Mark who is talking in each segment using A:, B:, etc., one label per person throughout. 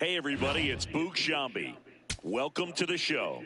A: Hey, everybody, it's Boog Sciambi. Welcome to the show.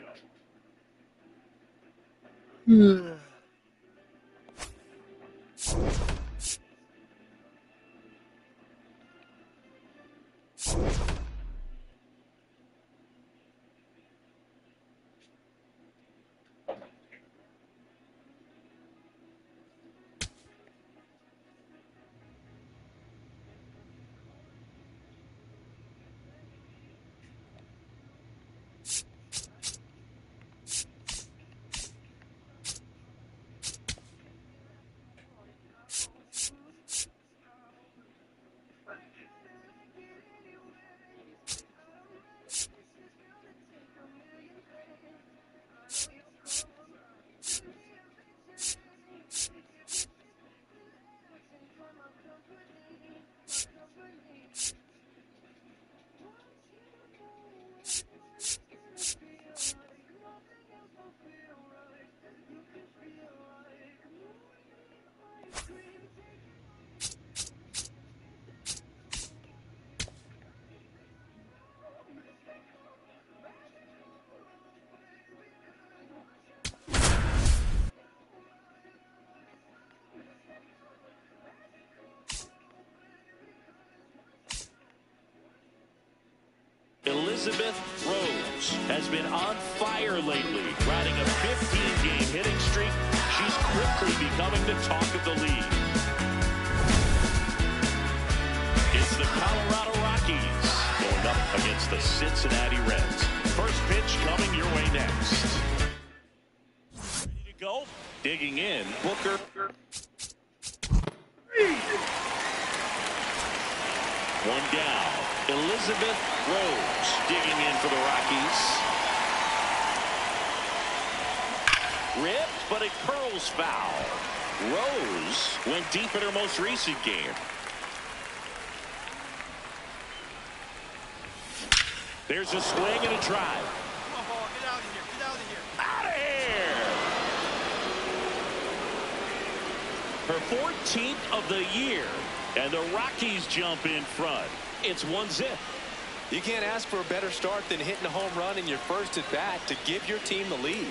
A: Elizabeth Rose has been on fire lately, riding a 15-game hitting streak. She's quickly becoming the talk of the league. It's the Colorado Rockies going up against the Cincinnati Reds. First pitch coming your way next. Ready to go? Digging in, Booker. One down. Elizabeth Rose digging in for the Rockies. Ripped, but it curls foul. Rose went deep in her most recent game. There's a swing and a drive.
B: Oh, get out of here. Get out of here.
A: Out of here. Her 14th of the year. And the Rockies jump in front. It's 1-0.
C: You can't ask for a better start than hitting a home run in your first at bat to give your team the lead.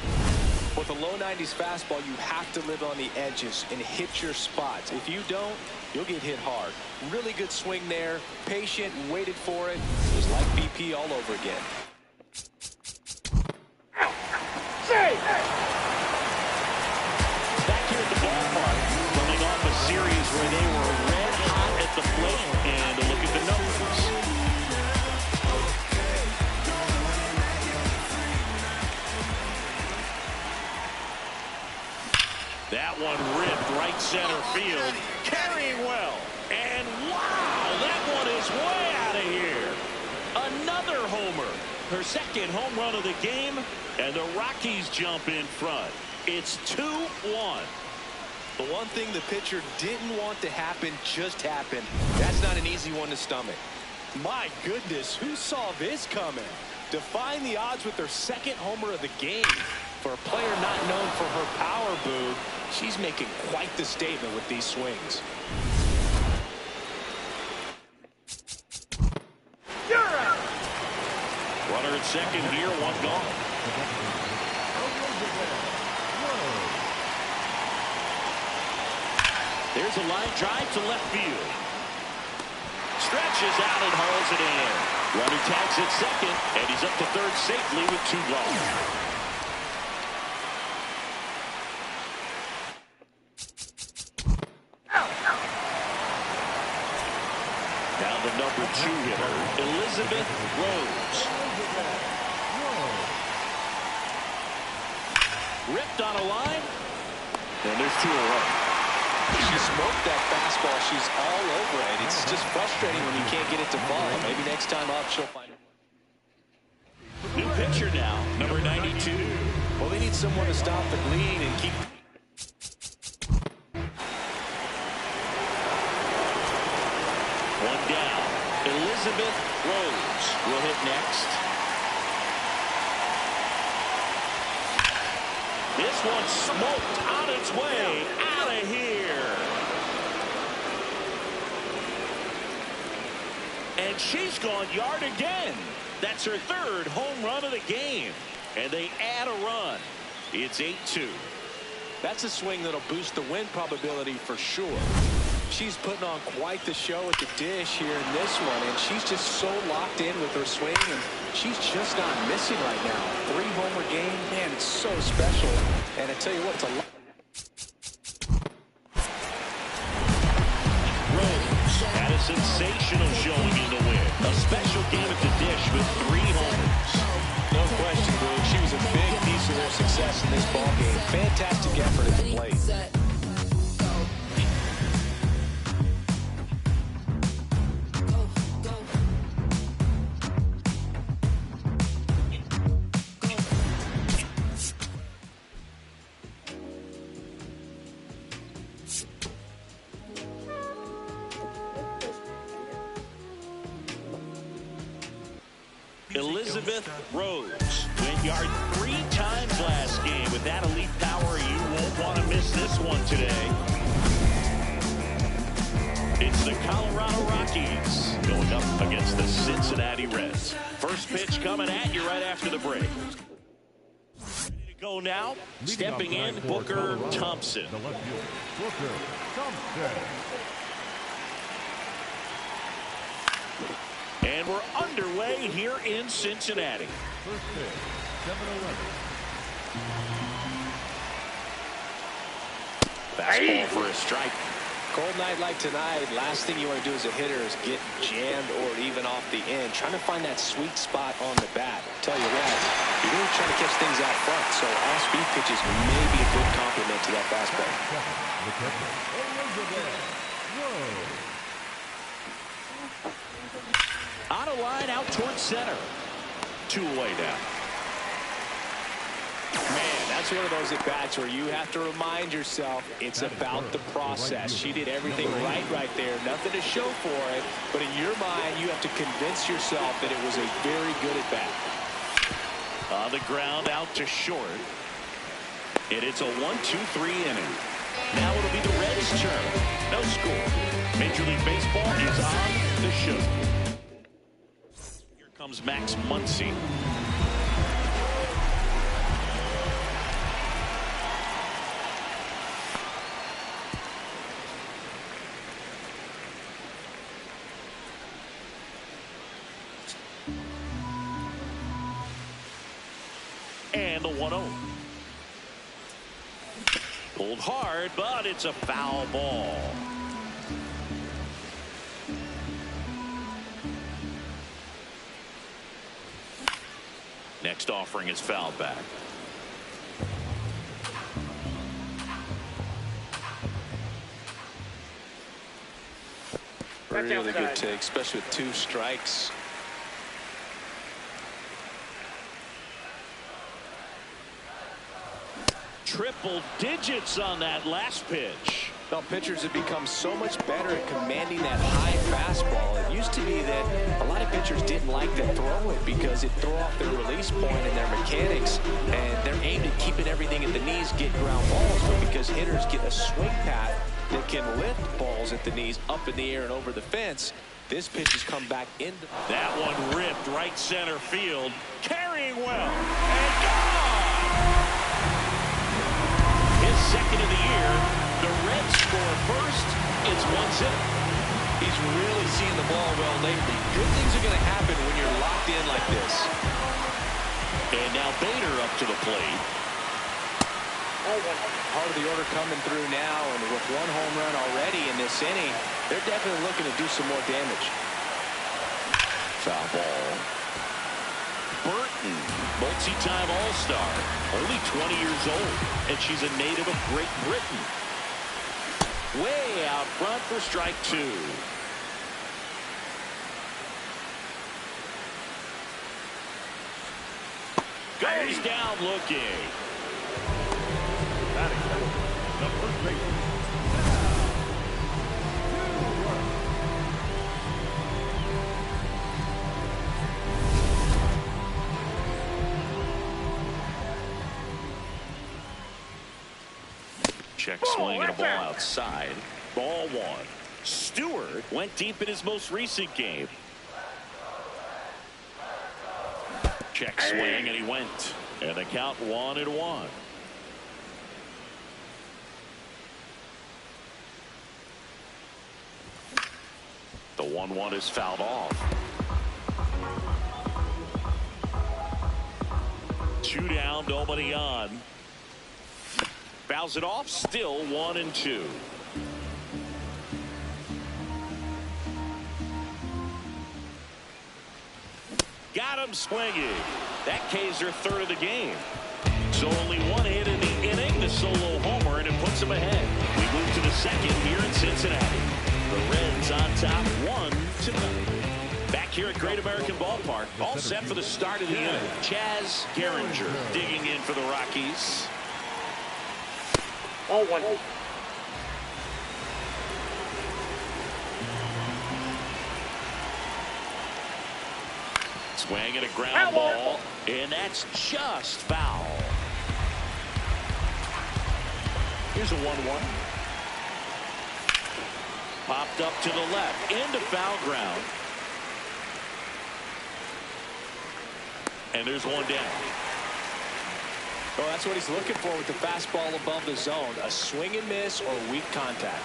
C: With a low 90s fastball, you have to live on the edges and hit your spots. If you don't, you'll get hit hard. Really good swing there. Patient, waited for it. It was like BP all over again.
A: Back here at the ballpark, coming off a series where they were red hot at the plate, and look at the numbers. That one ripped right center field, carrying well, and wow, that one is way out of here. Another homer, her second home run of the game, and the Rockies jump in front. It's 2-1.
C: The one thing the pitcher didn't want to happen just happened. That's not an easy one to stomach. My goodness, who saw this coming? Defying the odds with their second homer of the game. For a player not known for her power, Boog, she's making quite the statement with these swings.
A: Runner at second here, one gone. There's a line drive to left field. Stretches out and hauls it in. Runner tags at second, and he's up to third safely with 2 gone. Now the number 2 hitter, Elizabeth Rose. Ripped on a line, and there's 2 away.
C: She smoked that fastball. She's all over it. It's just frustrating when you can't get it to fall. Maybe next time up she'll find it.
A: New pitcher now, number 92.
C: Well, they need someone to stop the bleed and keep.
A: One down. Elizabeth Rose will hit next. This one smoked on its way out of here. And And she's gone yard again. That's her third home run of the game. And they add a run. It's 8-2.
C: That's a swing that'll boost the win probability for sure. She's putting on quite the show at the dish here in this one, and she's just so locked in with her swing, and she's just not missing right now. 3-homer game, man, it's so special. And I tell you what, it's a lot.
A: Rose had a sensational showing in the win. A special game at the dish with 3 homers.
C: No question, Boog. She was a big piece of their success in this ballgame. Fantastic effort at the plate.
A: Elizabeth Rose went yard 3 times last game. With that elite power, you won't want to miss this one today. It's the Colorado Rockies going up against the Cincinnati Reds. First pitch coming at you right after the break. Ready to go now. Stepping in, Booker Thompson.
D: Booker Thompson.
A: And we're underway here in Cincinnati.
D: First pitch, 7-11.
A: Fastball for a strike.
C: Cold night like tonight, last thing you want to do as a hitter is get jammed or even off the end. Trying to find that sweet spot on the bat. Tell you what, you're really trying to catch things out front, so off-speed pitches may be a good complement to that fastball.
D: The catcher, Elizabeth Rose.
A: On a line out towards center. 2 away now.
C: Man, that's one of those at-bats where you have to remind yourself it's about the process. She did everything right there. Nothing to show for it. But in your mind, you have to convince yourself that it was a very good at-bat.
A: On the ground out to short. And it's a 1-2-3 inning. Now it'll be the Reds' turn. No score. Major League Baseball is on the show. Here comes Max Muncy. And the 1-0. Pulled hard, but it's a foul ball. Next offering is fouled back.
C: Really good take, especially with 2 strikes.
A: Triple digits on that last pitch.
C: Well, pitchers have become so much better at commanding that high fastball. It used to be that a lot of pitchers didn't like to throw it because it threw off their release point and their mechanics, and they're aimed at keeping everything at the knees, get ground balls. But because hitters get a swing path that can lift balls at the knees up in the air and over the fence, this pitch has come back into
A: that one ripped right center field, carrying well and gone. His second of the year. The Reds score first. It's 1-0.
C: He's really seeing the ball well lately. Good things are going to happen when you're locked in like this.
A: And now Bader up to the plate.
C: Part of the order coming through now, and with 1 home run already in this inning, they're definitely looking to do some more damage.
A: Foul ball. Burton, multi-time All-Star, only 20 years old, and she's a native of Great Britain. Way out front for strike 2. Goes down looking.
D: Batting the first baseman.
A: Check swing and a ball outside. Ball 1. Stewart went deep in his most recent game. Check swing, and he went. And the count 1-1. The 1-1 is fouled off. 2 down, nobody on. Fouls it off, still 1-2. Got him swinging. That K's their third of the game. So only one hit in the inning, the solo homer, and it puts them ahead. We move to the second here in Cincinnati. The Reds on top 1-0. Back here at Great American Ballpark, all set for the start of the inning. Chaz Gehringer digging in for the Rockies.
E: 0-1.
A: Swing and a ground ball, and that's just foul. Here's a 1-1. Popped up to the left, into foul ground. And there's one down.
C: Well, that's what he's looking for with the fastball above the zone. A swing and miss or weak contact.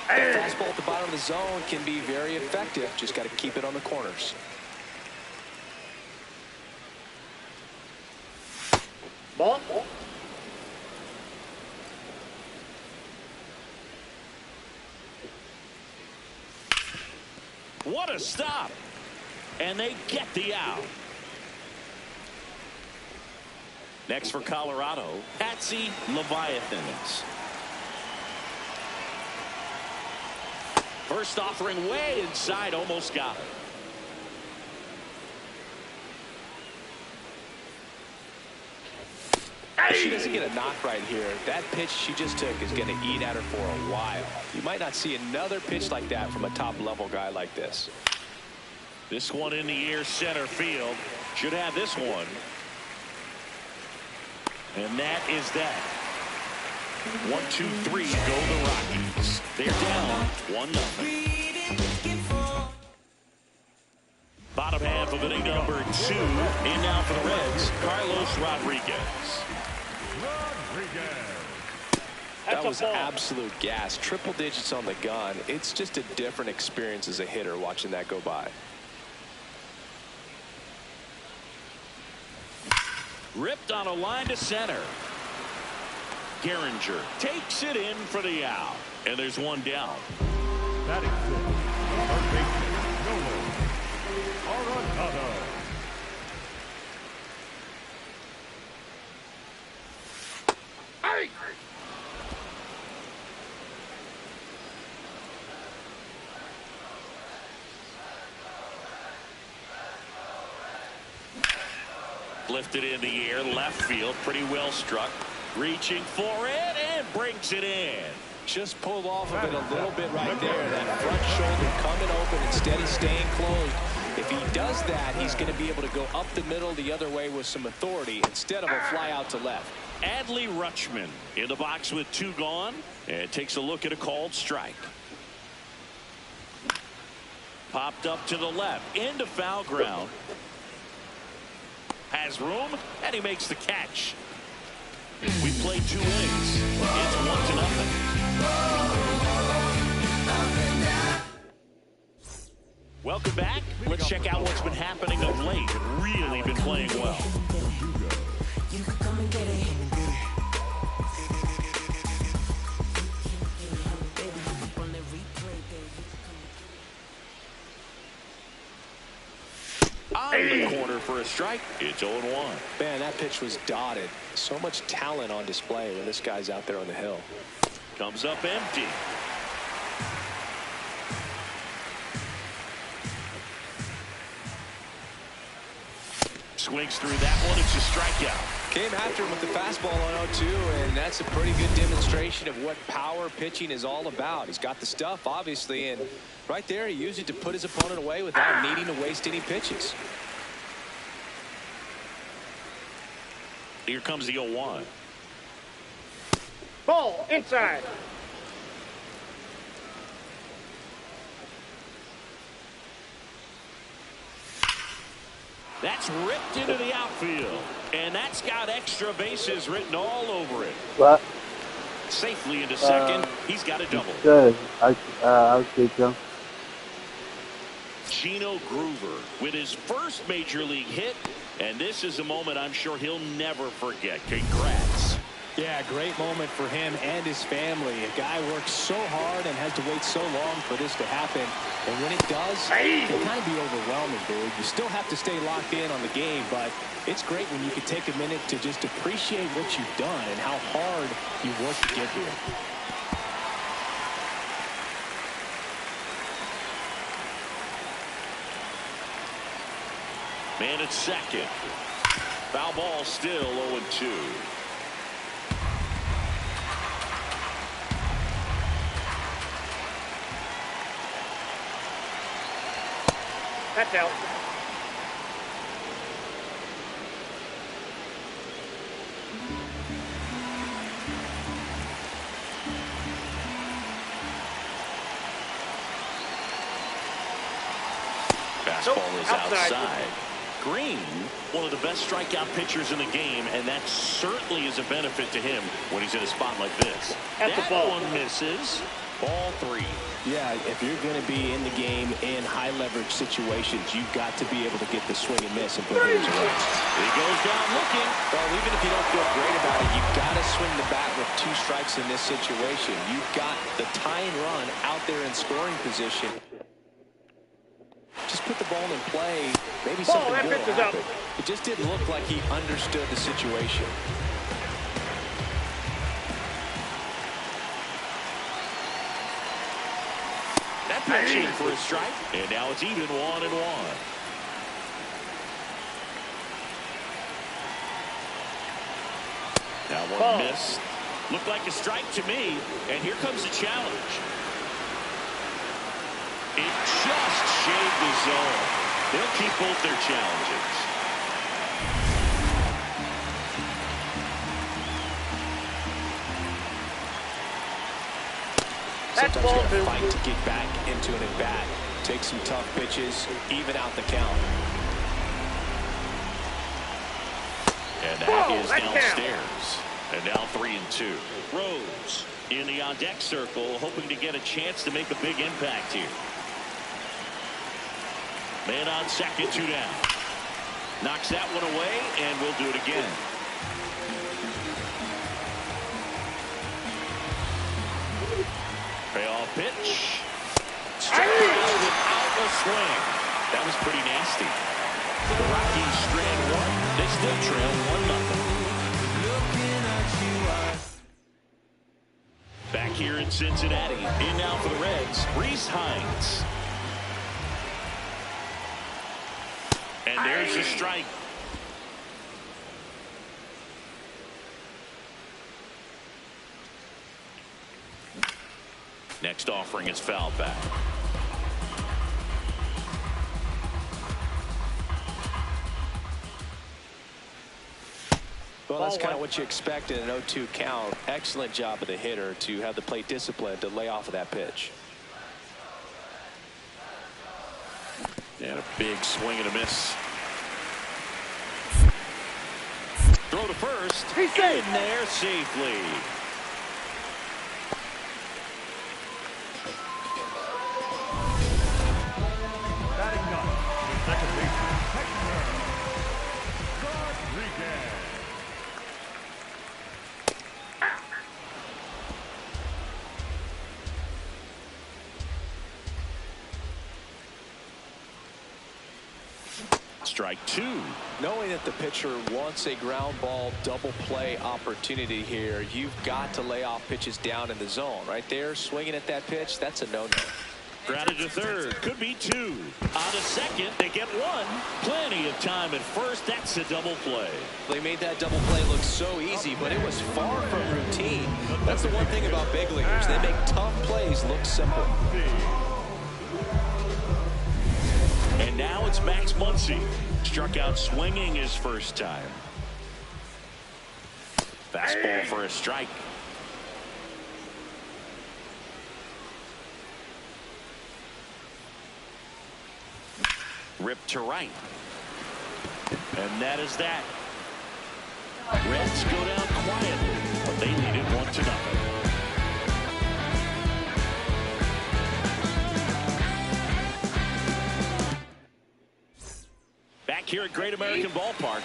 C: That fastball at the bottom of the zone can be very effective. Just got to keep it on the corners.
E: Ball.
A: What a stop. And they get the out. Next for Colorado, Patsy Leviathans. First offering way inside, almost got it.
C: If she doesn't get a knock right here, that pitch she just took is going to eat at her for a while. You might not see another pitch like that from a top-level guy like this.
A: This one in the air, center field. Should have this one. And that is that. 1, 2, 3, go the Rockies. They're down 1-0. Bottom half of inning number 2. In now for the Reds, Carlos Rodriguez.
C: That was absolute gas. Triple digits on the gun. It's just a different experience as a hitter watching that go by.
A: Ripped on a line to center. Gehringer takes it in for the out. And there's one down.
D: Batting six, third baseman, Nolan Arenado.
A: Lifted in the air, left field, pretty well struck. Reaching for it and brings it in.
C: Just pulled off of it a little bit right there. That front shoulder coming open instead of staying closed. If he does that, he's going to be able to go up the middle the other way with some authority instead of a fly out to left.
A: Adley Rutschman in the box with 2 gone and takes a look at a called strike. Popped up to the left into foul ground. Has room and he makes the catch. We played 2 innings. It's 1-0. Welcome back. Let's check out what's been happening of late. Really been playing well. On the corner for a strike. It's 0-1.
C: Man, that pitch was dotted. So much talent on display when this guy's out there on the hill.
A: Comes up empty. Swings through that one. It's a strikeout.
C: Came after him with the fastball on 0-2, and that's a pretty good demonstration of what power pitching is all about. He's got the stuff, obviously, and right there he used it to put his opponent away without needing to waste any pitches.
A: Here comes the 0-1.
E: Ball inside.
A: That's ripped into the outfield. And that's got extra bases written all over it.
E: What?
A: Safely into second. He's got a double.
E: Good. I'll take him.
A: Chino Groover with his first major league hit. And this is a moment I'm sure he'll never forget. Congrats.
C: Yeah, great moment for him and his family. A guy works so hard and has to wait so long for this to happen. And when it does, it can kind of be overwhelming, dude. You still have to stay locked in on the game, but it's great when you can take a minute to just appreciate what you've done and how hard you worked to get here.
A: Man at second. Foul ball still 0-2.
B: That's out.
A: Fastball is outside. Green, one of the best strikeout pitchers in the game, and that certainly is a benefit to him when he's in a spot like this.
B: At the
A: That
B: ball.
A: one misses. Ball 3.
C: Yeah, if you're going to be in the game in high leverage situations, you've got to be able to get the swing and miss and put hitters away.
A: He goes down looking.
C: Well, even if you don't feel great about it, you've got to swing the bat with 2 strikes in this situation. You've got the tying run out there in scoring position. Just put the ball in play. Maybe something
B: that
C: good
B: pitch
C: will
B: is up.
C: happen. It just didn't look like he understood the situation.
A: That pitch in for a strike. And now it's even 1-1. Now one missed. Looked like a strike to me. And here comes the challenge. It just shaved the zone. They'll keep both their challenges.
C: Sometimes you got to fight to get back into an at-bat. Take some tough pitches, even out the count.
A: And that is downstairs. And now 3-2. Rose in the on-deck circle, hoping to get a chance to make a big impact here. Man on second, 2 down. Knocks that one away, and we'll do it again. Payoff pitch. Strike out without a swing. That was pretty nasty. The Rockies strand 1. They still trail 1-0. Back here in Cincinnati. In now for the Reds, Rhys Hines. And there's a strike. Next offering is fouled back.
C: Well, that's kind of what you expect in an 0-2 count. Excellent job of the hitter to have the plate discipline to lay off of that pitch.
A: And a big swing and a miss. Throw to first.
B: He's safe.
A: In there safely.
D: Batting ninth, the second baseman, Hector Rodriguez.
A: Strike 2.
C: Knowing that the pitcher wants a ground ball double play opportunity here, you've got to lay off pitches down in the zone. Right there, swinging at that pitch, that's a no-no.
A: Grounded to third. Could be 2. On to second. They get 1. Plenty of time at first. That's a double play.
C: They made that double play look so easy, but it was far from routine. That's the one thing about big leaguers. They make tough plays look simple.
A: And now it's Max Muncy. Struck out swinging his first time. Fastball for a strike. Ripped to right. And that is that. Reds go down quietly, but they lead it 1-0. Back here at Great American Ballpark.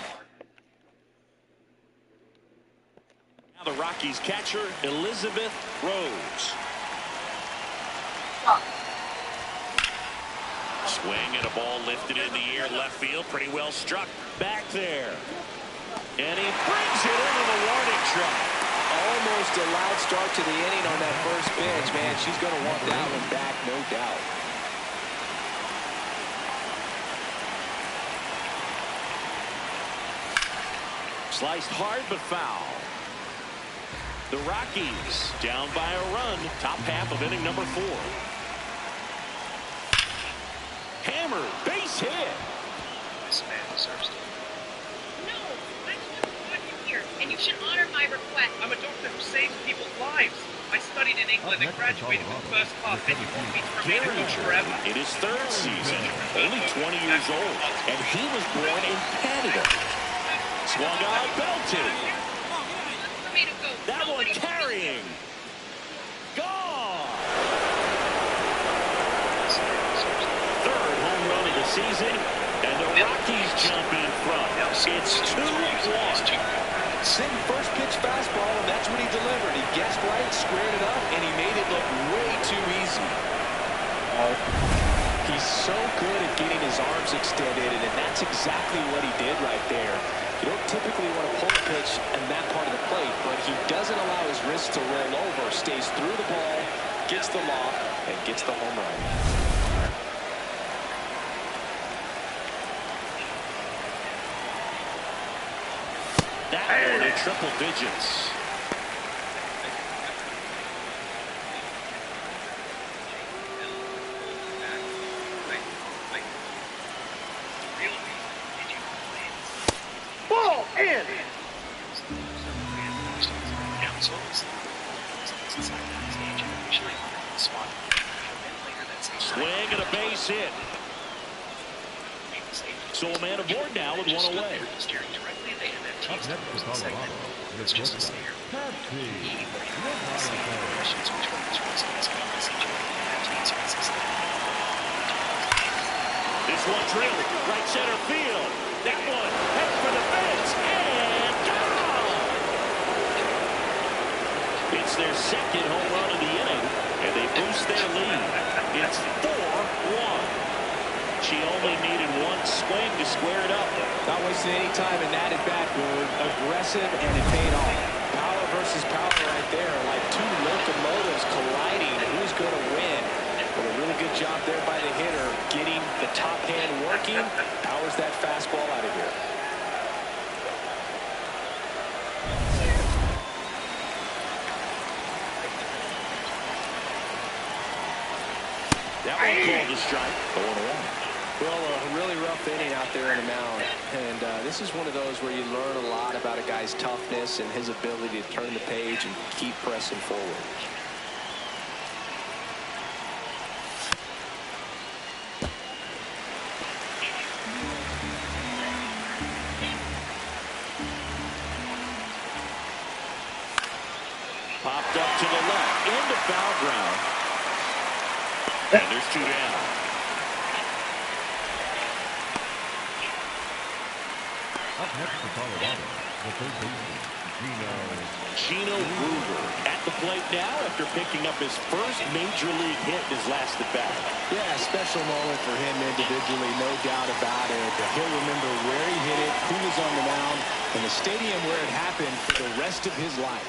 A: Now the Rockies catcher, Elizabeth Rose. Swing and a ball lifted in the air, left field, pretty well struck back there. And he brings it into the warning track.
C: Almost a loud start to the inning on that first pitch, man. She's going to want that one back, no doubt.
A: Sliced hard but foul. The Rockies down by a run, top half of inning number 4. Hammer, base hit.
F: This man deserves to. No, I'm the one who brought you here, and you should honor my request. I'm a doctor who saves people's lives. I studied in England and graduated with first class, and you want me to remain a coach forever.
A: In his 3rd season, only 20 years old, and he was born in Canada. Swung out, belted.
F: For me to go.
A: That one carrying. Gone. 3rd home run of the season, and the Rockies jump in front. It's 2-1.
C: Same first pitch fastball, and that's what he delivered. He guessed right, squared it up, and he made it look way too easy. He's so good at getting his arms extended, and that's exactly what he did right there. You don't typically want to pull a pitch in that part of the plate, but he doesn't allow his wrist to roll over, stays through the ball, gets the loft, and gets the home run.
A: That one in triple digits.
B: Ball in.
A: Swing and a base hit. So a man aboard now with one away.
D: Up next for Colorado, the shortstop,
A: This one drilled right center field. That one head for the fence and gone. It's their 2nd home run of the inning, and they boost their lead. It's 4-1. She only needed one swing to square it up.
C: Not wasting any time in that at bat, aggressive, and it paid off. Power versus power right there, like two locomotives colliding. Who's going to win? But a really good job there by the hitter, getting the top hand working. Powers that fastball out of here.
A: That one called a strike. 0-1.
C: Well, a really rough inning out there on the mound. And this is one of those where you learn a lot about a guy's toughness and his ability to turn the page and keep pressing forward.
A: Popped up to the left, into foul ground. And there's 2 down.
D: up next for Colorado, the 3rd baseman,
A: Gino Brugger at the plate now after picking up his first major league hit in his last at bat.
C: Yeah, special moment for him individually, no doubt about it. He'll remember where he hit it, who was on the mound, and the stadium where it happened for the rest of his life.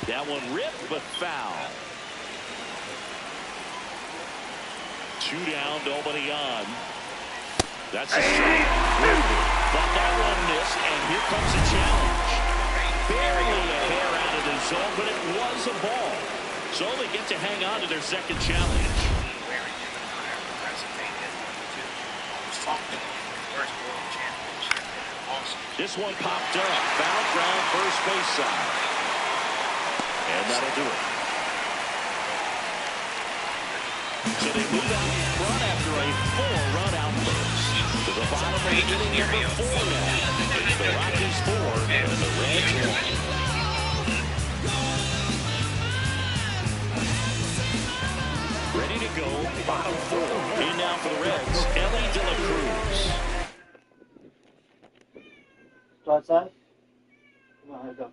A: That one ripped but foul. 2 down, nobody on. That's a strike. But that one missed, and here comes a challenge. Barely a hair out of the zone, but it was a ball. So they get to hang on to their 2nd challenge. This one popped up. Foul ground, first base side. And that'll do it. So they move out in front after a 4-run outburst. To the bottom of the inning, number 4 now. The Rockies 4 and the Reds 1. Ready to go, bottom 4. In now for the Reds, Elly De La Cruz.
E: Start side. Come on, let's go.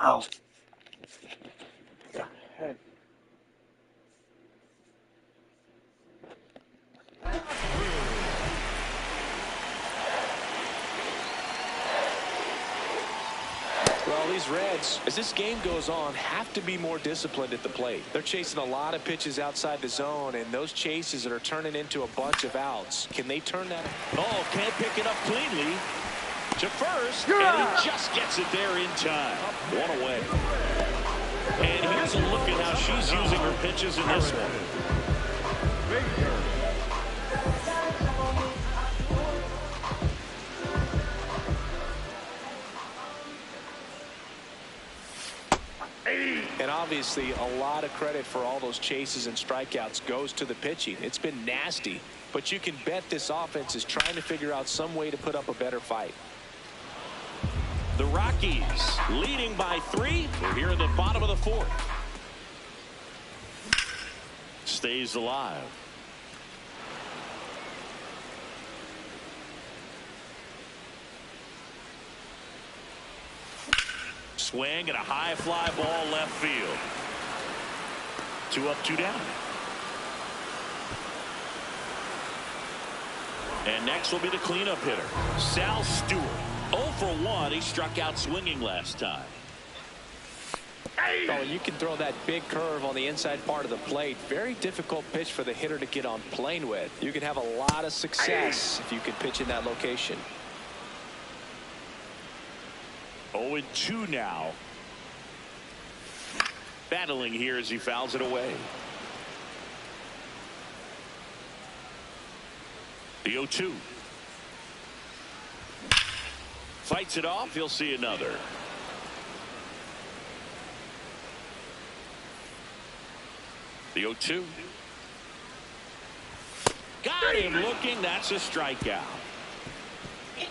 E: Ow. Hey.
C: Well, these Reds, as this game goes on, have to be more disciplined at the plate. They're chasing a lot of pitches outside the zone, and those chases that are turning into a bunch of outs. Can they turn that?
A: Oh, can't pick it up cleanly. To first, and he just gets it there in time. One away. And here's a look at how she's using her pitches in this one.
C: And obviously, a lot of credit for all those chases and strikeouts goes to the pitching. It's been nasty, but you can bet this offense is trying to figure out some way to put up a better fight.
A: The Rockies leading by 3. We're here in the bottom of the 4th. Stays alive. Swing and a high fly ball left field. 2 up, 2 down. And next will be the cleanup hitter, Sal Stewart. 0 for 1. He struck out swinging last time.
C: Oh, you can throw that big curve on the inside part of the plate. Very difficult pitch for the hitter to get on plane with. You can have a lot of success if you can pitch in that location.
A: 0-2 now. Battling here as he fouls it away. The 0-2. Fights it off. He'll see another. The 0-2. Got him looking. That's a strikeout.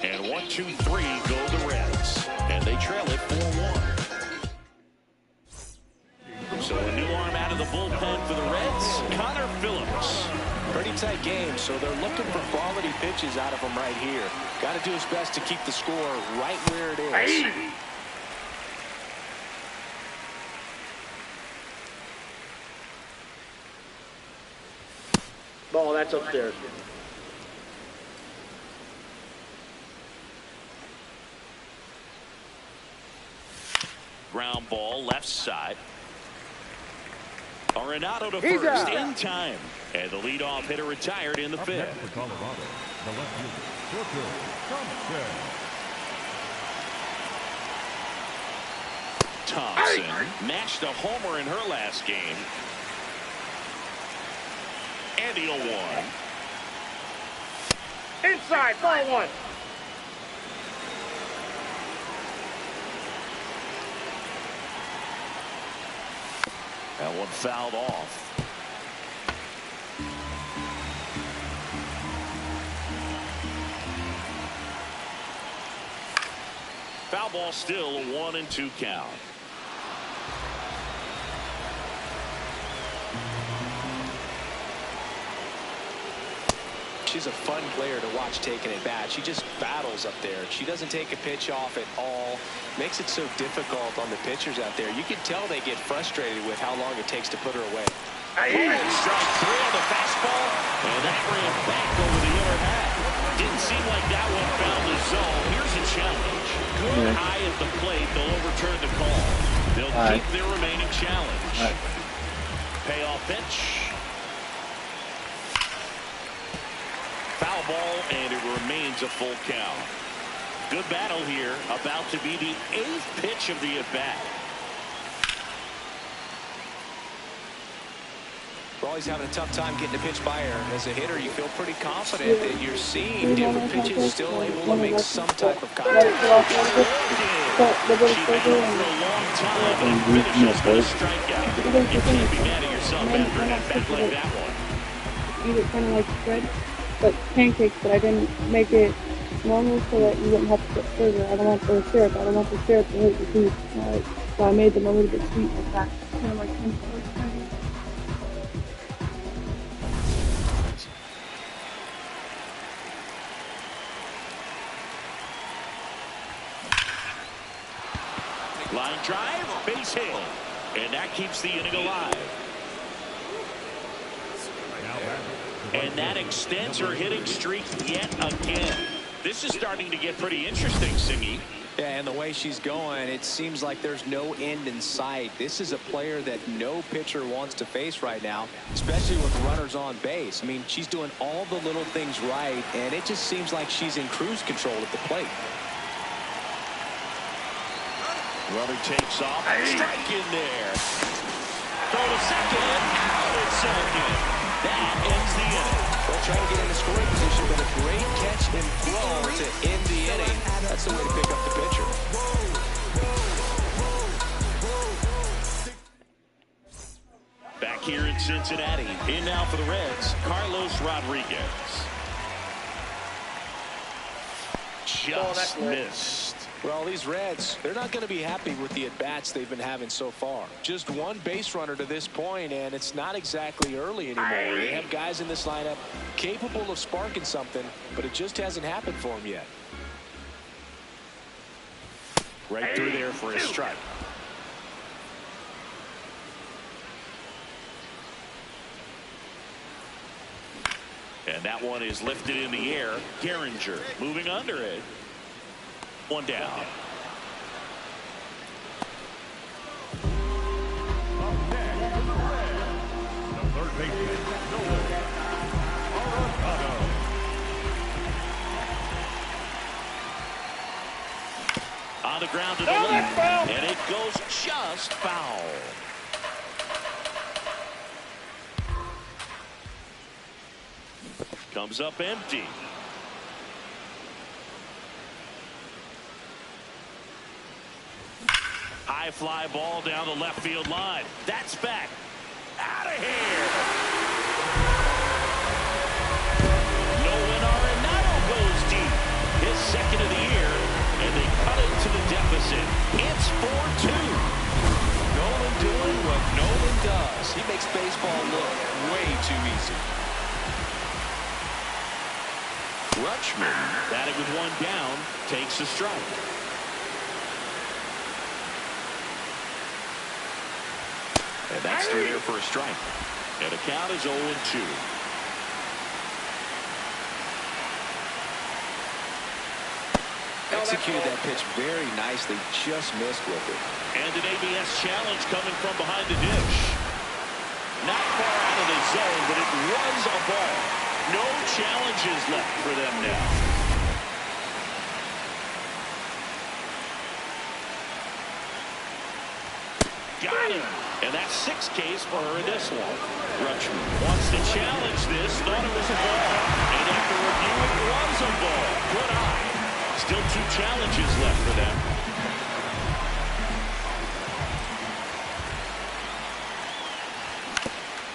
A: And 1, 2, 3 go the Reds. And they trail it 4-1. So a new arm out of the bullpen for the Reds, Connor Phillips.
C: Pretty tight game, so they're looking for quality pitches out of him right here. Got to do his best to keep the score right where it is.
B: Ball, that's upstairs.
A: Ground ball left side. Arenado to first in time. And the leadoff hitter retired in the 5th.
D: For Colorado, the left fielder, Tucker Thompson.
A: Thompson mashed a homer in her last game. And the 0-1.
B: Inside, ball 1.
A: That one fouled off. Foul ball still, a 1-2 count.
C: She's a fun player to watch taking at bat. She just battles up there. She doesn't take a pitch off at all. Makes it so difficult on the pitchers out there. You can tell they get frustrated with how long it takes to put her away.
A: Strike 3 on the fastball, and that ran back over the other half. Didn't seem like that one found the zone. Here's a challenge. Good high at the plate. They'll overturn the call. They'll keep their remaining challenge. Payoff pitch. Foul ball, and it remains a full count. Good battle here. About to be the 8th pitch of the at-bat.
C: Well, he's having a tough time getting a pitch by her. As a hitter, you feel pretty confident that you're seeing different pitches, still able to make some type of contact.
A: She's been for a long time and finishes with a strikeout. You can't be mad at yourself after an at-bat like that one.
G: Eat it kind of like bread, but pancakes, but I didn't make it normal so that you wouldn't have to put sugar. I don't want the syrup. I don't want the syrup to hurt your teeth. So I made them a little bit sweet like that. Kind of like
A: Line drive, base hit, and that keeps the inning alive. And that extends her hitting streak yet again. This is starting to get pretty interesting, Singy.
C: Yeah, and the way she's going, it seems like there's no end in sight. This is a player that no pitcher wants to face right now, especially with runners on base. I mean, she's doing all the little things right, and it just seems like she's in cruise control at the plate.
A: Runner takes off. Strike in there. Throw to second. Out at second. That ends the inning.
C: Well, trying to get in the scoring position, but a great catch and throw to end the inning. That's the way to pick up the pitcher.
A: Back here in Cincinnati. In now for the Reds, Carlos Rodriguez. Just missed.
C: Well, these Reds, they're not going to be happy with the at-bats they've been having so far. Just one base runner to this point, and it's not exactly early anymore. They have guys in this lineup capable of sparking something, but it just hasn't happened for them yet.
A: Right through there for a strike. And that one is lifted in the air. Gehringer moving under it. One down.
D: Up next for the Reds, the third baseman, Nolan Arenado.
A: On the ground to the left, and it goes just foul. Comes up empty. High fly ball down the left field line. That's back. Out of here. Nolan Arenado goes deep. His second of the year, and they cut it to the deficit. It's 4-2.
C: Nolan doing what Nolan does. He makes baseball look way too easy.
A: Rutschman, batting with one down, takes a strike. And that's through there for a strike. And the count is 0-2.
C: Executed that pitch very nicely, just missed with it.
A: And an ABS challenge coming from behind the dish. Not far out of the zone, but it was a ball. No challenges left for them now. Got him. And that's 6 Ks for her in this one. Rutschman wants to challenge this. Thought it was a ball. And after review, it was a ball. Good eye. Still 2 challenges left for them.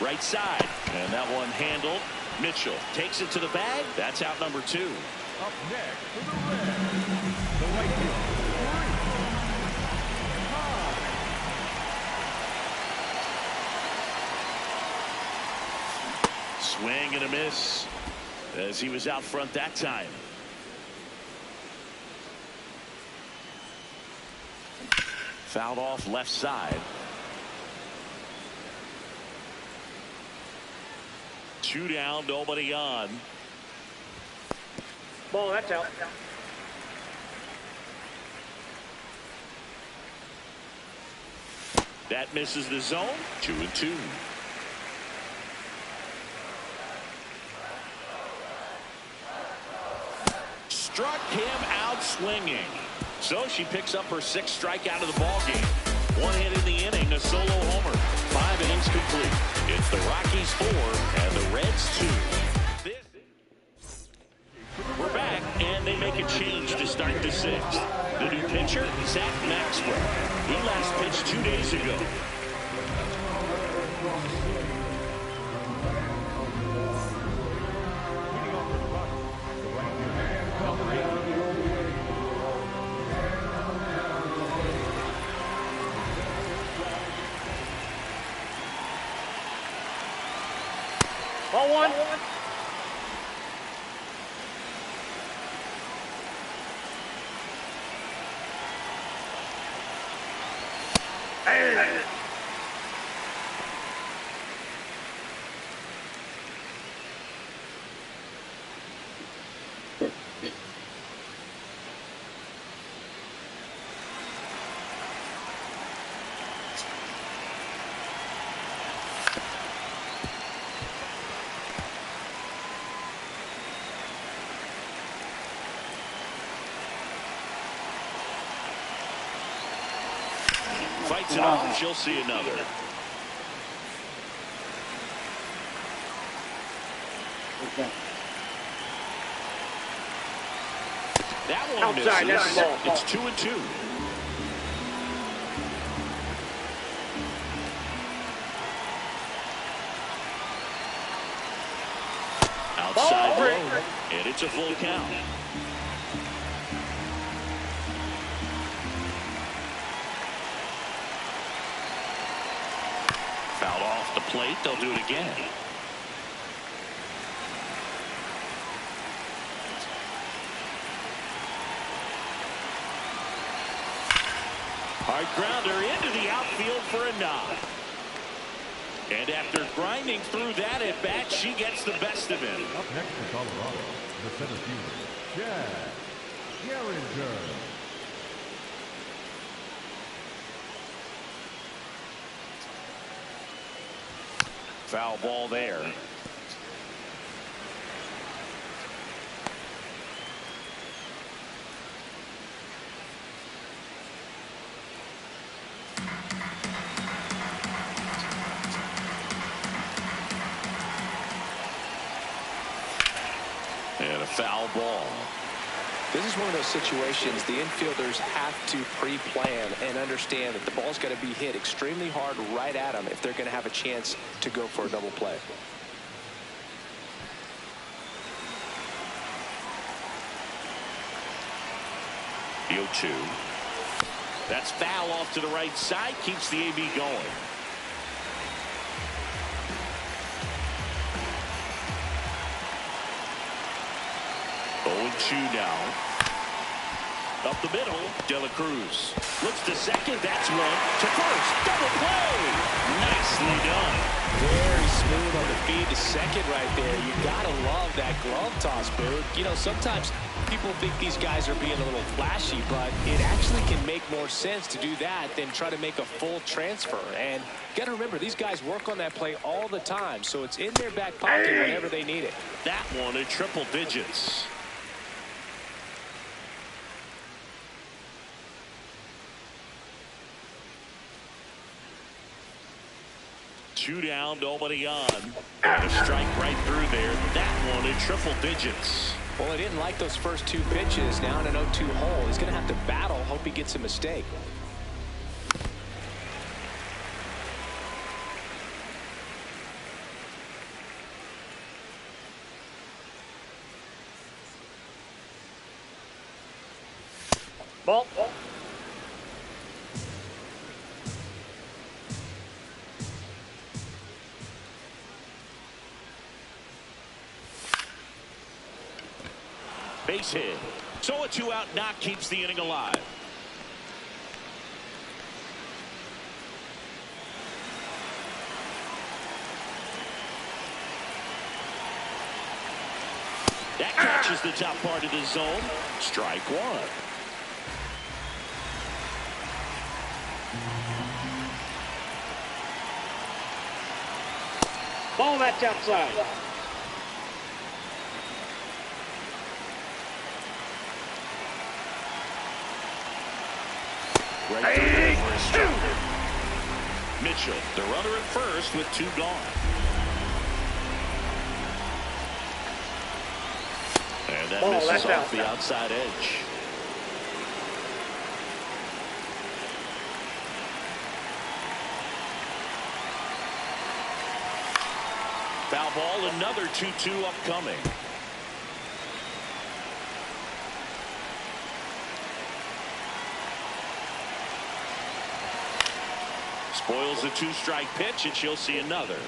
A: Right side. And that one handled. Mitchell takes it to the bag. That's out number 2.
D: Up next for the Reds, the right fielder,
A: Swing and a miss as he was out front that time. Fouled off left side. 2 down, nobody on.
B: Ball, that's out.
A: That misses the zone. 2-2. Struck him out swinging. So she picks up her 6th strikeout of the ball game. 1 hit in the inning, a solo homer. 5 innings. innings complete. It's the Rockies 4 and the Reds 2. We're back, and they make a change to start the sixth. The new pitcher, Zach Maxwell. He last pitched 2 days ago.
B: Ball one. Hey.
A: Fights it off. She'll see another.
E: Okay.
A: That one
B: Outside,
A: misses.
B: that's ball.
A: It's 2-2. Outside low, and it's a full count. Foul off the plate. They'll do it again. Hard grounder into the outfield for a nod. And after grinding through that at bat, she gets the best of him.
D: Up next for Colorado, the center fielder, Chad Gehringer.
A: Foul ball there. And a foul ball.
C: This is one of those situations the infielders have to pre-plan and understand that the ball's got to be hit extremely hard right at them if they're going to have a chance to go for a double play.
A: The 0-2. That's foul off to the right side. Keeps the AB going. Now up the middle. De La Cruz looks to second. That's one to first. Double play. Nicely done.
C: Very smooth on the feed to second right there. You gotta love that glove toss, Boog. You know, sometimes people think these guys are being a little flashy, but it actually can make more sense to do that than try to make a full transfer. And you gotta remember, these guys work on that play all the time, so it's in their back pocket whenever they need it.
A: That one in triple digits. Two down, nobody on. And a strike right through there. That one in triple digits.
C: Well, he didn't like those first two pitches. Now in an 0-2 hole. He's going to have to battle. Hope he gets a mistake.
B: Ball.
A: Base hit. So a 2-out knock keeps the inning alive. That catches the top part of the zone. Strike one.
B: Ball, that's outside.
A: Right through there for a strike. Mitchell, the runner at first with 2 gone. And that misses off the outside edge. Foul ball, another 2-2 upcoming. Spoils the 2-strike pitch, and she'll see another.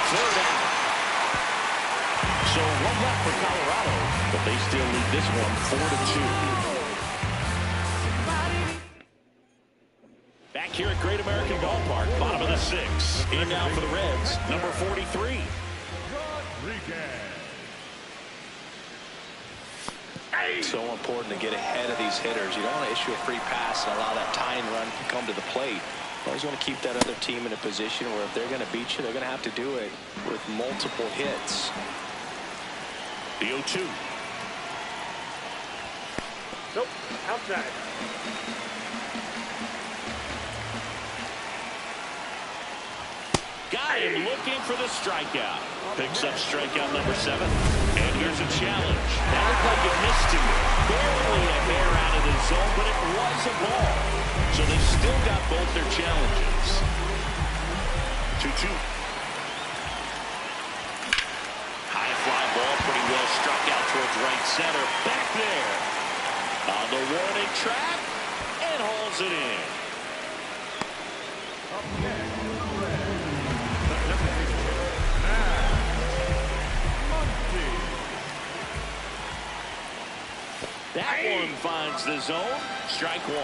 A: Third out. So 1 left for Colorado, but they still lead this one 4-2. Back here at Great American Ballpark, bottom of the 6th. In now for the Reds, number 43.
C: So important to get ahead of these hitters. You don't want to issue a free pass and allow that tying run to come to the plate. You always want to keep that other team in a position where if they're going to beat you, they're going to have to do it with multiple hits.
A: The 0-2.
B: Nope, outside.
A: Got him looking for the strikeout. Picks up strikeout number 7. And here's a challenge. That looked like it missed him. Barely a hair out of the zone, but it was a ball. So they still got both their challenges. 2-2. High fly ball, pretty well struck out towards right center. Back there. On the warning track. And hauls it in. That one finds the zone. Strike 1.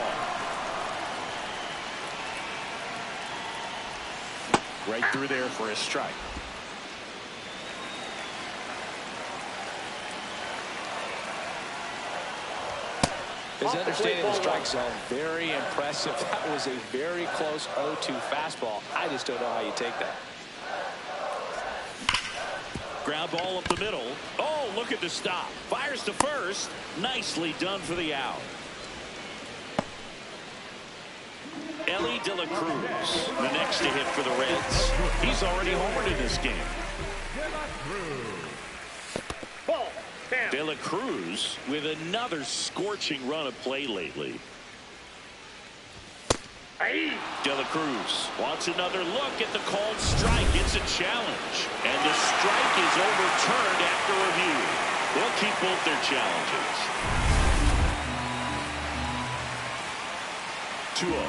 A: Right through there for a strike.
C: His understanding of the strike zone, very impressive. That was a very close 0-2 fastball. I just don't know how you take that.
A: Ground ball up the middle. Oh, look at the stop. Fires to first. Nicely done for the out. Elly De La Cruz, the next to hit for the Reds. He's already homered in this game.
B: Ball.
A: De La Cruz with another scorching run of play lately. De La Cruz wants another look at the called strike. It's a challenge. And the strike is overturned after review. They'll keep both their challenges. 2-0.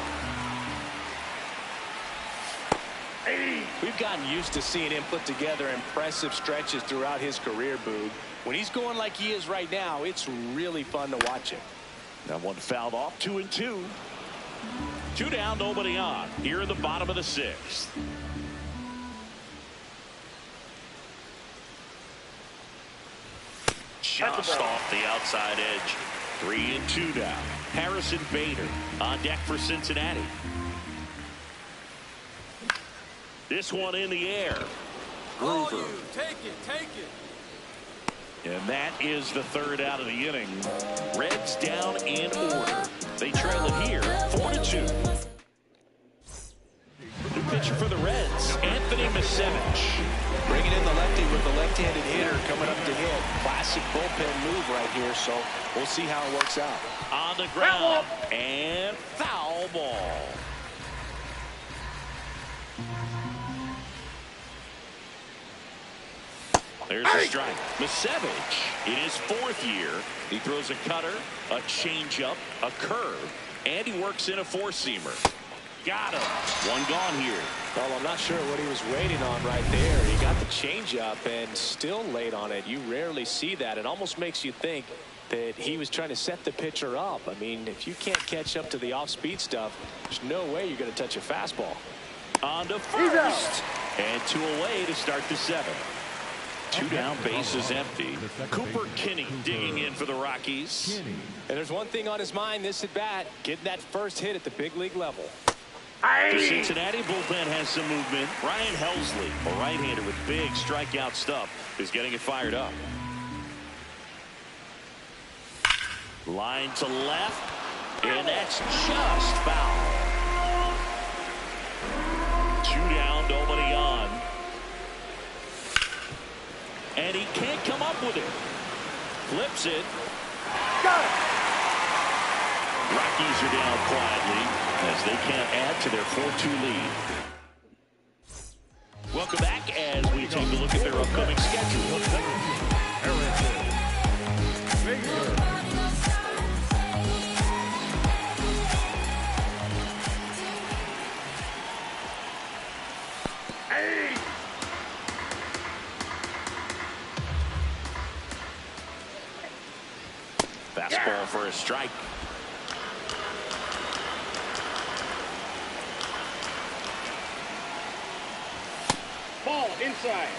C: We've gotten used to seeing him put together impressive stretches throughout his career, Boog. When he's going like he is right now, it's really fun to watch him.
A: That one fouled off. 2-2. 2 down, nobody on. Here in the bottom of the 6th. Just off the outside edge. 3-2 now. Harrison Bader on deck for Cincinnati. This one in the air. Groover.
H: Take it.
A: And that is the 3rd out of the inning. Reds down in order. They trail it here, 4-2. New pitcher for the Reds, Anthony Misiewicz.
C: Bringing in the lefty with the left-handed hitter coming up to hit. Classic bullpen move right here, so we'll see how it works out.
A: On the ground, and foul ball. There's a strike. Misiewicz, in his 4th year, he throws a cutter, a changeup, a curve, and he works in a 4-seamer. Got him. One gone here.
C: Well, I'm not sure what he was waiting on right there. He got the changeup and still late on it. You rarely see that. It almost makes you think that he was trying to set the pitcher up. I mean, if you can't catch up to the off-speed stuff, there's no way you're going to touch a fastball.
A: On to first. And 2 away to start the 7th. 2 down, bases empty. Cooper Kinney digging in for the Rockies.
C: And there's one thing on his mind this at bat, getting that first hit at the big league level.
A: The Cincinnati bullpen has some movement. Ryan Helsley, a right-hander with big strikeout stuff, is getting it fired up. Line to left, and that's just foul. 2 down, nobody on. And he can't come up with it. Flips it.
B: Got it.
A: Rockies are down quietly as they can't add to their 4-2 lead. Welcome back as we take a look at their upcoming schedule.
B: Hey!
A: Fastball for a strike.
B: Ball inside.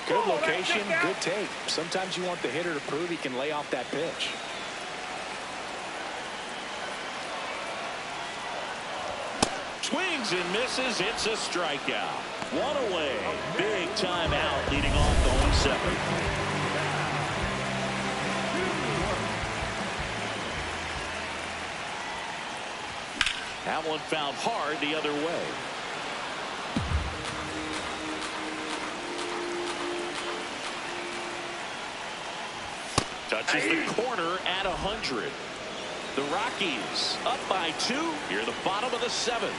C: Good location, good take. Sometimes you want the hitter to prove he can lay off that pitch.
A: Swings and misses. It's a strikeout. One away. Big time out leading off the 1-7. That one found hard the other way. Touches the corner at 100. The Rockies up by 2 here, the bottom of the 7th.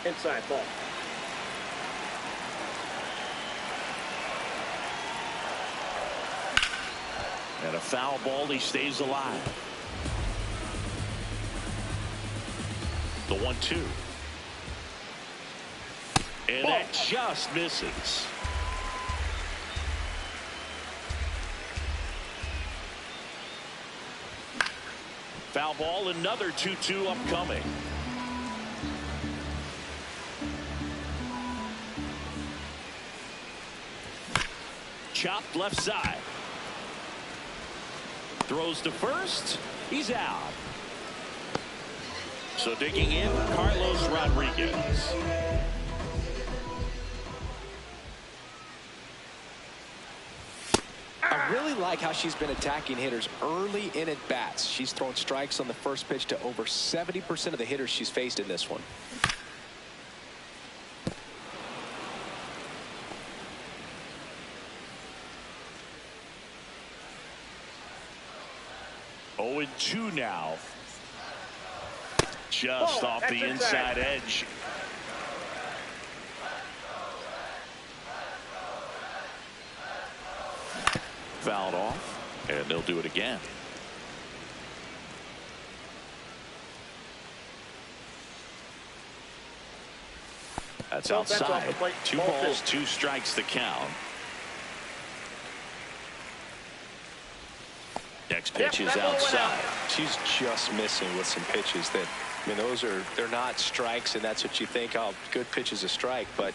B: Inside ball.
A: And a foul ball. He stays alive. The 1-2. And
B: ball.
A: that just misses. Foul ball, another 2-2 upcoming. Chopped left side. Throws to first. He's out. So digging in, Carlos Rodriguez.
C: I really like how she's been attacking hitters early in at bats. She's thrown strikes on the first pitch to over 70% of the hitters she's faced in this one.
A: Oh, 2 now. Just off the inside edge. Fouled off, and they'll do it again. That's outside. 2 balls, 2 strikes to count. Next pitch is outside.
C: She's just missing with some pitches that, I mean, they're not strikes, and that's what you think. Oh, good pitch is a strike, but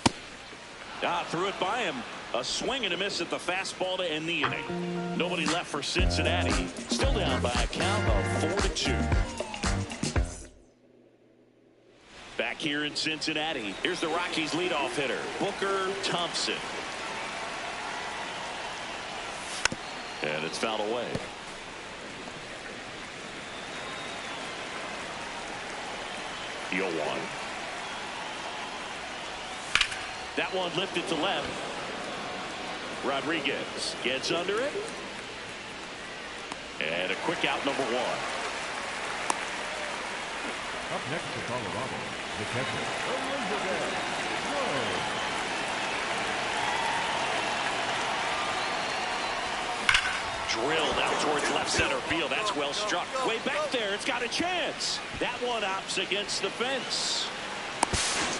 A: threw it by him. A swing and a miss at the fastball to end the inning. Nobody left for Cincinnati. Still down by a count of 4-2. Back here in Cincinnati, here's the Rockies leadoff hitter, Booker Thompson. And it's fouled away. The 0-1. That one lifted to left. Rodriguez gets under it. And a quick out, number 1.
D: Up next to Colorado, the catcher, Elizabeth Rose.
A: Drilled out towards left center field. That's well struck. Way back there. It's got a chance. That one opts against the fence.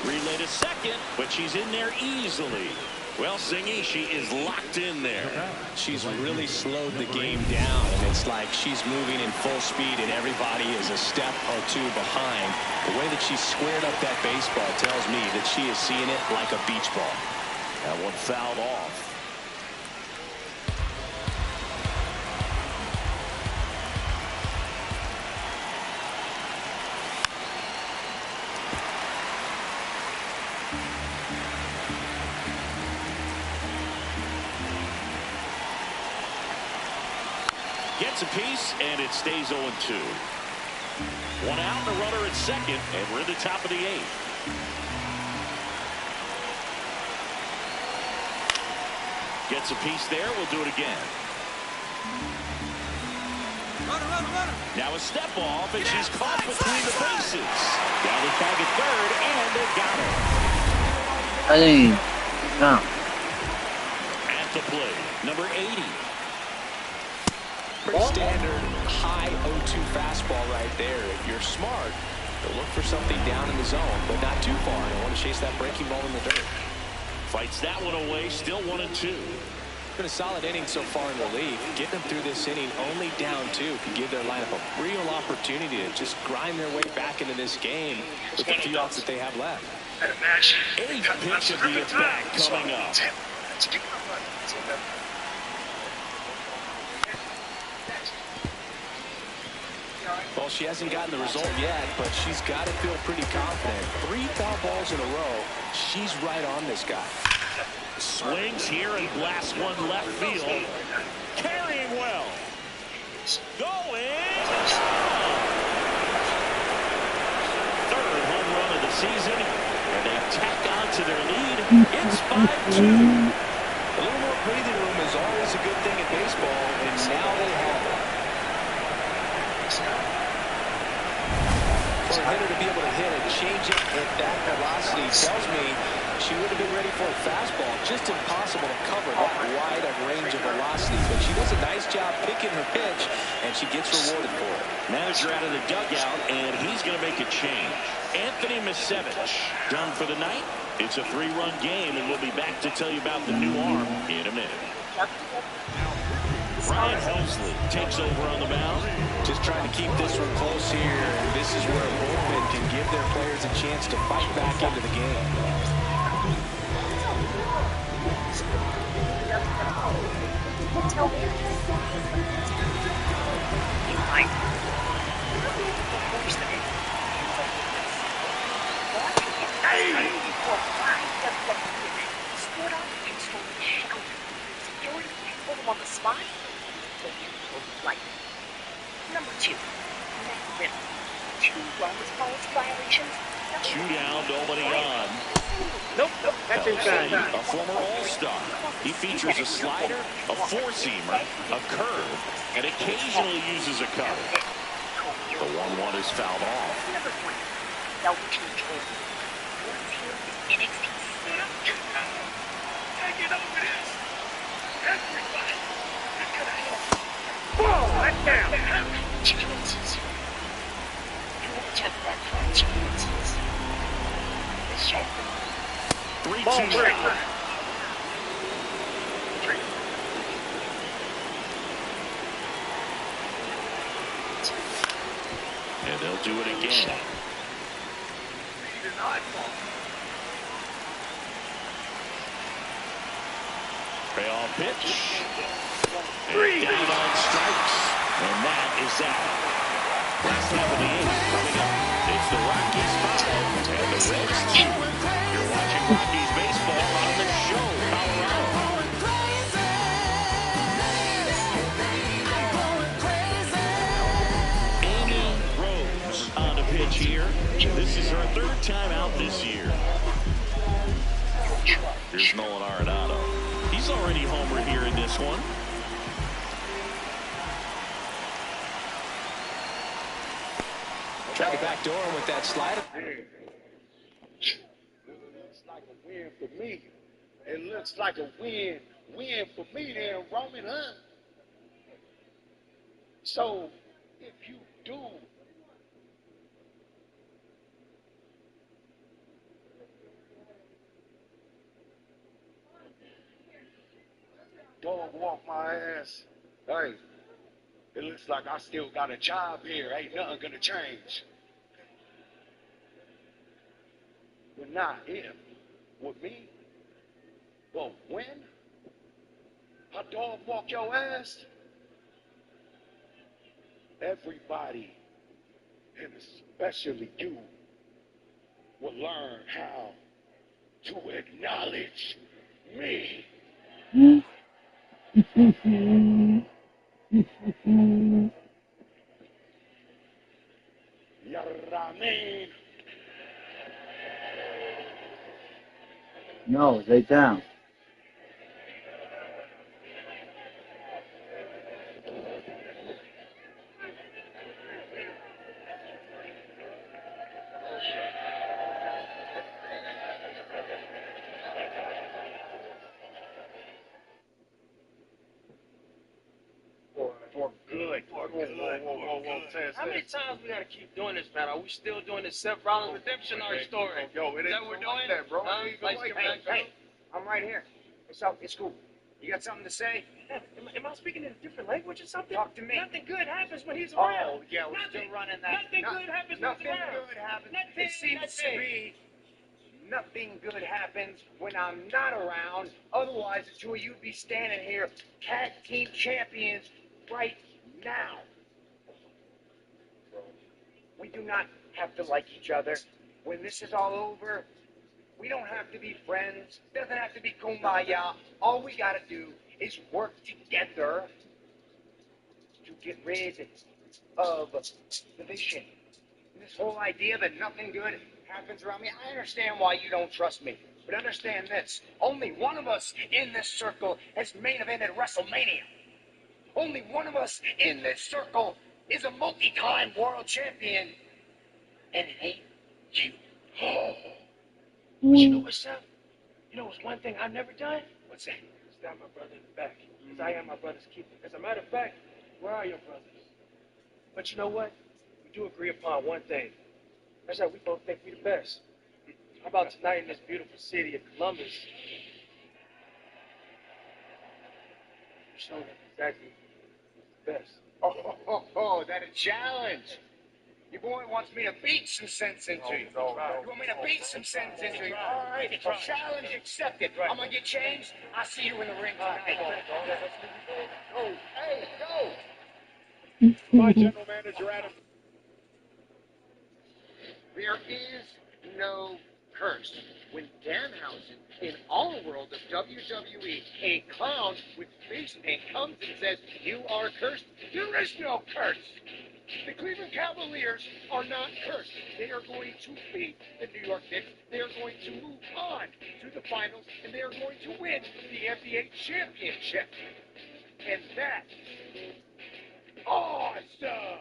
A: Relay to second, but she's in there easily. Well, Singy, she is locked in there.
C: she's really slowed the game down, and it's like she's moving in full speed, and everybody is a step or 2 behind. The way that she squared up that baseball tells me that she is seeing it like a beach ball.
A: That one fouled off. gets a piece, and it stays 0-2. One out and a runner at second, and we're in the top of the 8th. Gets a piece there. We'll do it again. Runner. Now a step off, and she's caught between the bases. Down the tag at third, and they got her. At the plate, number 80.
C: Pretty standard high 0-2 fastball right there. If you're smart, you'll look for something down in the zone, but not too far. You want to chase that breaking ball in the dirt.
A: Fights that one away, still 1-2.
C: Been a solid inning so far in relief. Getting them through this inning only down 2 can give their lineup a real opportunity to just grind their way back into this game with the few outs that they have left.
A: 8th pitch of the at-bat coming up.
C: Well, she hasn't gotten the result yet, but she's got to feel pretty confident. 3 foul balls in a row. She's right on this guy.
A: Swings here and blasts one left field. Carrying well. Going. Third home run of the season. And they tack on to their lead. It's 5-2.
C: A little more breathing room is always a good thing in baseball, and now they have it. For a hitter to be able to hit a changeup at that velocity tells me she would have been ready for a fastball. Just impossible to cover that wide of range of velocity. But she does a nice job picking her pitch, and she gets rewarded for it.
A: Manager out of the dugout, and he's going to make a change. Anthony Misevich done for the night. It's a 3-run game, and we'll be back to tell you about the new arm in a minute. Ryan Helsley takes over on the mound.
C: Just trying to keep this one close here. And this is where a bullpen can give their players a chance to fight back into the game.
H: On the spot, number 2, 2 runs policy violations.
A: 2 down, nobody on.
B: Nope, that's inside.
A: A former All-Star. He features a slider, a 4-seamer, a curve, and occasionally uses a cutter. The 1-1 is fouled off.
H: Number 1, Velveteen Dream. 14 NXT.
F: Get over this. Everybody.
B: Whoa, that's down.
H: Chances. You won't check that for chances. This shot.
A: 3-2. And they'll do it again. Payoff pitch. And down on strikes. And that is that. Last half of the 8th coming up. It's the Rockies 5 and the Reds 2. You're watching Rockies baseball on the show, Colorado. Amy Rose on the pitch here. This is her 3rd time out this year. Here's Nolan Arenado. He's already homered here in this one.
C: Try to backdoor him with that slider.
I: It looks like a win for me. It looks like a win for me there, Roman, huh? So, if you do dog walk my ass, hey, it looks like I still got a job here. Ain't nothing gonna change. But not if. With me. But when I dog walk your ass, everybody, and especially you, will learn how to acknowledge me.
G: Mm.
I: Yarramin.
E: No, lay down.
I: For good. For good. Whoa.
B: How many times we gotta keep doing this, man? Are we still doing this Seth Rollins redemption arc story?
I: Yo, it
B: Is
I: ain't
B: that what we're
I: like
B: doing?
I: that, bro.
B: Huh?
I: It ain't
B: Lights,
I: like
B: camera,
I: that.
B: action.
J: I'm right here. What's up? It's cool. You got something to say?
B: Am I speaking in a different language or something?
J: Talk to me.
B: Nothing good happens when he's
J: Oh,
B: around.
J: yeah, we're
B: Nothing.
J: still running that.
B: Nothing good happens when
J: Nothing
B: he's around.
J: good happens.
B: Nothing,
J: It seems to
B: nothing.
J: be nothing good happens when I'm not around. Otherwise, the two of you would be standing here, tag team champions, right now. We do not have to like each other. When this is all over, we don't have to be friends. It doesn't have to be kumbaya. All we gotta do is work together to get rid of division. This whole idea that nothing good happens around me, I understand why you don't trust me. But understand this, only one of us in this circle has main evented WrestleMania. Only one of us in this circle is a multi-time world champion. And it ain't you.
B: But you know what's up? You know what's one thing I've never done?
J: What's that?
B: Stab my brother in the back. Because I am my brother's keeper. As a matter of fact, where are your brothers? But you know what? We do agree upon one thing. That's that we both think we the best. How about tonight in this beautiful city of Columbus? You show them exactly who's the best.
J: That a challenge. Your boy wants me to beat some sense into you. You want me to beat some sense into you? All right, challenge accepted. I'm gonna get changed. I'll see you in the ring tonight. Go. Hey, go.
I: My general manager, Adam.
J: There is no curse. When Danhausen, in all world of WWE, a clown with face paint comes and says, "You are cursed," there is no curse. The Cleveland Cavaliers are not cursed. They are going to beat the New York Knicks. They are going to move on to the finals, and they are going to win the NBA championship. And that's awesome.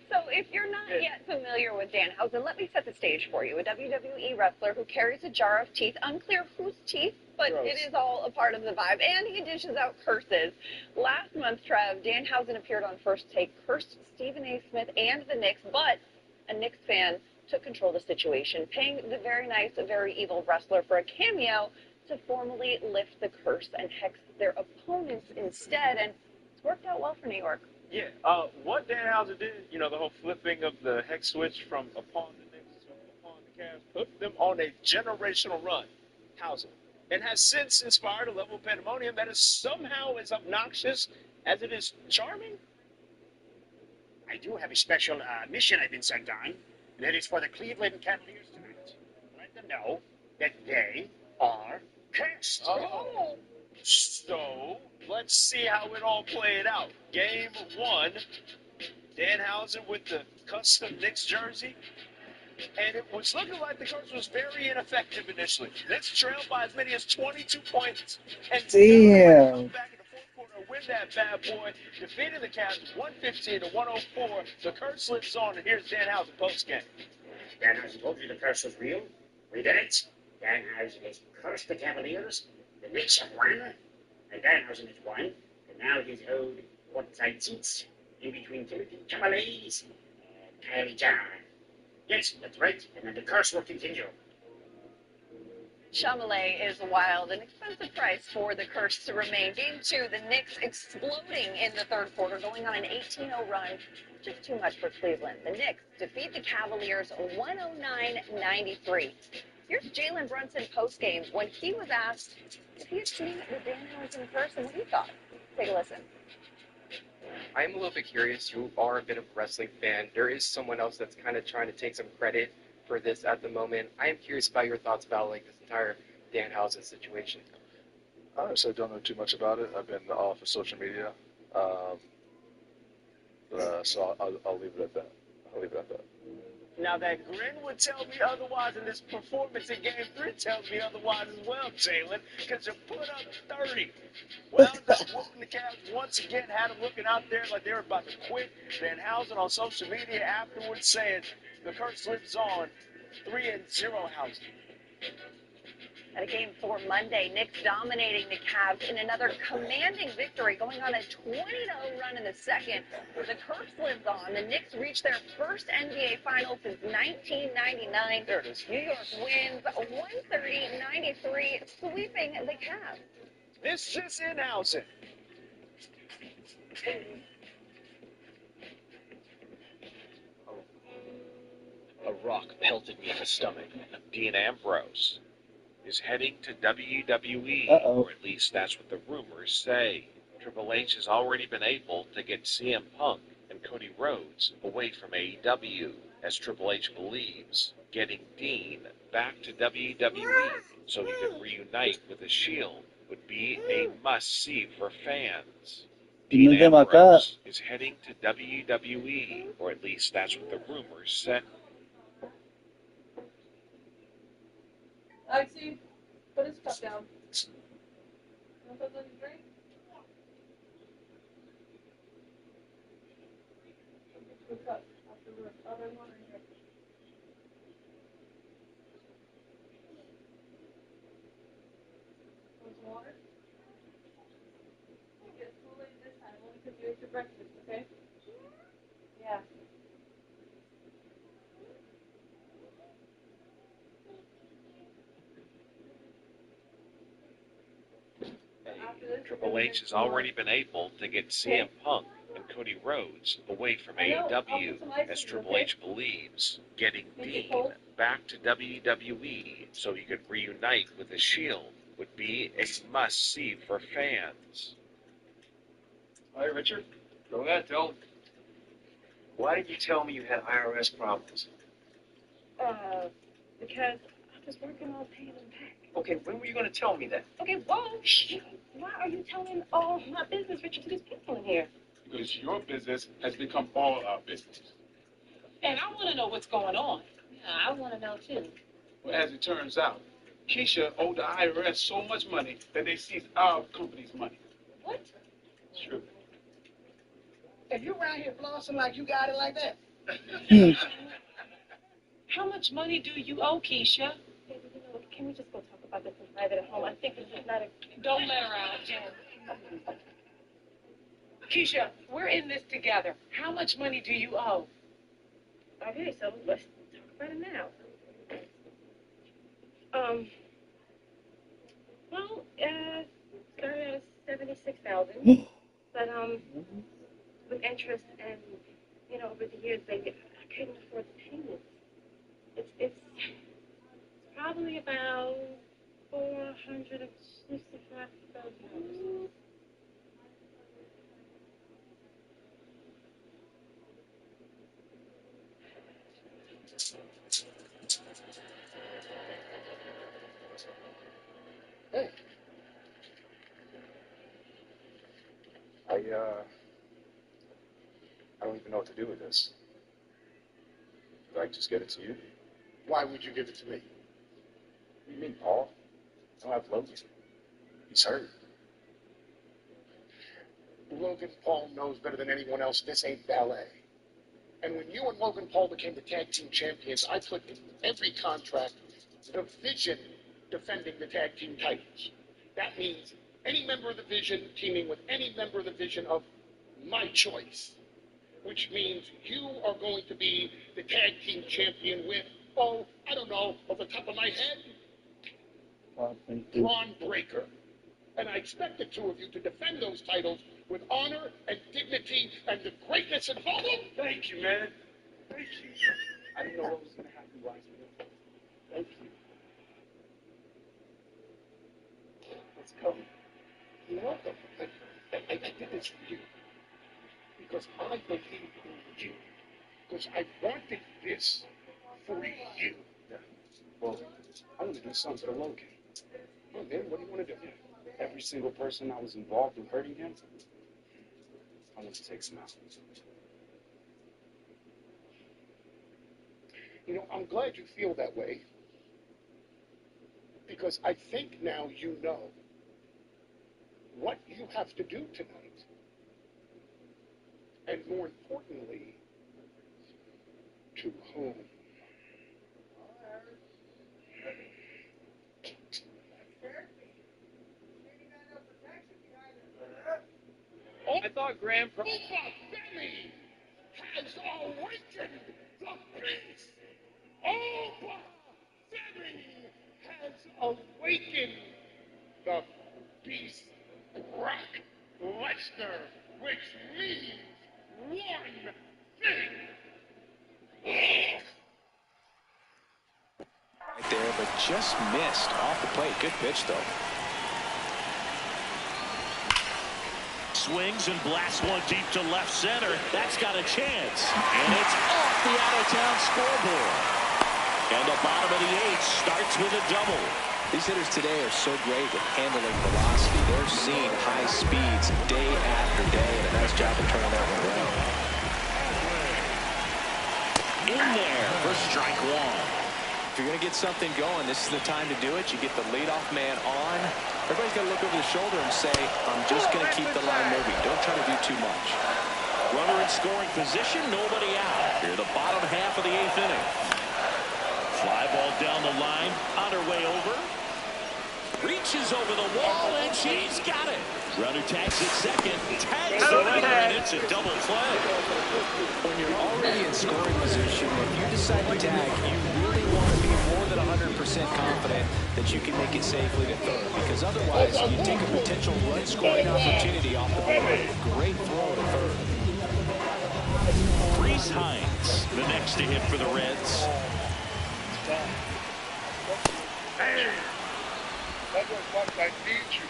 K: So if you're not yet familiar with Danhausen, let me set the stage for you. A WWE wrestler who carries a jar of teeth, unclear whose teeth, but
B: Gross.
K: it is all a part of the vibe, and he dishes out curses. Last month, Trev, Danhausen appeared on First Take, cursed Stephen A. Smith and the Knicks, but a Knicks fan took control of the situation, paying the very nice, very evil wrestler for a cameo to formally lift the curse and hex their opponents instead, and it's worked out well for New York.
L: Yeah, what Danhausen did, you know, the whole flipping of the hex switch from upon the Knicks to upon the Cavs, put them on a generational run, housing, and has since inspired a level of pandemonium that is somehow as obnoxious as it is charming.
J: I do have a special mission I've been sent on, and that is for the Cleveland Cavaliers tonight. Let them know that they are cursed.
L: Oh. So, let's see how it all played out. Game 1, Danhausen with the custom Knicks jersey. And it was looking like the curse was very ineffective initially. Knicks trailed by as many as 22 points. And
E: Damn.
L: come back in the fourth quarter, win that bad boy, defeating the Cavs 115 to 104. The curse lives on, and here's Danhausen postgame.
J: Danhausen told you the curse was real. We did it. Danhausen has cursed the Cavaliers. The Knicks have won. And Danhausen has won. And now he's owed courtside seats in between Timothy Chalamet and Kylie Jenner. Yes, that's right. And then the curse will continue.
K: Chalamet is a wild and expensive price for the curse to remain. Game 2, the Knicks exploding in the third quarter, going on an 18-0 run. Just too much for Cleveland. The Knicks defeat the Cavaliers 109-93. Here's Jalen Brunson postgame when he was asked if he had seen the Danhausen curse and what he thought. Take a listen.
M: I am a little bit curious. You are a bit of a wrestling fan. There is someone else that's kind of trying to take some credit for this at the moment. I am curious about your thoughts about like this entire Danhausen situation.
N: Honestly, I don't know too much about it. I've been off of social media, so I'll leave it at that. I'll leave it at that.
L: Now that grin would tell me otherwise, and this performance in Game 3 tells me otherwise as well, Jalen, because you put up 30. Wound up whooping the Cavs once again, had them looking out there like they were about to quit. Danhausen on social media afterwards saying the curse lives on. 3-0 Hausen.
K: At a Game 4 Monday, Knicks dominating the Cavs in another commanding victory, going on a 20-0 run in the second. The curse lives on. The Knicks reached their first NBA final since 1999.
L: There it is.
K: New York wins 130-93, sweeping the Cavs.
L: This just in Hausen.
O: A rock pelted me in the stomach. Dean Ambrose is heading to WWE, or at least that's what the rumors say. Triple H has already been able to get CM Punk and Cody Rhodes away from AEW, as Triple H believes getting Dean back to WWE so he could reunite with the Shield would be a must-see for fans. Dean Ambrose is heading to WWE, or at least that's what the rumors said.
G: Alexi, put his cup down. Want something to drink? I'll get you a cup afterwards. Other one right here. Want some water? You get Kool-Aid this time, only because you ate your breakfast, okay? Yeah.
O: Triple H has already been able to get CM Punk and Cody Rhodes away from AEW, as Triple H believes getting Dean back to WWE so he could reunite with the Shield would be a must-see for fans.
B: All right, Richard, go ahead, tell. Why did you tell me you had IRS problems?
P: Because I was working on paying them back.
B: Okay, when were you going to tell me that?
P: Okay, whoa, shh. Why are you telling all my business, Richard, to these people in here?
Q: Because your business has become all our business.
P: And I want to know what's going on. Yeah, I want to know, too.
Q: Well, as it turns out, Keisha owed the IRS so much money that they seized our company's money.
P: What?
Q: True.
P: And you around here flossing like you got it like that? How much money do you owe, Keisha? Can we just go talk about this in private at home? I think this is not a... Don't let her out, Jen. Keisha, we're in this together. How much money do you owe? Okay, so let's talk about it now. Well, started at 76,000, but with interest and over the years, baby, I couldn't afford the payments. It's probably about $465,000.
I: Hey.
N: I don't even know what to do with this. Do I just get it to you?
I: Why would you give it to me?
N: What do you mean, Paul? I don't have Logan. He's hurt.
I: Logan Paul knows better than anyone else this ain't ballet. And when you and Logan Paul became the tag team champions, I put in every contract the Vision defending the tag team titles. That means any member of the Vision teaming with any member of the Vision of my choice, which means you are going to be the tag team champion with, I don't know, off the top of my head, Braun Breaker. And I expect the two of you to defend those titles with honor and dignity and the greatness involved.
B: Thank you, man. Thank you. I didn't know what was going to happen, Wiseman. Thank you. Let's go.
I: You're welcome. I did this for you. Because I believe in you. Because I wanted this for you.
B: Yeah. Well, I want to do something for Logan.
I: Oh, man, what do you want to do?
N: every single person that was involved in hurting him, I want to take some out.
I: You know, I'm glad you feel that way, because I think now you know what you have to do tonight. And more importantly, to whom.
L: I thought Graham...
I: Opa Femi has awakened the beast! Opa Femi has awakened the beast, Brock Lesnar, which means one thing.
C: Right there, but just missed off the plate. Good pitch, though.
A: Swings and blasts one deep to left center. That's got a chance. And it's off the out-of-town scoreboard. And the bottom of the eighth starts with a double.
C: These hitters today are so great with handling velocity. They're seeing high speeds day after day, and a nice job of turning that one around.
A: In there for strike one.
C: If you're going to get something going, this is the time to do it. You get the leadoff man on. Everybody's got to look over the shoulder and say, I'm just going to keep the line moving. Don't try to do too much.
A: Runner in scoring position, nobody out. Here, the bottom half of the eighth inning. Fly ball down the line, on her way over. Reaches over the wall, and she's got it. Runner tags at second, tags the runner, and it's a double play.
C: When you're already in scoring position, if you decide to tag, you really want to be more than 100% confident that you can make it safely to third, because otherwise you take a potential run-scoring opportunity off the board. Great throw to third.
A: Reese Hines, the next to hit for the Reds.
I: Hey, motherfucker, I need you.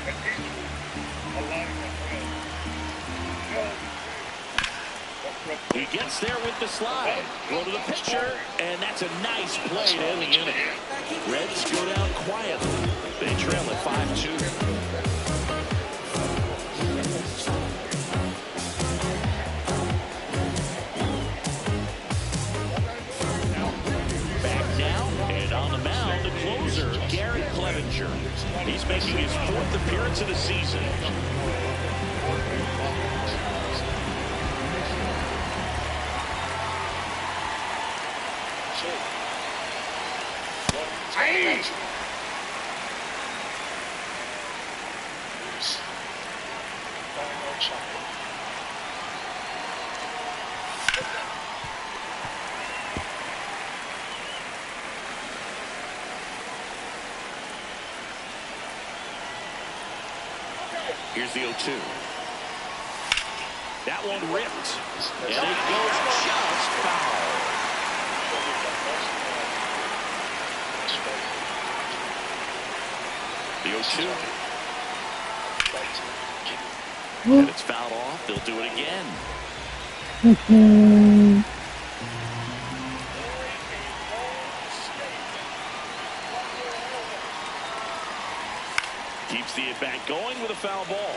I: I need you. A lot of
A: He gets there with the slide. Throw to the pitcher, and that's a nice play to end the inning. Reds go down quietly. They trail at 5-2. Gary Clevenger. He's making his 4th appearance of the season. Here's the 0-2. That one ripped. And it goes just foul. The 0-2. And it's fouled off. They'll do it again. Keeps the at-bat going with a foul ball.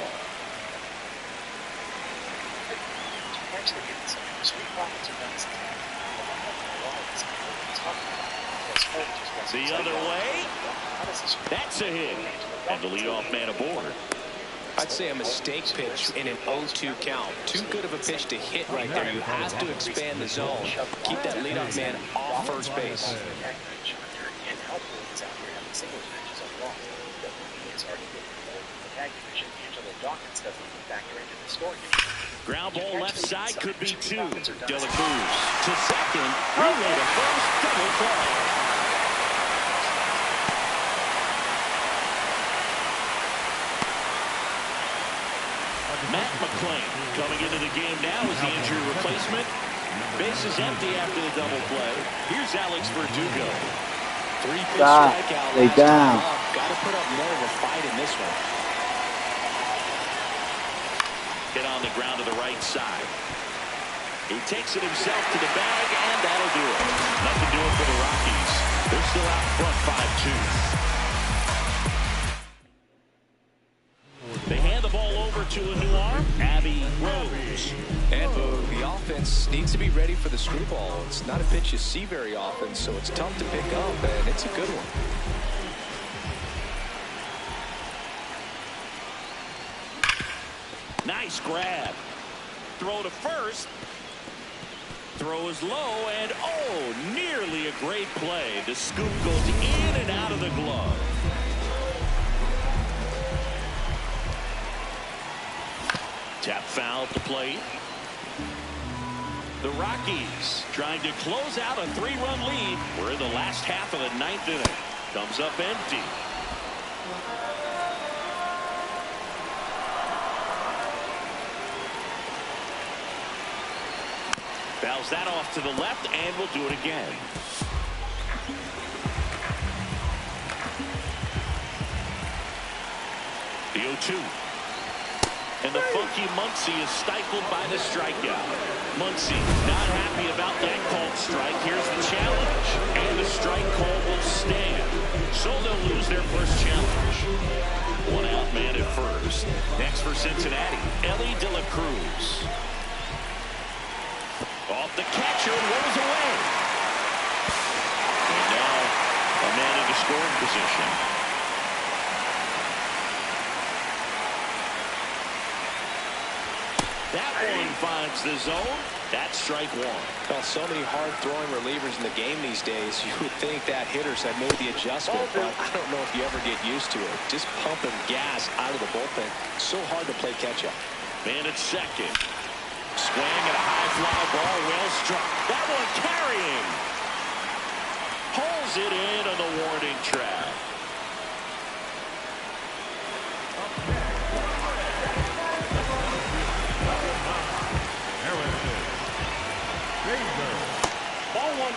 A: The other way. That's a hit. And the leadoff man aboard.
C: I'd say a mistake pitch in an 0-2 count. Too good of a pitch to hit right there. You have to expand the zone. Keep that leadoff man off first base.
A: Ground ball left side could be 2. De La Cruz to second. Relay to first. Double play. Matt McClain coming into the game now as the injury replacement. Base is empty after the double play. Here's Alex Verdugo.
C: 3-pitch strikeout.
E: Lay down.
C: Got to put up more of a fight in this one.
A: Hit on the ground to the right side. He takes it himself to the bag, and that'll do it. Nothing doing for the Rockies. They're still out front 5-2. to a new arm, Abby Rose.
C: And the offense needs to be ready for the screw ball. It's not a pitch you see very often, so it's tough to pick up, and it's a good one.
A: Nice grab. Throw to first. Throw is low, and oh, nearly a great play. The scoop goes in and out of the glove. Tap foul at the plate. The Rockies trying to close out a 3-run lead. We're in the last half of the 9th inning. Comes up empty. Fouls that off to the left, and we'll do it again. The 0-2. And the funky Muncy is stifled by the strikeout. Muncy not happy about that called strike. Here's the challenge. And the strike call will stand. So they'll lose their first challenge. One out man at first. Next for Cincinnati, Ellie De La Cruz. Off the catcher and rolls away. And now a man into scoring position. That one finds the zone. That's strike one.
C: Well, so many hard-throwing relievers in the game these days. You would think that hitters have made the adjustment, but I don't know if you ever get used to it. Just pumping gas out of the bullpen. So hard to play catch-up.
A: Man at second. Swing at a high fly ball, well struck. That one carrying. Pulls it in on the warning track. Ball one.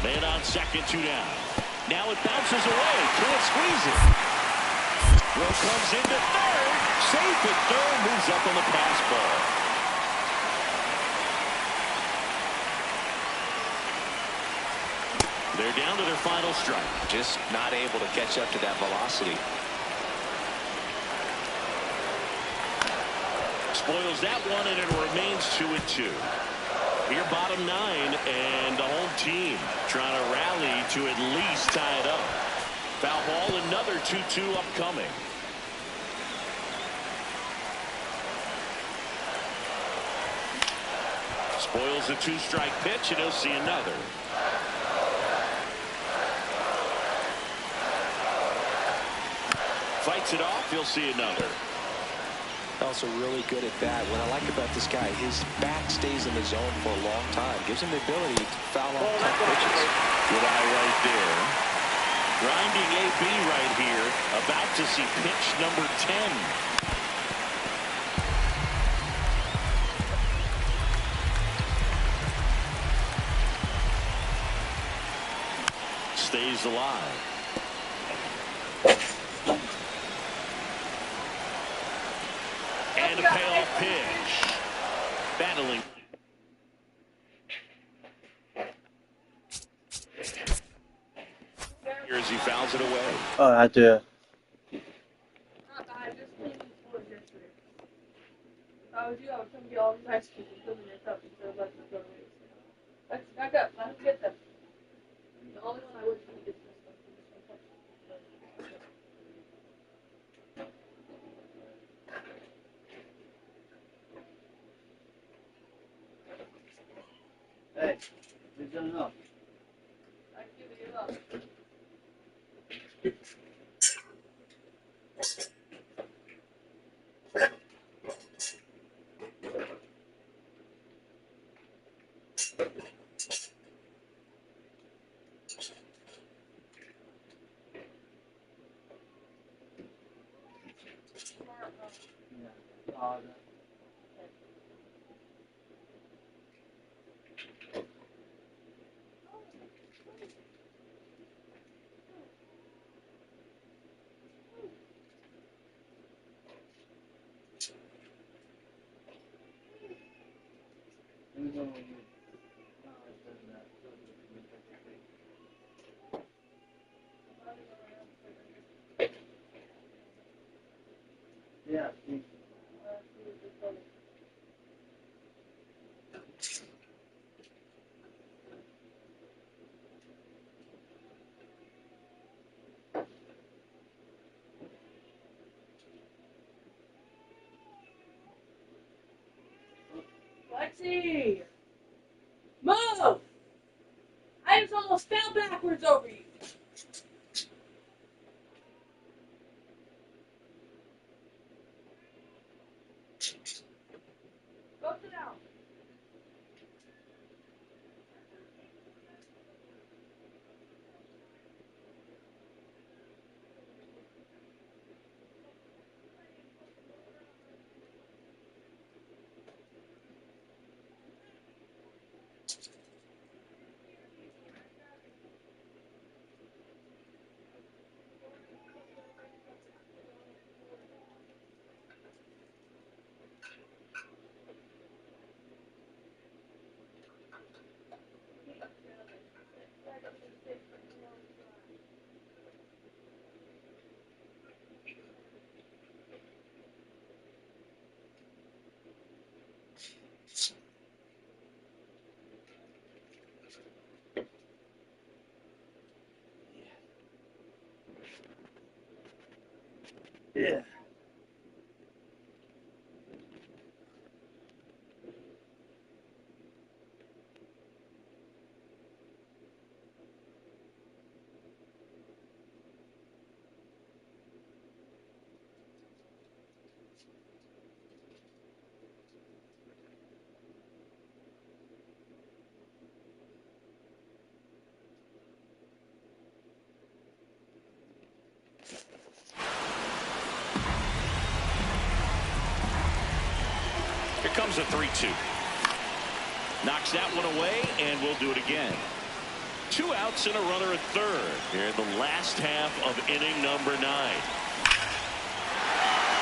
A: Man on second, 2 down. Now it bounces away. Can't squeeze it. Throw comes into third. Safe at third. Moves up on the pass ball. They're down to their final strike.
C: Just not able to catch up to that velocity.
A: Spoils that one, and it remains 2-2. Here, bottom 9, and the home team trying to rally to at least tie it up. Foul ball, another 2-2 upcoming. Spoils a 2-strike pitch, and he'll see another. Fights it off, he'll see another.
C: Also really good at that. What I like about this guy, his back stays in the zone for a long time. Gives him the ability to foul off tough pitches.
A: Good eye right there. Grinding AB right here. About to see pitch number 10. Stays alive. And a payoff pitch. Battling. Here as he fouls it away.
E: Oh, I do.
G: Not bad, just cleaning the floors yesterday. If I was you, I would come get all these ice cream and fill in your cup instead of letting them go to waste. Let's back up, let him get them. The only one I would eat is this one.
E: Hey, you've done enough.
G: I give it up. Taxi! Move! I just almost fell backwards over you. Go sit down.
E: Yeah.
A: Here comes a 3-2. Knocks that one away, and we'll do it again. 2 outs and a runner at third here in the last half of inning number 9.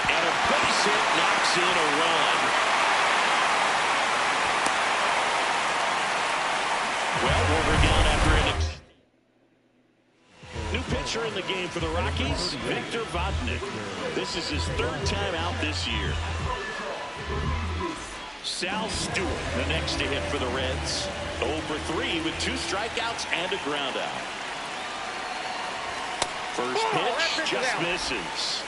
A: And a base hit knocks in a run. Well, we're down after an new pitcher in the game for the Rockies, Victor Vodnik. This is his 3rd time out this year. Sal Stewart, the next to hit for the Reds. 0 for 3 with 2 strikeouts and a ground out. First pitch just misses.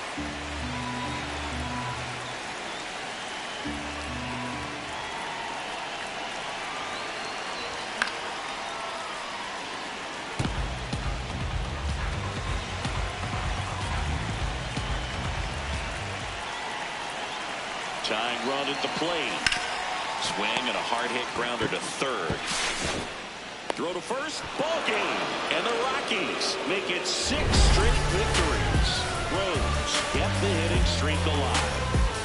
A: Tying run at the plate. Swing and a hard hit grounder to third. Throw to first. Ball game. And the Rockies make it 6 straight victories. Rose kept the hitting streak alive.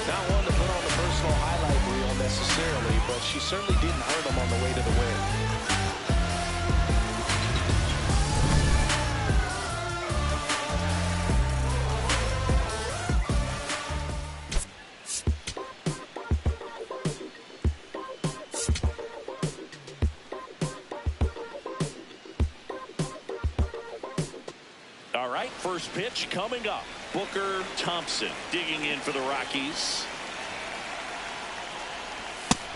C: Not one to put on the personal highlight reel necessarily, but she certainly didn't hurt them on the way to the win.
A: All right, first pitch coming up. Booker Thompson digging in for the Rockies.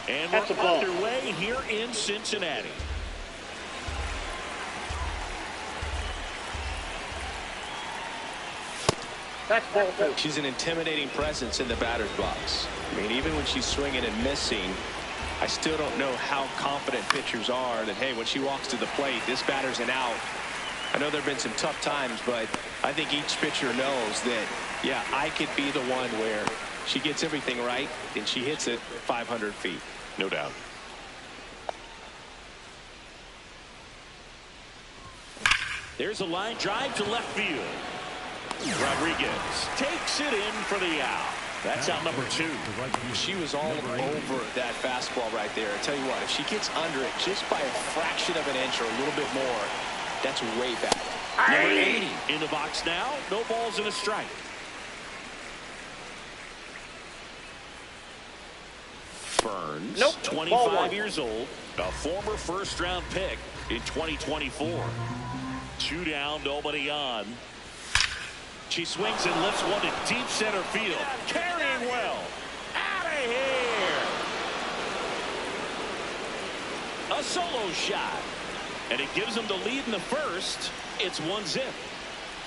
A: And we're underway here in Cincinnati.
C: She's an intimidating presence in the batter's box. I mean, even when she's swinging and missing, I still don't know how confident pitchers are that, hey, when she walks to the plate, this batter's an out. I know there have been some tough times, but I think each pitcher knows that, yeah, I could be the one where she gets everything right and she hits it 500 feet.
A: No doubt. There's a line drive to left field. Rodriguez takes it in for the out. That's out number 2.
C: She was all over that fastball right there. I tell you what, if she gets under it just by a fraction of an inch or a little bit more, that's way back.
A: Number 80 in the box now. No balls and a strike. Burns, 25 years old, a former first-round pick in 2024. 2 down, nobody on. She swings and lifts one to deep center field. Carrying well. Out of here. A solo shot. And it gives them the lead in the first. It's 1-0.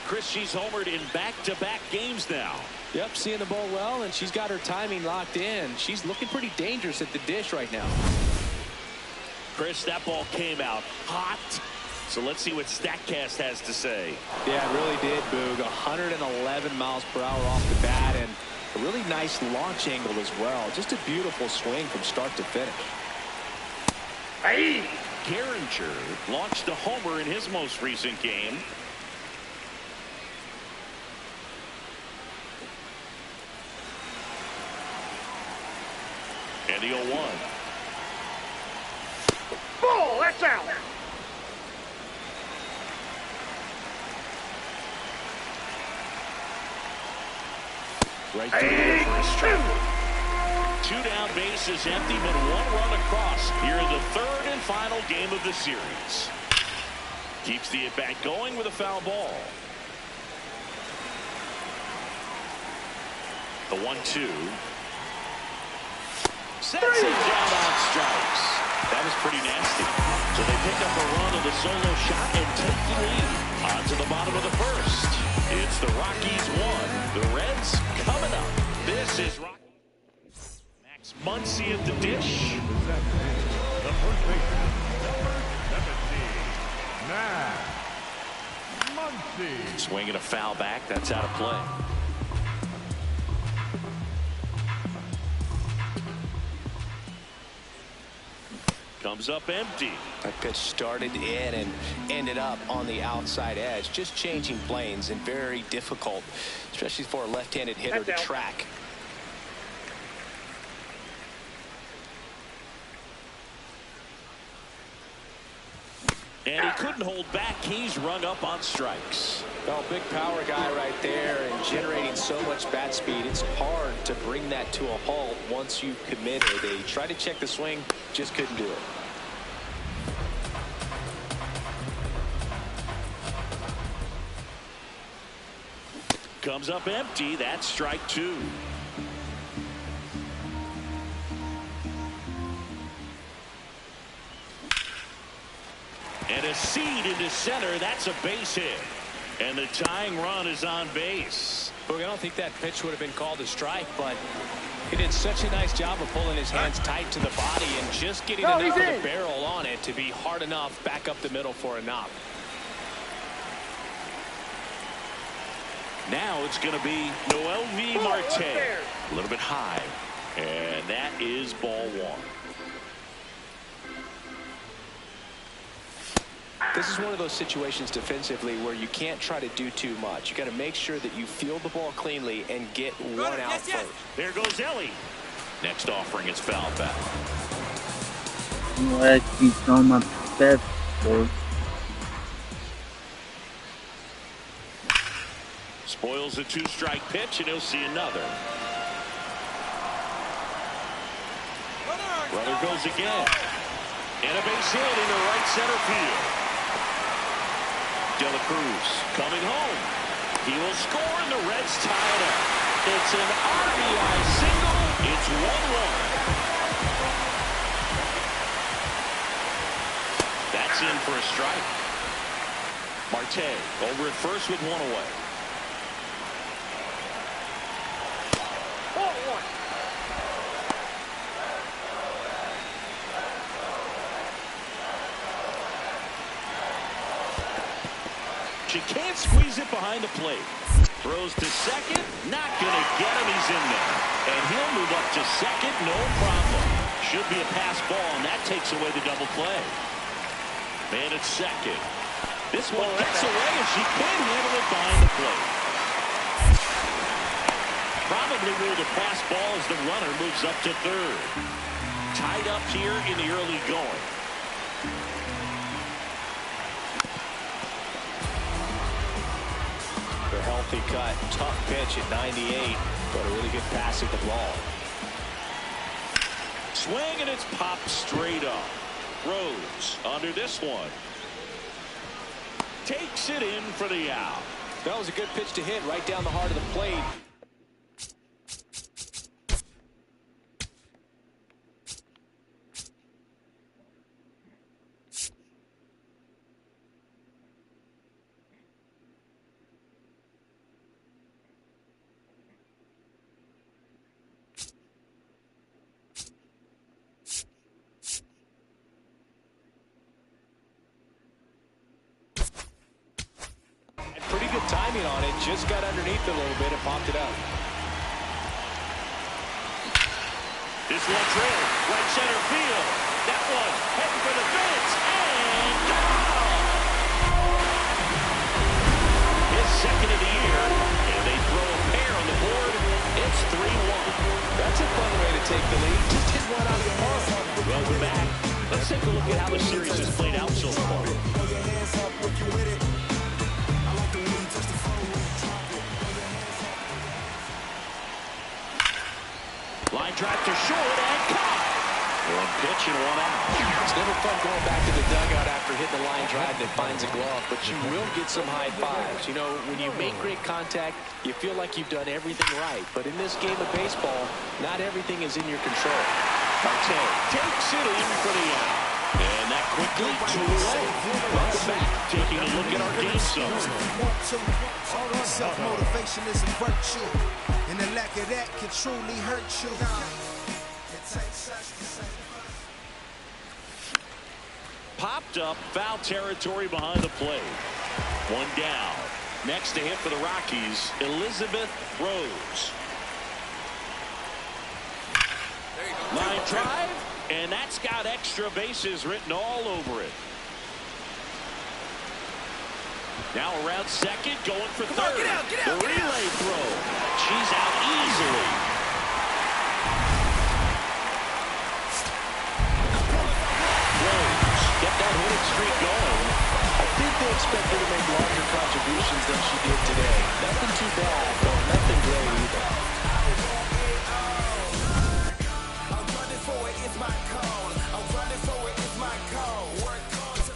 A: Chris, she's homered in back-to-back games now.
C: Yep, seeing the ball well, and she's got her timing locked in. She's looking pretty dangerous at the dish right now.
A: Chris, that ball came out hot. So let's see what StatCast has to say.
C: Yeah, it really did, Boog. 111 miles per hour off the bat, and a really nice launch angle as well. Just a beautiful swing from start to finish.
A: Hey! Gehringer launched a homer in his most recent game. And the 0-1.
J: Ball, that's out.
A: Right through for a strike. 2 down, bases empty, but 1 run across here in the 3rd and final game of the series. Keeps the at-bat going with a foul ball. The 1-2. Sets it down on strikes. That was pretty nasty. So they pick up a run of the solo shot and take the lead. On to the bottom of the 1st. It's the Rockies 1. The Reds coming up. This is Rockies. Max Muncy at the dish.
D: The first baseman, number 17, Max Muncy.
A: Swinging a foul back. That's out of play. Comes up empty.
C: That pitch started in and ended up on the outside edge. Just changing planes and very difficult, especially for a left-handed hitter to track.
A: And he couldn't hold back. He's rung up on strikes.
C: Well, big power guy right there and generating so much bat speed. It's hard to bring that to a halt once you've committed. They tried to check the swing, just couldn't do it.
A: Comes up empty. That's strike 2. And a seed into center. That's a base hit. And the tying run is on base.
C: Look, I don't think that pitch would have been called a strike, but he did such a nice job of pulling his hands tight to the body and just getting enough of the barrel on it to be hard enough back up the middle for a knock.
A: Now it's going to be Noelvi Marte. A little bit high. And that is ball 1.
C: This is one of those situations defensively where you can't try to do too much. You got to make sure that you field the ball cleanly and get one out first.
A: There goes Ellie. Next offering is foul back.
E: You know, I keep throwing my best for.
A: Spoils a 2-strike pitch, and he'll see another. Brother goes again. And a base hit into right center field. De La Cruz coming home. He will score, and the Reds tie it up. It's an RBI single. It's 1-1. That's in for a strike. Marte over at first with 1 away.
J: 4-1.
A: She can't squeeze it behind the plate. Throws to second. Not going to get him. He's in there. And he'll move up to second. No problem. Should be a pass ball, and that takes away the double play. Man at second. This one gets away, and she can't handle it behind the plate. Probably ruled a pass ball as the runner moves up to third. Tied up here in the early going.
C: The healthy cut, tough pitch at 98, but a really good pass at the ball.
A: Swing, and it's popped straight up. Rose under this one. Takes it in for the out.
C: That was a good pitch to hit right down the heart of the plate. pretty good timing on it. Just got underneath it a little bit and popped it up.
A: This one drilled right center field. That one heading for the fence and gone. His second of the year, and they throw a pair on the board. It's 3-1.
C: That's a fun way to take the lead. Just hit one out of the park.
A: Welcome back. Let's take a look at how the series has played out so far. Line drive to short and caught. One pitch and one out.
C: It's never fun going back to the dugout after hitting the line drive that finds a glove, but you will get some high fives. You know, when you make great contact, you feel like you've done everything right. But in this game of baseball, not everything is in your control.
A: Marte takes it in for the out. And that quickly 2 away. Welcome back. Taking a look at our game zone.
R: Self-motivation is a virtue, and the lack of that can truly hurt you.
A: Popped up, foul territory behind the plate. One down. Next to hit for the Rockies, Elizabeth Rose. Line drive, and that's got extra bases written all over it. Now around second, going for third.
R: Get out,
A: the relay throw. She's out easily. Rose kept that hitting streak going.
C: I think they expect her to make larger contributions than she did today. Nothing too bad, but nothing great either.
R: I'm running for it, it's my call. I'm running for it, it's my call. Work hard to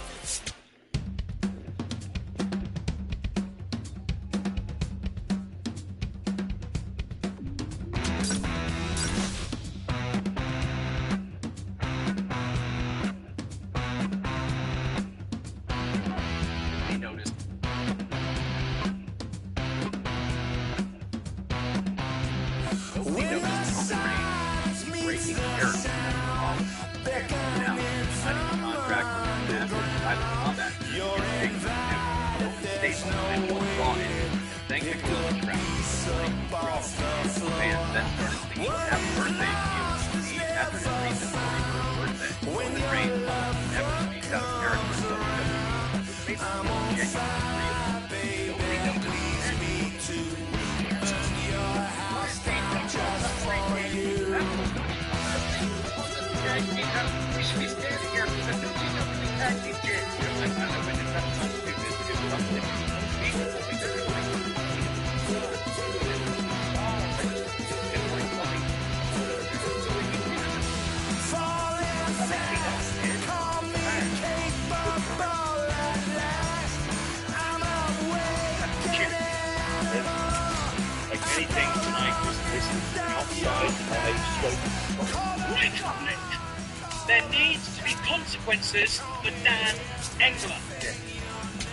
F: There needs to be consequences for Dan Engler.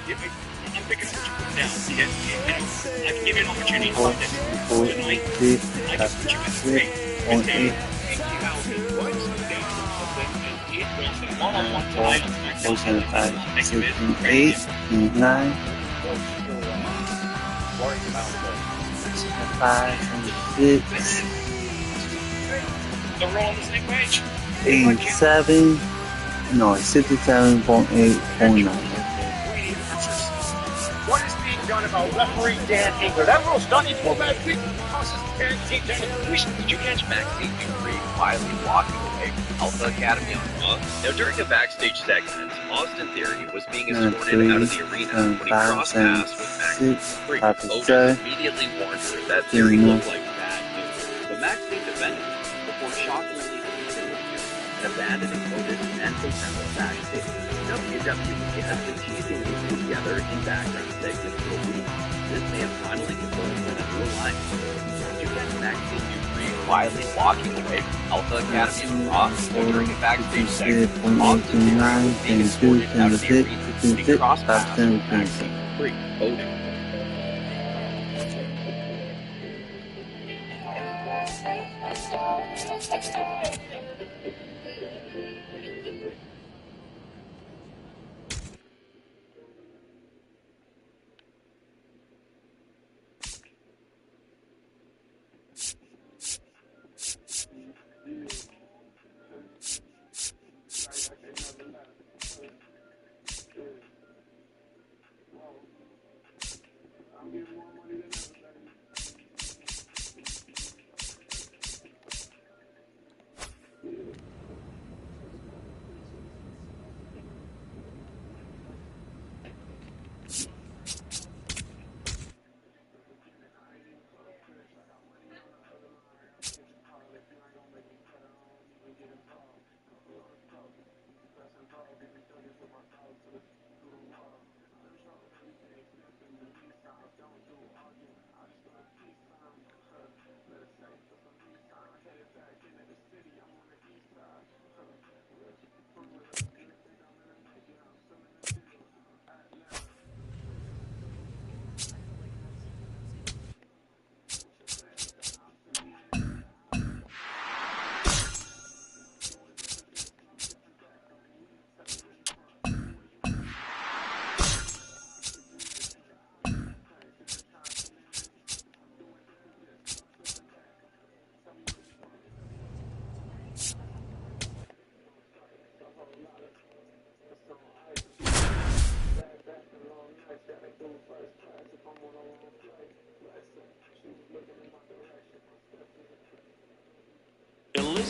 F: I'm picking up what you put down. I can give you an opportunity to find it tonight. I can put you in the ring. One-on-one tonight on SmackDown.
E: 5, 6, 8, 9, 5, 6,
F: The roll on the same page.
E: 87, no, 67.8.9.
I: What is being done about referee Dan Engler? That rule's done in for Maxine.
M: Did you catch Maxine Dupree quietly walking away from Alpha Academy on Raw? Now, during a backstage segment, Austin Theory was being escorted out of the arena when he crossed paths with Maxine Dupree. Otis immediately warned her that Theory looked like bad news, but Maxine defended him before shockingly and abandoning Otis and Potential backstage. WWE has been teasing these two together in background segments for weeks. This may have finally confirmed an underlying. Did you catch Maxine Dupree quietly walking away from Alpha Academy on Raw during a backstage segment? Austin Theory was being escorted out of the arena when he crossed paths with Maxine Dupree. Otis.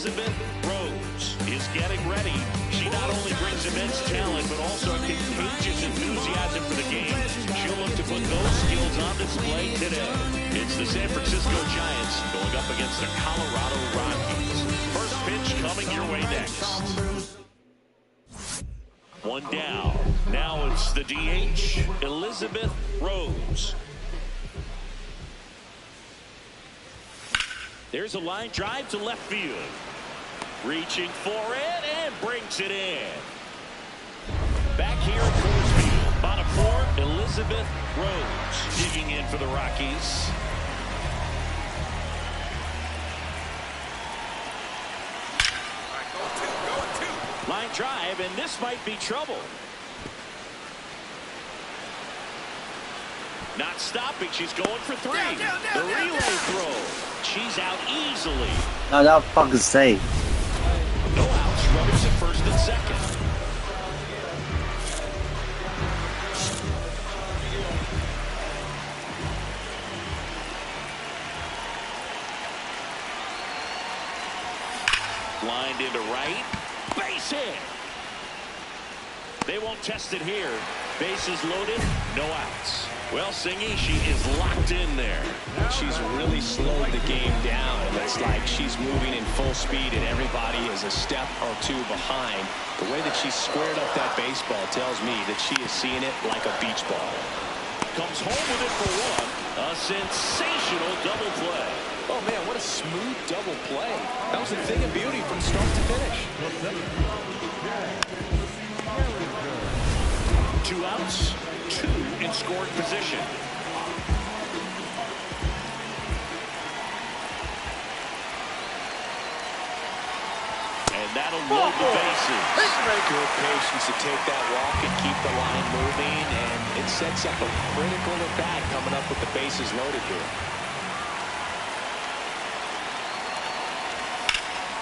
A: Elizabeth Rose is getting ready. She not only brings immense talent, but also a contagious enthusiasm for the game. She'll look to put those skills on display today. It's the San Francisco Giants going up against the Colorado Rockies. First pitch coming your way next. One down. Now it's the DH, Elizabeth Rose. There's a line drive to left field. Reaching for it and brings it in. Back here at Coors Field, bottom four, Elizabeth Rose digging in for the Rockies. Line drive, and this might be trouble. Not stopping. She's going for three. The relay throw. She's out easily.
E: No, that fucking safe.
A: No outs. Runners at first and second. Lined into right. Base hit. They won't test it here. Bases loaded. No outs. Well, Singy, she is locked in there.
C: She's really slowed the game down, and it's like she's moving in full speed, and everybody is a step or two behind. The way that she squared up that baseball tells me that she is seeing it like a beach ball.
A: Comes home with it for one. A sensational double play.
C: Oh, man, what a smooth double play. That was a thing of beauty from start to finish.
A: 2 outs, 2 in scoring position. And that'll load the bases.
C: Good patience to take that walk and keep the line moving, and it sets up a critical at bat coming up with the bases loaded here.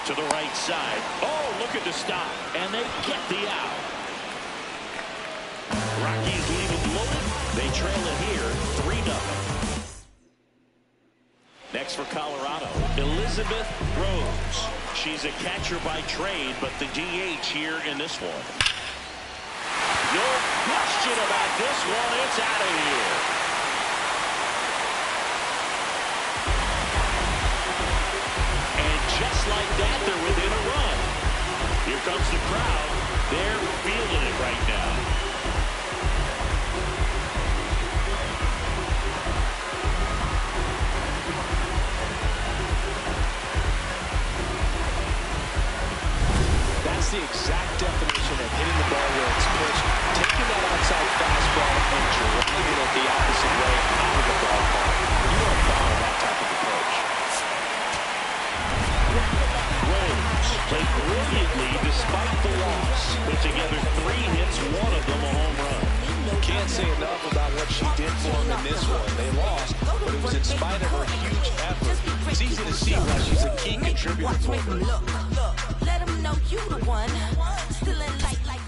A: To the right side. Oh, looking to stop. And they get the out. Rockies leave it loaded. They trail it here 3-0. Next for Colorado, Elizabeth Rose. She's a catcher by trade, but the DH here in this one. No question about this one. It's out of here. And just like that, they're within a run. Here comes the crowd. They're feeling it right now.
C: That's the exact definition of hitting the ball where it's pitched, taking that outside fastball and driving it the opposite way out of the ballpark. You don't follow that type of approach.
A: Rose played brilliantly despite the loss. Put together 3 hits, 1 of them a home run.
C: Can't say enough about what she did for them in this one. They lost, but it was in spite of her huge effort. It's easy to see why she's a key contributor for them.
R: Let them know you the one. Still in light like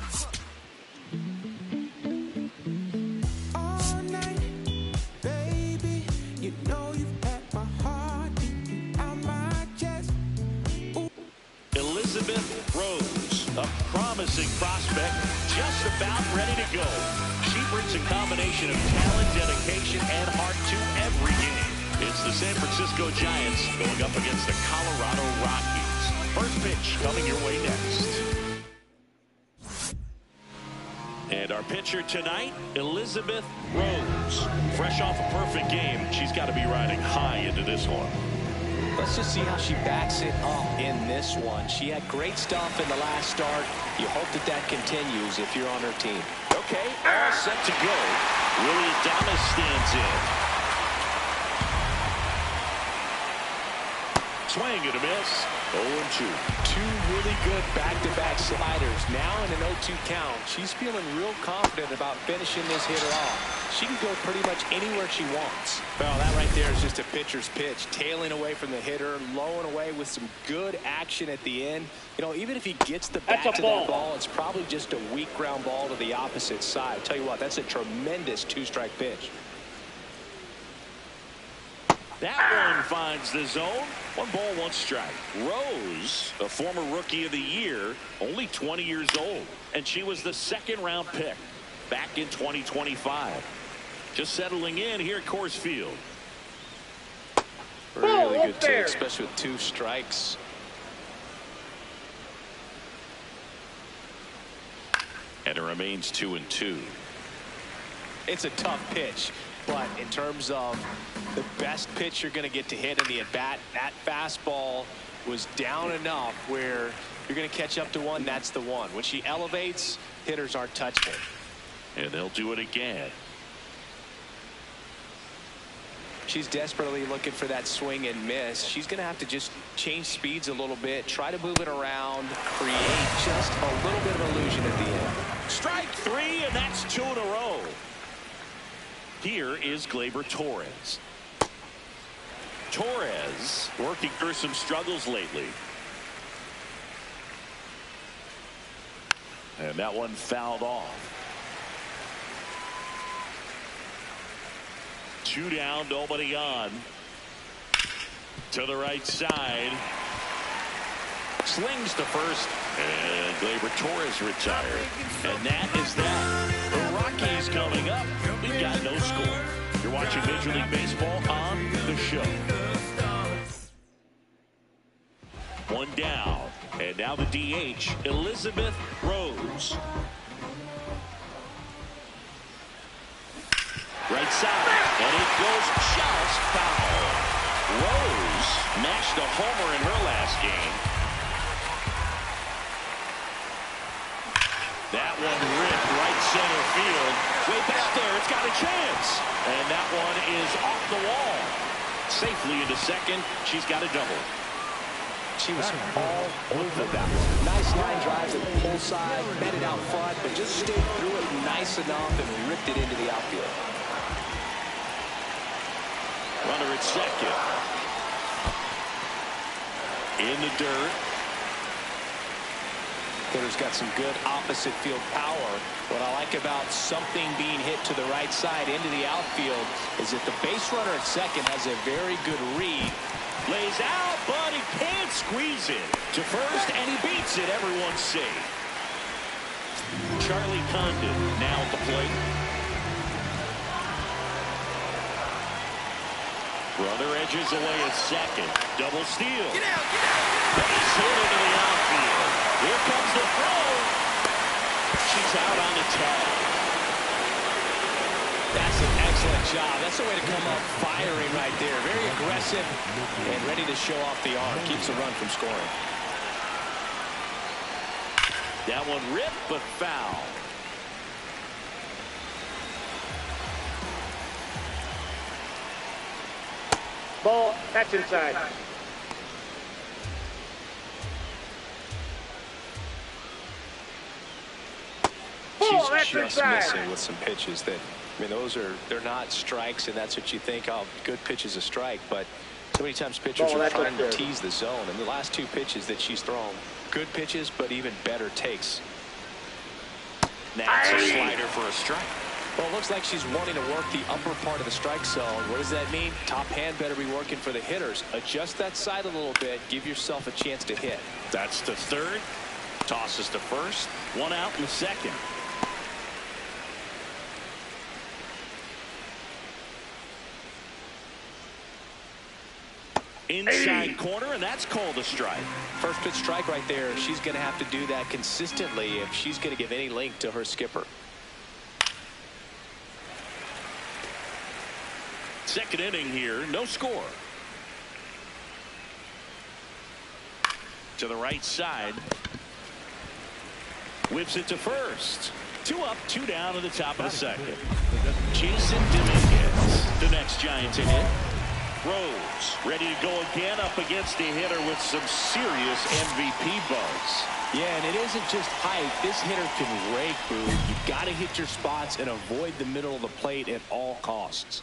R: all night, baby. You know you've had my heart beating out my chest.
A: Elizabeth Rose, a promising prospect, just about ready to go. She brings a combination of talent, dedication, and heart to every game. It's the San Francisco Giants going up against the Colorado Rockies. First pitch coming your way next. And our pitcher tonight, Elizabeth Rose. Fresh off a perfect game, she's got to be riding high into this one.
C: Let's just see how she backs it up in this one. She had great stuff in the last start. You hope that that continues if you're on her team.
A: Okay, all set to go. Willie Adames stands in. Swing and a miss. 0-2.
C: 2 really good back-to-back sliders. Now in an 0-2 count. She's feeling real confident about finishing this hitter off. She can go pretty much anywhere she wants. Well, that right there is just a pitcher's pitch. Tailing away from the hitter, low and away with some good action at the end. You know, even if he gets the bat to that ball, it's probably just a weak ground ball to the opposite side. Tell you what, that's a tremendous 2-strike pitch.
A: That one finds the zone. 1 ball, 1 strike. Rose, a former Rookie of the Year, only 20 years old, and she was the 2nd-round pick back in 2025. Just settling in here at Coors Field.
C: Really good take, especially with 2 strikes.
A: And it remains 2-2.
C: It's a tough pitch, but in terms of the best pitch you're going to get to hit in the at-bat, that fastball was down enough where you're going to catch up to one. That's the one. When she elevates, hitters aren't touching it.
A: And they'll do it again.
C: She's desperately looking for that swing and miss. She's going to have to just change speeds a little bit, try to move it around, create just a little bit of illusion at the end.
A: Strike 3, and that's 2 in a row. Here is Gleyber Torres. Torres working through some struggles lately. And that one fouled off. 2 down, nobody on. To the right side. Slings to first. And Gleyber Torres retired. And that is that. The Rockies coming up. We've got no score. You're watching Major League Baseball on the show. 1 down. And now the DH, Elizabeth Rose. Right side. And it goes just foul. Rose mashed a homer in her last game. That one ripped right center field. Way back there. It's got a chance. And that one is off the wall. Safely into second. She's got a double.
C: She was all over that one. Nice line drive to the pull side, met it out front, but just stayed through it nice enough and ripped it into the outfield.
A: Runner at second. In the dirt.
C: Hitter's got some good opposite field power. What I like about something being hit to the right side into the outfield is that the base runner at second has a very good read.
A: Lays out, but he can't squeeze it to first, and he beats it. Everyone's safe. Charlie Condon now at the plate. Runner edges away at second. Double steal. Get out, get out. Base hit into the outfield. Here comes the throw. She's out on the tag.
C: That's an excellent job. That's the way to come up firing right there. Very aggressive and ready to show off the arm. Keeps the run from scoring.
A: That one ripped, but foul.
B: Ball, that's inside.
C: She's just missing with some pitches that, I mean, they're not strikes, and that's what you think, oh, good pitch is a strike, but so many times pitchers are trying to tease the zone, and the last 2 pitches that she's thrown, good pitches, but even better takes.
A: That's a slider for a strike.
C: Well, it looks like she's wanting to work the upper part of the strike zone. What does that mean? Top hand better be working for the hitters. Adjust that side a little bit. Give yourself a chance to hit.
A: That's to third. Tosses to first. 1 out in the second. Inside corner, and that's called a strike.
C: First pitch strike right there. She's going to have to do that consistently if she's going to give any link to her skipper.
A: Second inning here, no score. To the right side. Whips it to first. 2 up, 2 down to the top of the second. Jason Dominguez, the next Giant to hit. Rose ready to go again up against a hitter with some serious MVP buzz.
C: Yeah, and it isn't just height. This hitter can rake, Boo. You've got to hit your spots and avoid the middle of the plate at all costs.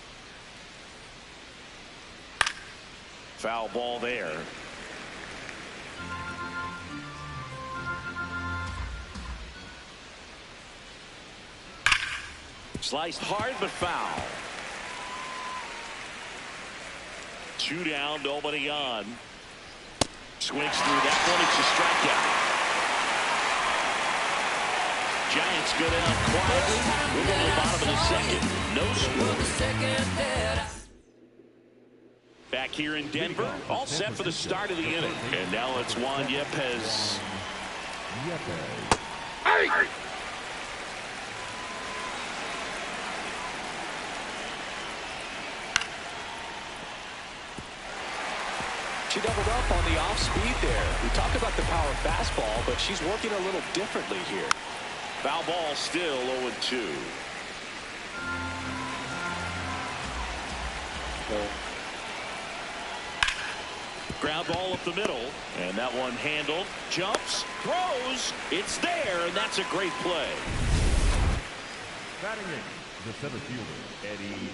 A: Foul ball there. Sliced hard, but foul. 2 down, nobody on. Swings through that one. It's a strikeout. Giants go down quietly. We'll go to the bottom of the second. No score. Back here in Denver, all set for the start of the inning. And now it's Juan Yepez.
D: Hey!
C: She doubled up on the off speed there. We talk about the power fastball, but she's working a little differently here.
A: Foul ball still 0-2. Ground ball up the middle, and that one handled. Jumps, throws, it's there, and that's a great play.
D: Batting in, the center fielder, Eddie.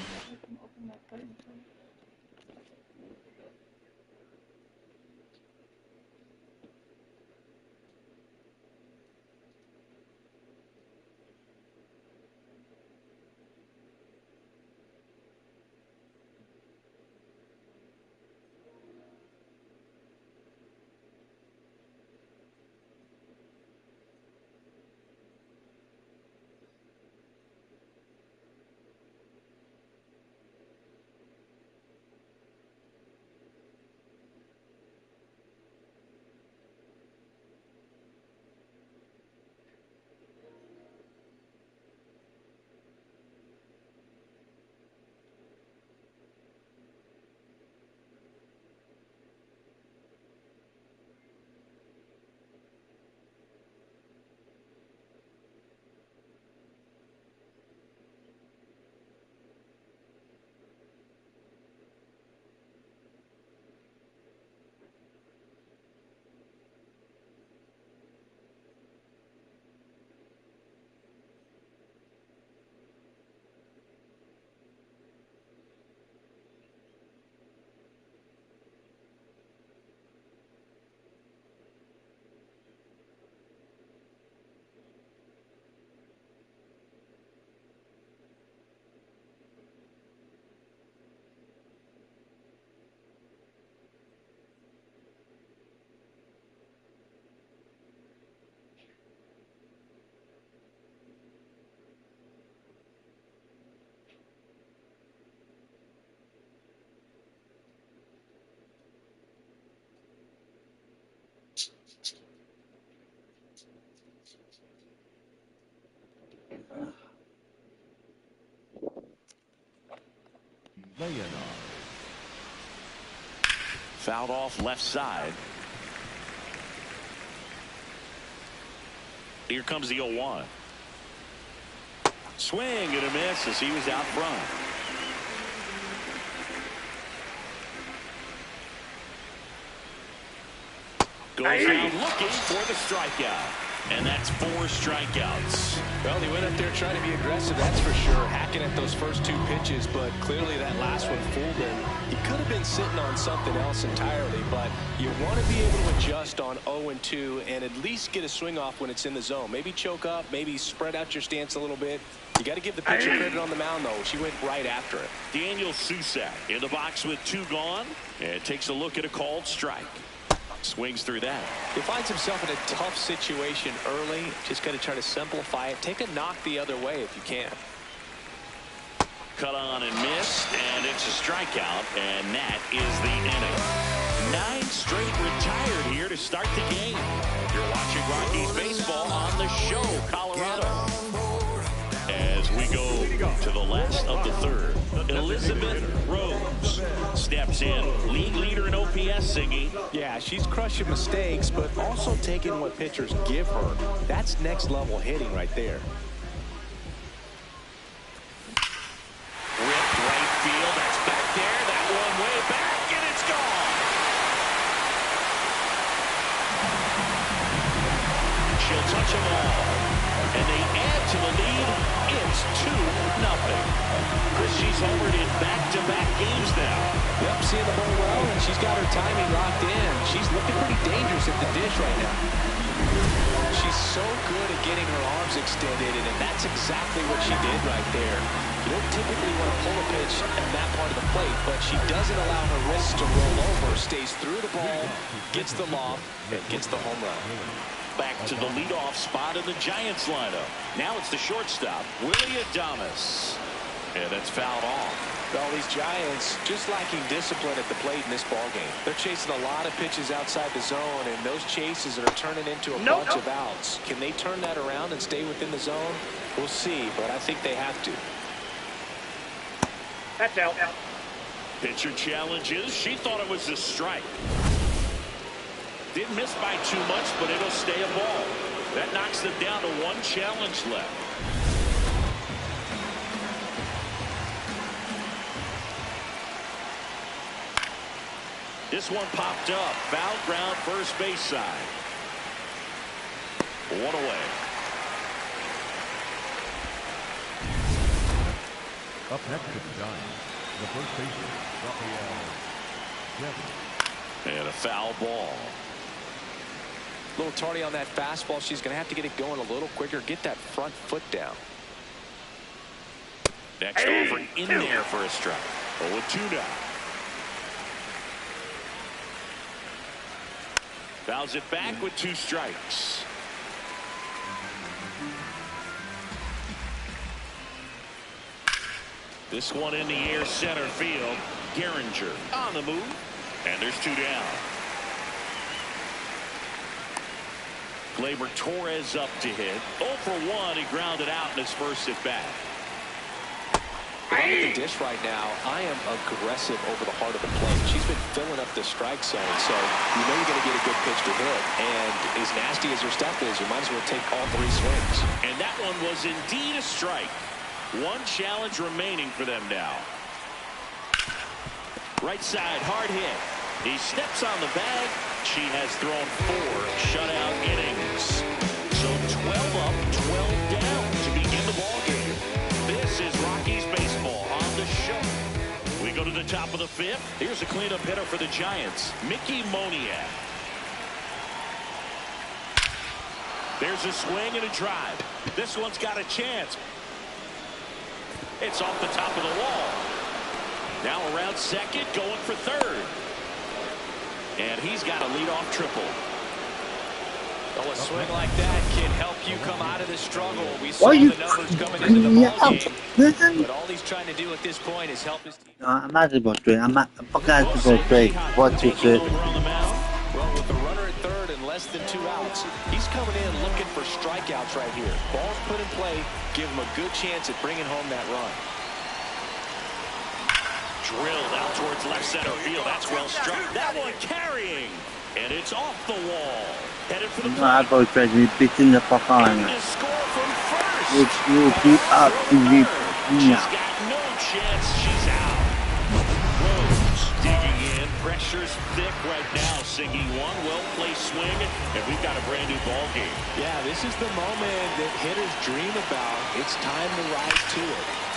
A: Fouled off left side. Here comes the 0-1. Swing and a miss as he was out front. Goes down looking for the strikeout. And that's 4 strikeouts.
C: Well, he went up there trying to be aggressive, that's for sure. Hacking at those first 2 pitches, but clearly that last one fooled him. He could have been sitting on something else entirely, but you want to be able to adjust on 0-2 and at least get a swing off when it's in the zone. Maybe choke up, maybe spread out your stance a little bit. You got to give the pitcher credit on the mound, though. She went right after it.
A: Daniel Susac in the box with 2 gone and takes a look at a called strike. Swings through that.
C: He finds himself in a tough situation early. Just got to try to simplify it. Take a knock the other way if you can.
A: Cut on and missed, and it's a strikeout, and that is the inning. 9 straight retired here to start the game. You're watching Rockies baseball on the Show, Colorado. As we go to the last of the third, Elizabeth Rose steps in, league leader in OPS singing.
C: Yeah, she's crushing mistakes, but also taking what pitchers give her. That's next level hitting right there.
A: Ripped right field, that's back there, that one way back, and it's gone. She'll touch them all, and they add to the lead. It's 2-0. Chris, she's homered in back-to-back games now.
C: Yep, seeing the ball well, and she's got her timing locked in. She's looking pretty dangerous at the dish right now. She's so good at getting her arms extended, and that's exactly what she did right there. You don't typically want to pull a pitch at that part of the plate, but she doesn't allow her wrists to roll over, stays through the ball, gets the lob, and gets the home run.
A: Back to the leadoff spot in the Giants lineup. Now it's the shortstop, Willie Adames. And that's fouled off.
C: Well, these Giants just lacking discipline at the plate in this ballgame. They're chasing a lot of pitches outside the zone, and those chases are turning into a bunch of outs. Can they turn that around and stay within the zone? We'll see, but I think they have to.
B: That's out.
A: Pitcher challenges. She thought it was a strike. Didn't miss by too much, but it'll stay a ball. That knocks them down to one challenge left. This one popped up. Foul ground, first base side. One away.
D: Up next to the Giants, the first baseman, Rafael Devers.
A: And a foul ball.
C: A little tardy on that fastball. She's going to have to get it going a little quicker. Get that front foot down.
A: Next offering in there for a strike. 0-2 now. Fouls it back with 2 strikes. This one in the air, center field. Gehringer on the move. And there's 2 down. Gleyber Torres up to hit. 0 for 1. He grounded out in his first at bat.
C: If I'm at the dish right now, I am aggressive over the heart of the plate. She's been filling up the strike zone, so you know you're going to get a good pitch to hit. And as nasty as her stuff is, you might as well take all 3 swings.
A: And that one was indeed a strike. 1 challenge remaining for them now. Right side, hard hit. He steps on the bag. She has thrown 4 shutout innings. So 12 up, 12 down to begin the ballgame. This is Rockies baseball on the show. We go to the top of the 5th. Here's a cleanup hitter for the Giants, Mickey Moniak. There's a swing and a drive. This one's got a chance. It's off the top of the wall. Now around second, going for third. And he's got a leadoff triple.
C: Well, a swing like that can help you come out of the struggle. We saw the numbers coming into the ballgame. But all he's trying to do at this point is help his team.
E: I'm not about to. I'm not about to break. What is it?
C: Well, with the runner at third and less than 2 outs, he's coming in looking for strikeouts right here. Ball's put in play, give him a good chance at bringing home that run.
A: Drilled out towards left center field. That's well struck. That one carrying. And it's off the wall. Headed for the
E: No, I about to be beating the fuck on. Which you keep up to be.
A: She's got no chance. She's out. Rose digging in. Pressure's thick right now. Singing 1 well-placed swing. And we've got a brand new ball game.
C: Yeah, this is the moment that hitters dream about. It's time to rise to it.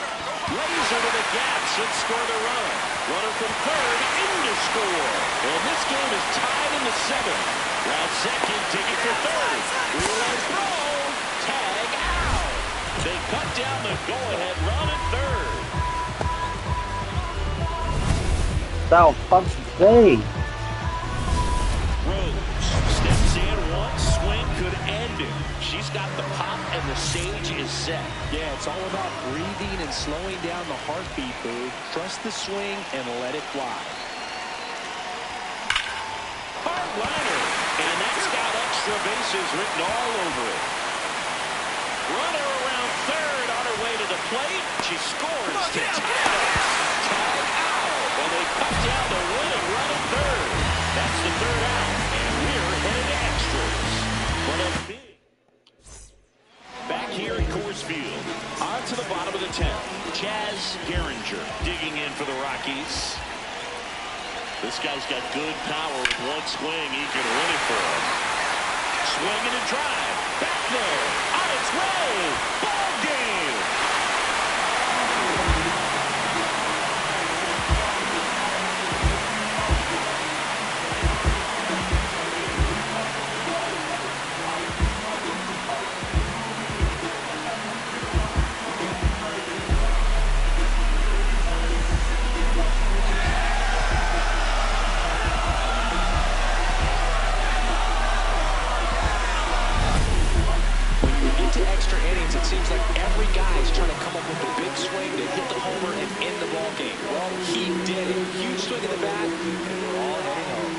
A: Laser to the gap, should score the run. Runner from third, in to score. And this game is tied in the 7th. Round second, taking for third. Realize throw, tag out. They cut down the go-ahead run at third.
E: That was fun to play.
A: Rose steps in, 1 swing could end it. She's got the pop and the stage is set.
C: Yeah, it's all about breathing and slowing down the heartbeat, Boo. Trust the swing and let it fly.
A: Hard liner, and that's got extra bases written all over it. Runner around third on her way to the plate. She scores to tie it. Tag out, and they cut down the winning run at third. That's the 3rd out, and we're headed to extras. What a big. Back here at Coors Field, on to the bottom of the 10th. Chaz Gehringer digging in for the Rockies. This guy's got good power with 1 swing. He can win it for him. Swing and a drive. Back there. On its way. Ball game.
C: to hit the homer and end the ball game. Well, he did it. Huge swing of the bat, and we're all heading home.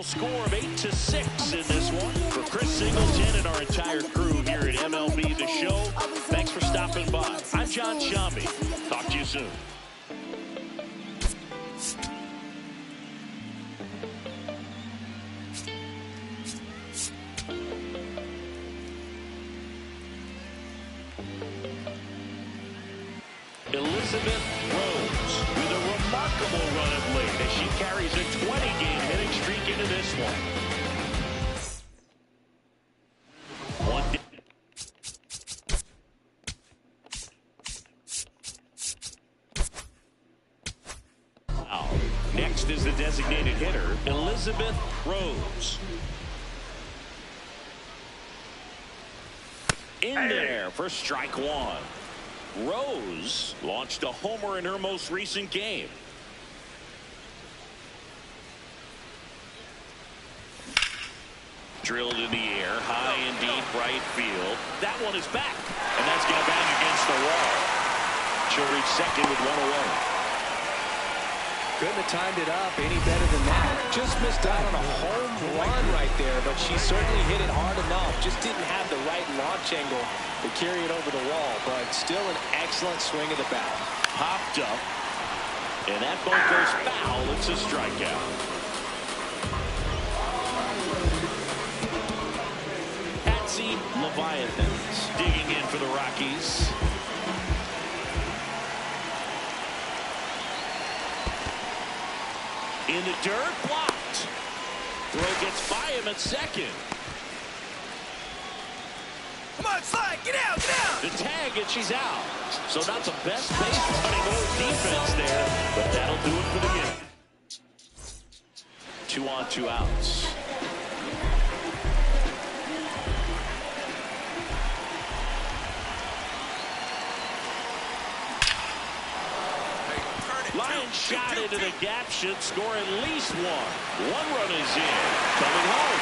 A: Score of 8-6 in this one. For Chris Singleton and our entire crew here at MLB The Show, thanks for stopping by. I'm John Shambi. Talk to you soon. Elizabeth Rose with a remarkable run of late as she carries a 20-game hitting streak into this one. Wow. Next is the designated hitter, Elizabeth Rose. In there for strike one. Rose launched a homer in her most recent game. Drilled in the air, high and deep right field. That one is back, and that's going to bang against the wall. She'll reach second with one away.
C: Couldn't have timed it up any better than that. Just missed out on a home run right there, but she certainly hit it hard enough. Just didn't have the right launch angle to carry it over the wall, but still an excellent swing of the bat.
A: Popped up, and that ball goes foul. It's a strikeout. Patsy Leviathans digging in for the Rockies. In the dirt, blocked. Throw gets by him at second.
R: Come on, slide, get out, get out!
A: The tag, and she's out. So not the best base running or defense there, but that'll do it for the game. 2 on, 2 outs. Line shot into the gap, should score at least one. One run is in. Coming home.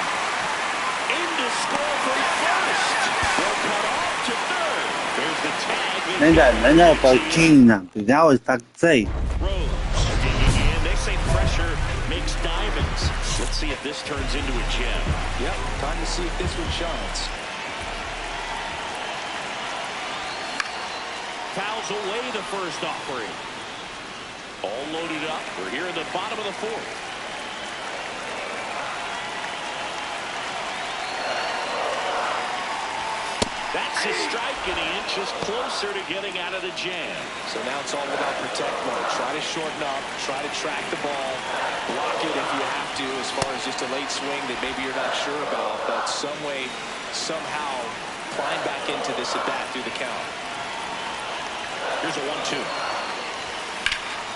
A: In to score from first. They'll cut off to third. There's the tag.
E: 人家個 king 啊，人家會發劑。
A: Rose digging in. They say pressure makes diamonds. Let's see if this turns into a gem.
C: Yep, time to see if this one shines.
A: Fouls away the first offering. All loaded up. We're here in the bottom of the fourth. That's a strike, and he inches closer to getting out of the jam.
C: So now it's all about protect mode. Try to shorten up, try to track the ball, block it if you have to, as far as just a late swing that maybe you're not sure about, but some way, somehow, climb back into this at bat through the count.
A: Here's a 1-2.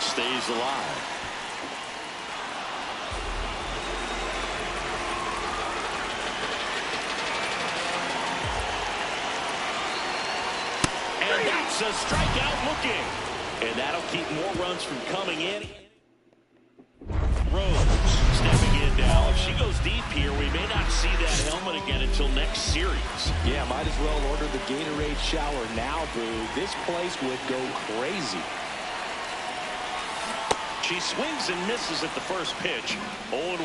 A: Stays alive. And that's a strikeout looking. And that'll keep more runs from coming in. Rose stepping in now. If she goes deep here, we may not see that helmet again until next series.
C: Yeah, might as well order the Gatorade shower now, Boo. This place would go crazy.
A: She swings and misses at the first pitch, 0-1.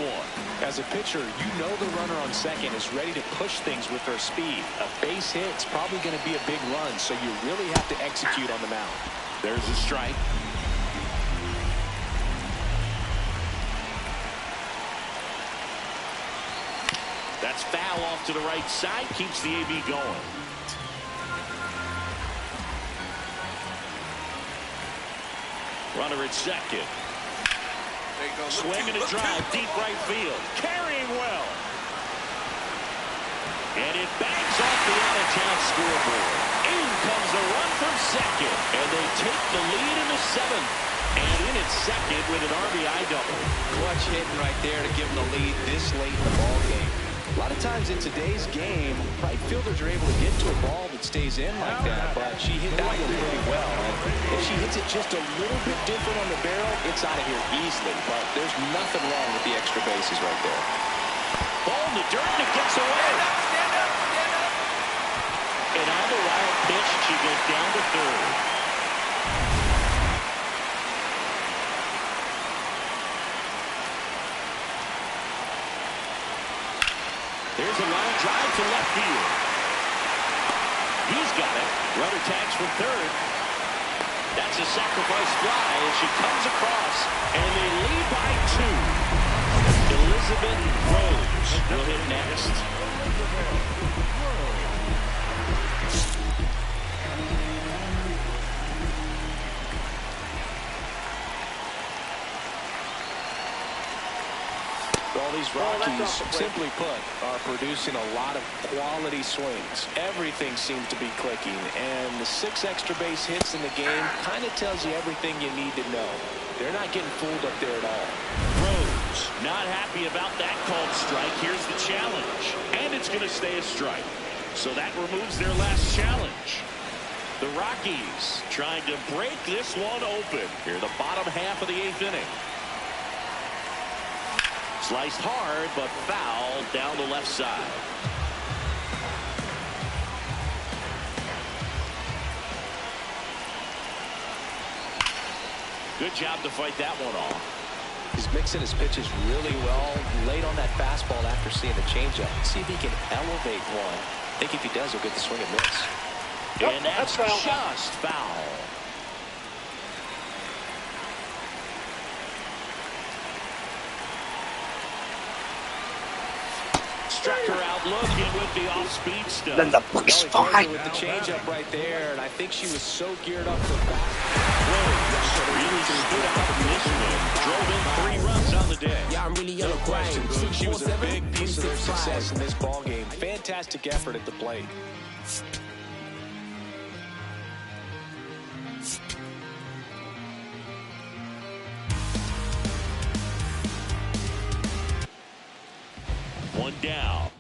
C: As a pitcher, you know the runner on second is ready to push things with her speed. A base hit's probably going to be a big run, so you really have to execute on the mound.
A: There's a strike. That's foul off to the right side, keeps the AB going. Runner at second. Swing and a drive, deep right field. Carrying well. And it bangs off the out-of-town scoreboard. In comes the run from second. And they take the lead in the seventh. And in at second with an RBI double.
C: Clutch hitting right there to give them the lead this late in the ball game. A lot of times in today's game, right fielders are able to get to a ball that stays in like that, but she hit that one pretty well. And if she hits it just a little bit different on the barrel, it's out of here easily. But there's nothing wrong with the extra bases right there.
A: Ball in the dirt and it gets away.
R: Stand up.
A: And on the wild pitch, she goes down to third. There's a line drive to left field. He's got it. Runner tags from third. That's a sacrifice fly as she comes across, and they lead by 2. Elizabeth Rose will hit next.
C: Well, these Rockies, simply put, are producing a lot of quality swings. Everything seems to be clicking, and the 6 extra base hits in the game kind of tells you everything you need to know. They're not getting fooled up there at all.
A: Rose not happy about that called strike. Here's the challenge, and it's going to stay a strike. So that removes their last challenge. The Rockies trying to break this one open here in the bottom half of the 8th inning. Sliced hard, but foul down the left side. Good job to fight that one off.
C: He's mixing his pitches really well. Late on that fastball after seeing the changeup. See if he can elevate one. I think if he does, he'll get the swing and miss.
A: And that's just foul. Struck her out looking with the off-speed stuff.
E: Then the puck strike.
C: With the changeup right there, and I think she was so geared up for back.
A: Really stood out in this one. Drove in 3 runs on the day.
R: Yeah, I'm really
C: No question, Luke. She was a big piece of their success in this ball game. Fantastic effort at the plate.
A: One down.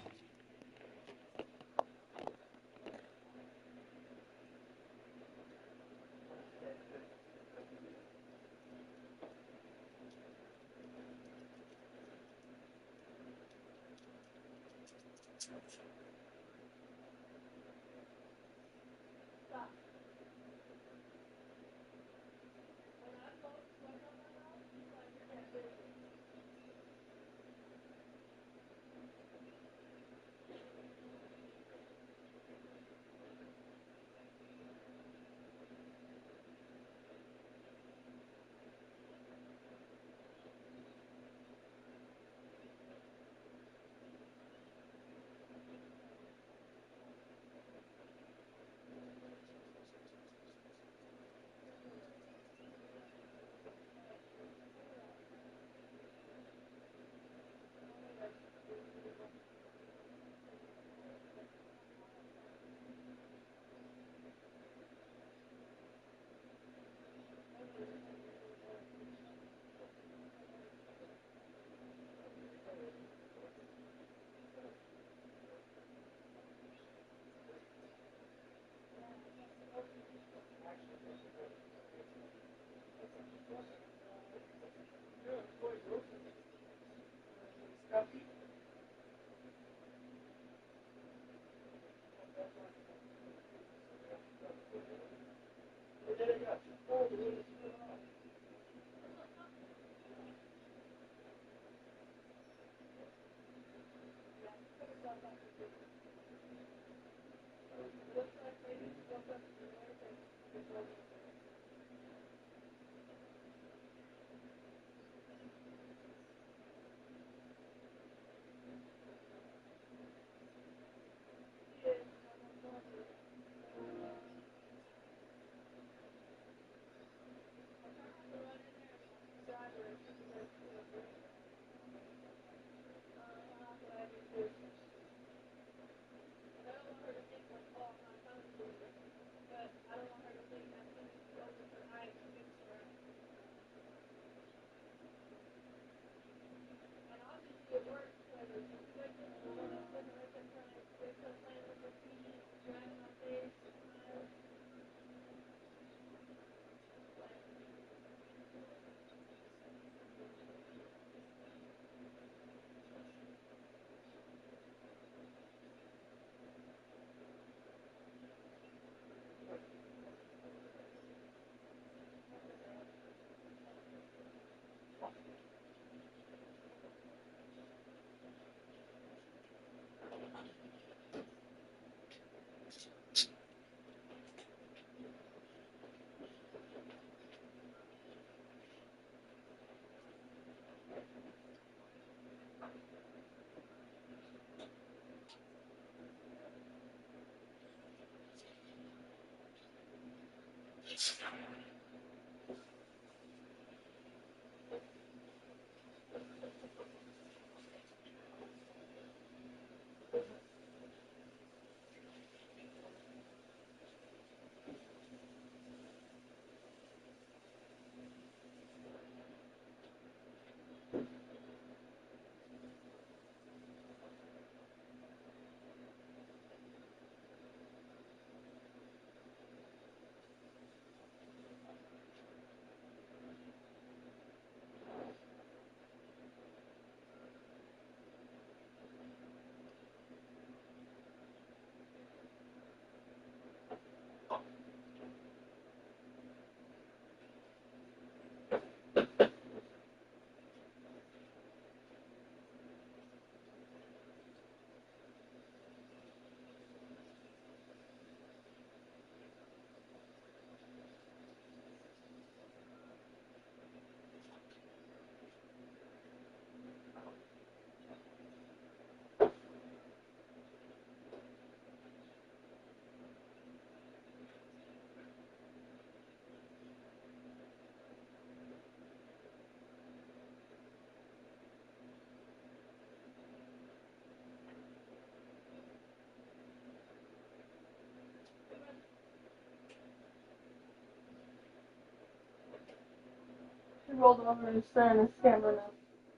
G: He rolled over and staring at his camera now.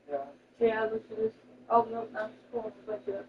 G: Yeah. Yeah, look at this. Oh, no, not cool. Like that.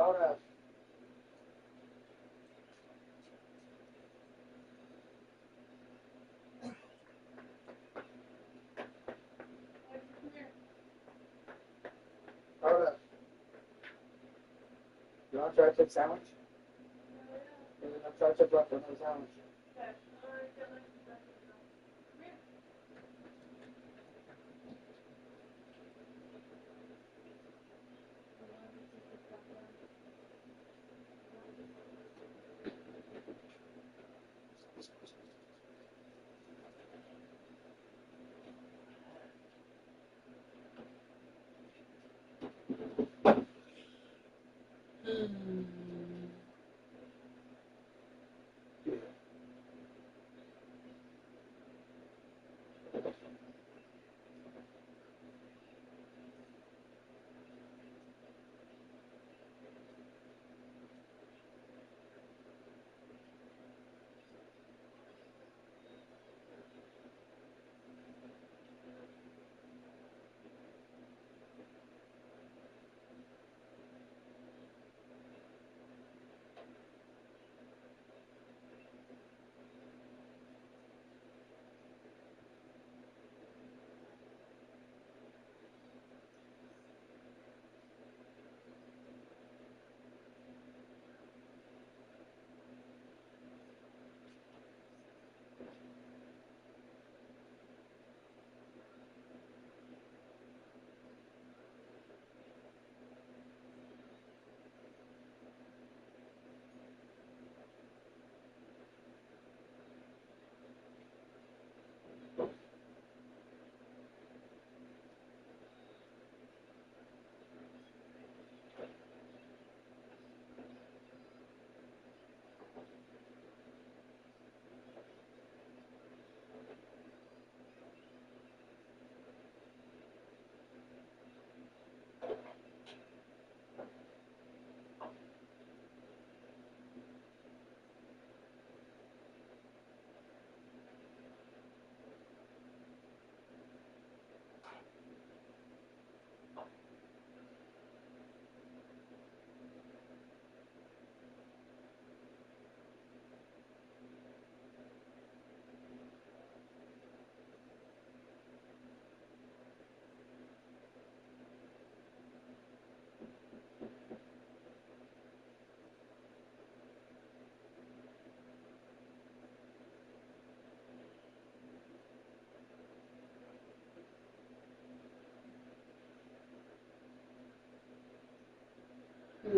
J: Hold up. Hold up. You want to try a chicken sandwich? Yeah, I'll try a chicken breakfast and a sandwich.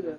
J: Yeah.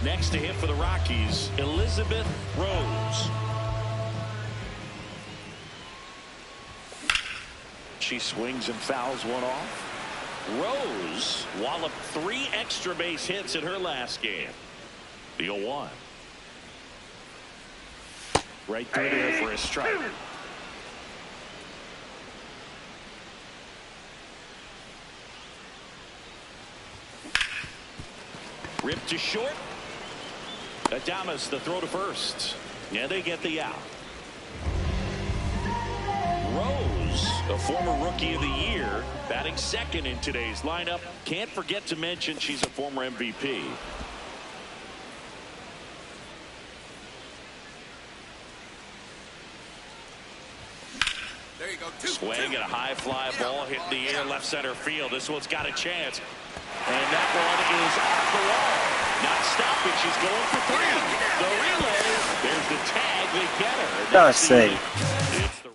A: Next to hit for the Rockies, Elizabeth Rose. She swings and fouls one off. Rose walloped 3 extra base hits in her last game. The 0-1. Right through there for a strike. Ripped to short. Adames the throw to first. Yeah, they get the out. Rose, a former Rookie of the Year, batting second in today's lineup. Can't forget to mention she's a former MVP.
R: There you go.
A: Swing and a high fly ball hit in the air left center field. This one's got a chance. And that one is off the wall. Not stopping. She's going for 3. The relay. There's the tag. They get her.
E: That's safe.
A: It's the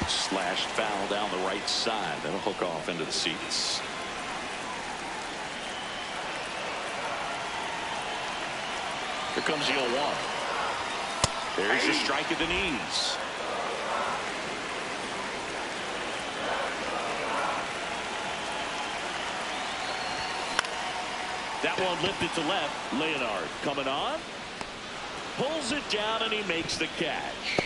A: slashed foul down the right side. That'll hook off into the seats. Here comes the 0-1. There's a strike at the knees. That one lifted to left. Leonard coming on. Pulls it down and he makes the catch.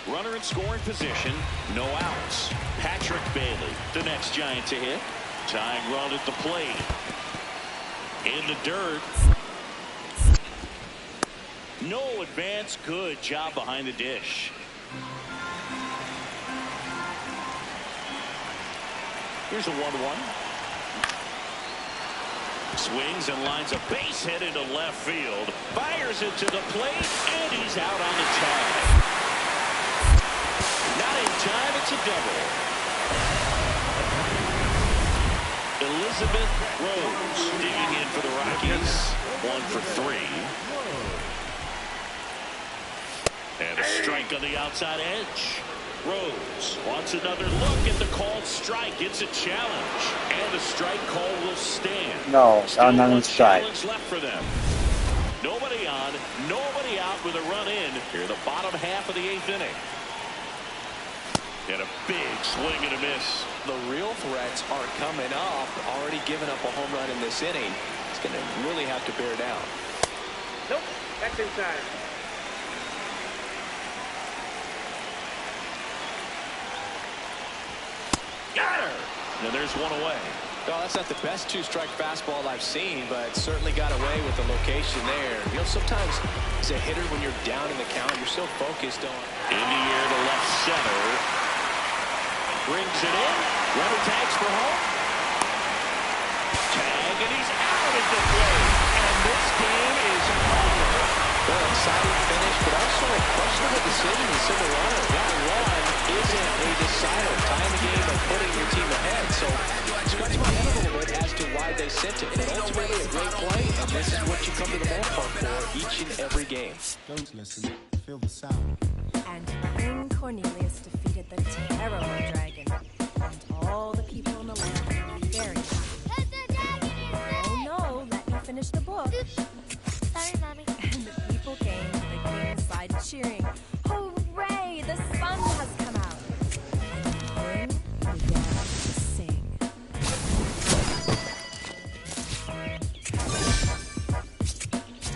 A: Runner in scoring position. No outs. Patrick Bailey, the next Giant to hit. Tying run at the plate. In the dirt. No advance. Good job behind the dish. Here's a 1-1. Swings and lines a base hit into left field. Fires it to the plate, and he's out on the tag. Not in time, it's a double. Elizabeth Rose digging in for the Rockies. 1 for 3. And a strike on the outside edge. Rose wants another look at the called strike. It's a challenge. And the strike call will stand.
E: No,
A: Still
E: not a
A: one
E: strike.
A: challenge left for them. Nobody on, nobody out with a run in here, the bottom half of the 8th inning. And a big swing and a miss.
C: The real threats are coming up. Already given up a home run in this inning. He's going to really have to bear down.
B: Nope, that's inside.
A: Got her. Now there's one away.
C: No, that's not the best 2-strike fastball I've seen, but certainly got away with the location there. You know, sometimes as a hitter, when you're down in the count, you're so focused on.
A: In the air to left center. Brings it in. Runner tags for home. Tag, and he's out at the plate. And this game is over.
C: Well, exciting finish, but also a questionable decision to send a runner. That run isn't a decider. Tying the game and putting your team ahead. So scratch my head a little bit as to why they sent it. But ultimately a great play, and this is what you come to the ballpark for each and every game.
S: Don't listen. Feel the sound.
T: And King Cornelius defeated the terrible dragon. And all the people in the land were very happy. Oh no, let me finish the book.
U: Sorry, Mommy.
T: And the people came to the king's side cheering. Hooray! The sun has come out. And the king began to sing.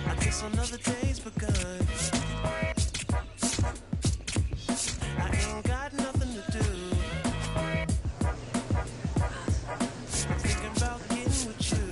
R: I guess another day's begun. I ain't got nothing to do. I'm thinking about getting with you.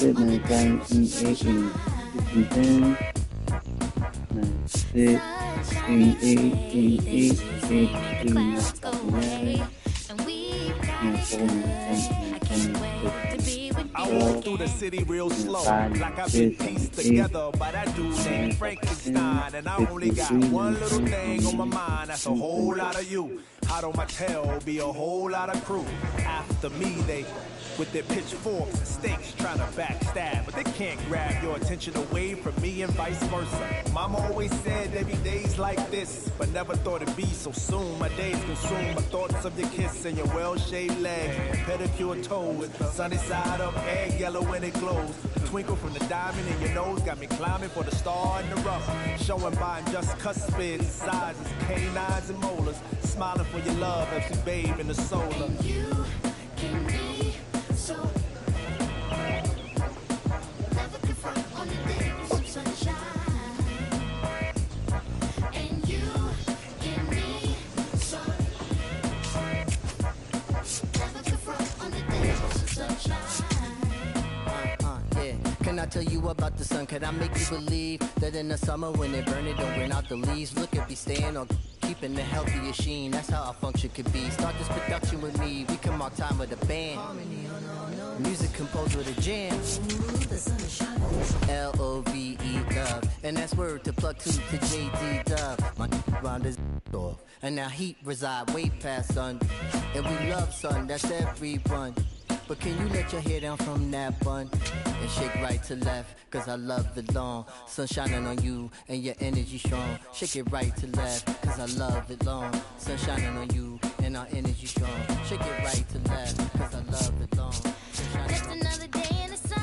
E: 6, 9, 7, 8, 10, 6, 8, 8, 8, 9,
R: I walk through the city real slow, like I've been pieced together by that dude named Frankenstein. And I only got one little thing on my mind, that's a whole lot of you. Hot on my tail, be a whole lot of crew. After me, they, with their pitchforks and stakes, trying to backstab. But they can't grab your attention away from me and vice versa. Mama always said there'd be days like this, but never thought it'd be so soon. My days consume my thoughts of your kiss and your well-shaved legs, pedicure toes, sunny side up, egg yellow when it glows. The twinkle from the diamond in your nose got me climbing for the star in the rough, showing by just cuspids, sizes, canines and molars, smiling for your love as you bathe in the solar. And you can be so never confront on the days of sunshine. And you give me so never confront on the days of sunshine.
H: Yeah. Can I tell you about the sun? Can I make you believe that in the summer when they burn it, don't burn out the leaves? Look at me staying on keeping the healthiest sheen. That's how our function could be. Start this production with me. We can mark time with a band. Music composed with a jam. L-O-V-E, love. And that's word to plug to JD Dub. My round is off. And now heat reside way past sun. And we love sun, that's everyone. But can you let your hair down from that bun and shake right to left? Cause I love the long sun shining on you and your energy strong. Shake it right to left, cause I love it long. Sun shining on you and our energy strong. Shake it right to left, cause I love it long.
R: Just another day in the sun.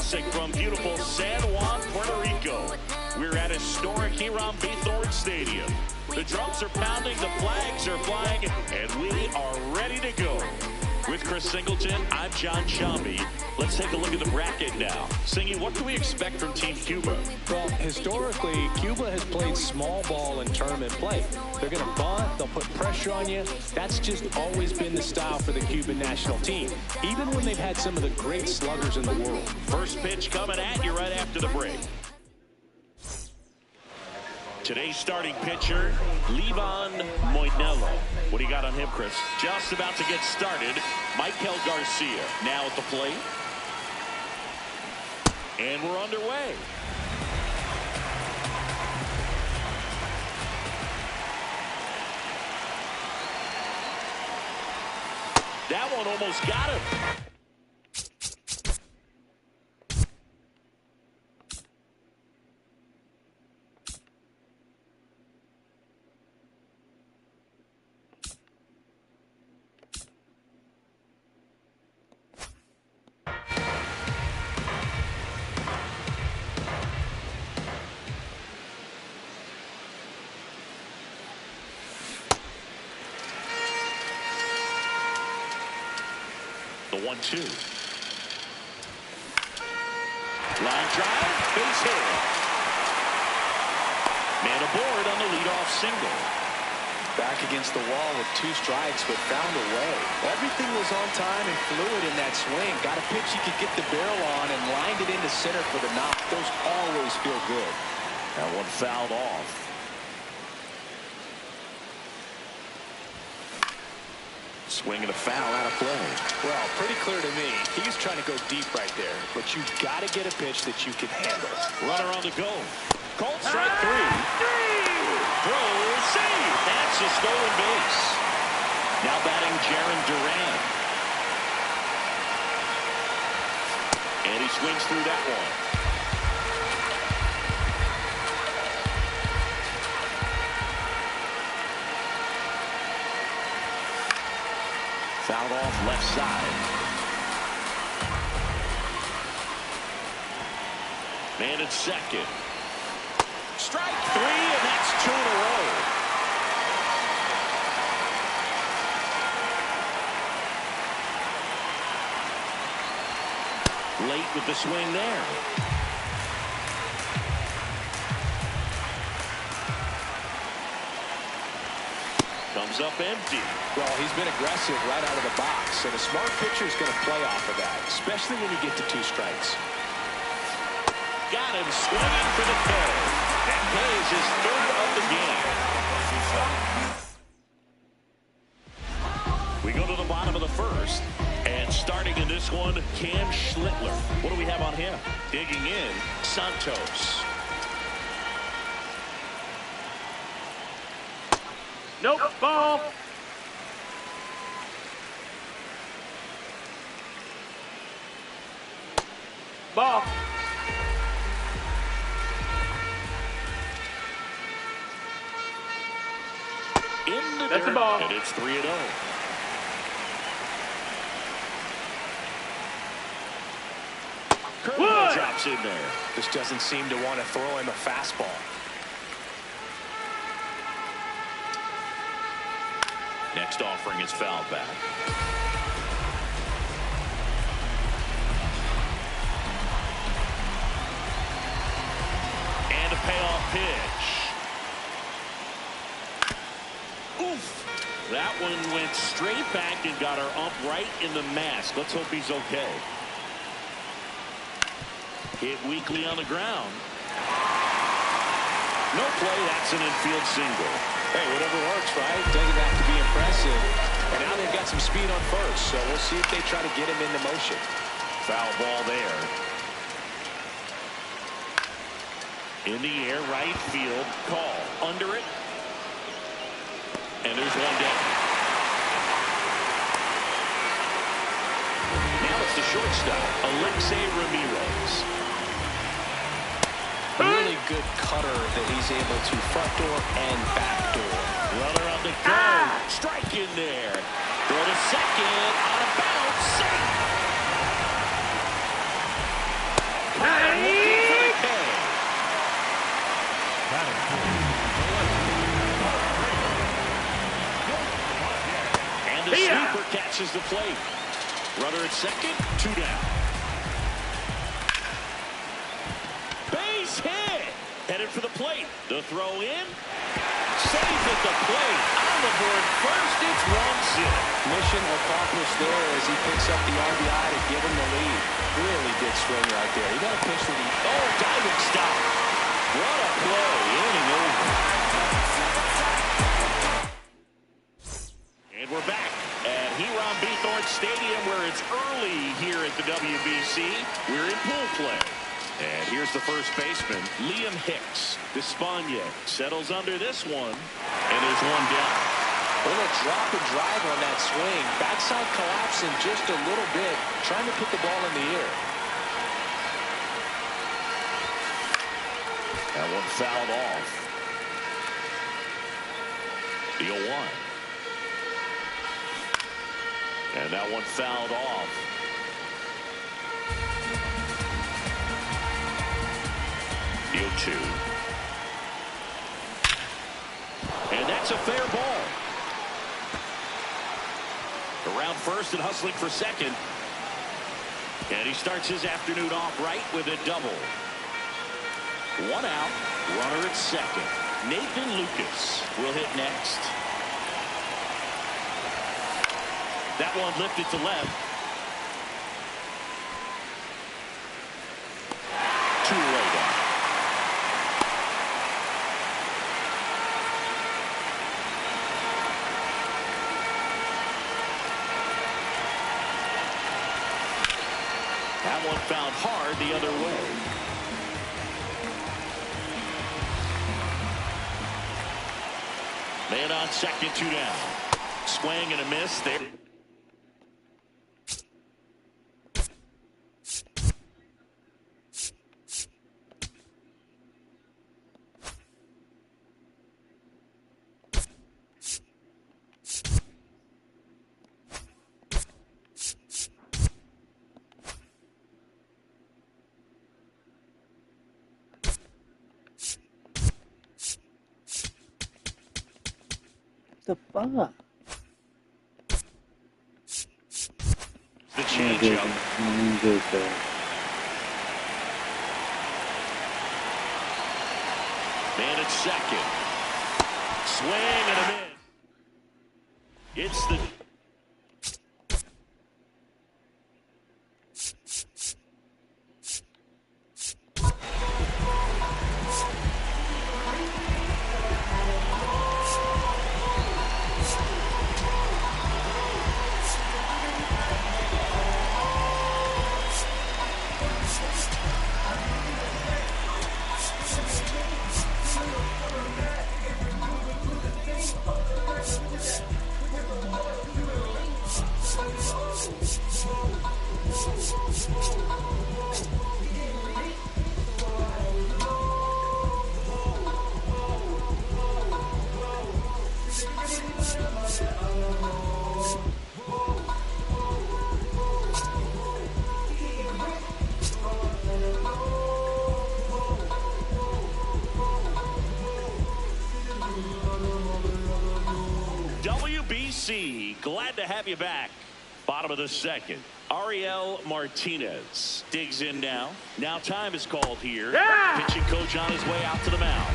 A: Classic from beautiful San Juan, Puerto Rico. We're at historic Hiram B. Thorne Stadium. The drums are pounding, the flags are flying, and we are ready to go. With Chris Singleton, I'm John Shambi. Let's take a look at the bracket now. Singy, what can we expect from Team Cuba?
C: Well, historically, Cuba has played small ball in tournament play. They're going to bunt, they'll put pressure on you. That's just always been the style for the Cuban national team, even when they've had some of the great sluggers in the world.
A: First pitch coming at you right after the break. Today's starting pitcher, Livan Moinelo. What do you got on him, Chris? Just about to get started. Michael Garcia now at the plate. And we're underway. That one almost got him. The 1-2. Line drive, base hit. Man aboard on the leadoff single.
C: Back against the wall with 2 strikes, but found a way. Everything was on time and fluid in that swing. Got a pitch he could get the barrel on and lined it into center for the knock. Those always feel good.
A: That one fouled off. Swing and a foul out of play.
C: Well, pretty clear to me. He's trying to go deep right there, but you've got to get a pitch that you can handle.
A: Runner on the go. Called strike 3. Throw, save. That's a stolen base. Now batting Jarren Duran. And he swings through that one. Fouled off left side. Man at second. Strike 3, and that's 2 in a row. Late with the swing there. Comes up empty.
C: Well, he's been aggressive right out of the box, and a smart pitcher is going to play off of that, especially when you get to 2 strikes.
A: Got him swinging for the third. That plays his 3rd of the game. We go to the bottom of the 1st, and starting in this one, Cam Schlittler. What do we have on him? Digging in, Santos.
B: Nope, ball. Ball.
A: In the
B: That's
A: dirt,
B: a ball.
A: and it's 3-0. Curveball drops in there.
C: Just doesn't seem to want to throw him a fastball.
A: Next offering is fouled back. And a payoff pitch. Oof. That one went straight back and got her ump right in the mask. Let's hope he's okay. Hit weakly on the ground. No play. That's an infield single.
C: Hey, whatever works, right? Doesn't have to be impressive. And now they've got some speed on first, so we'll see if they try to get him into motion.
A: Foul ball there. In the air, right field. Call. Under it. And there's one down. Now it's the shortstop, Alexei Ramirez.
C: Really good cutter that he's able to front door and back door.
A: Runner on the go. Strike in there. Throw to second. Out of bounds. Safe. plate. Runner at second, 2 down. Base hit. Headed for the plate. The throw in. Safe at the plate. On the board first, it's 1-0.
C: Mission accomplished there as he picks up the RBI to give him the lead. Really good swing right there. He got a pitch that he...
A: Oh, diving stop. What a play. Inning over. And we're back at Hiram B. Thorne Stadium, where it's early here at the WBC. We're in pool play. And here's the first baseman, Liam Hicks. Despaigne settles under this one, and there's one down.
C: A little drop and drive on that swing. Backside collapsing just a little bit, trying to put the ball in the air.
A: That one fouled off. The 0-1. And that one fouled off. The 0-2. And that's a fair ball. Around first and hustling for second. And he starts his afternoon off right with a double. 1 out, runner at second. Nathan Lucas will hit next. That one lifted to left. 2-away down. That one found hard the other way. Man on second, 2 down. Swing and a miss there.
E: The fuck?
A: The changeup. Man at second. Swing and a miss. It's the... WBC, glad to have you back. Bottom of the second. Ariel Martinez digs in now. Now time is called here. Yeah! Pitching coach on his way out to the mound.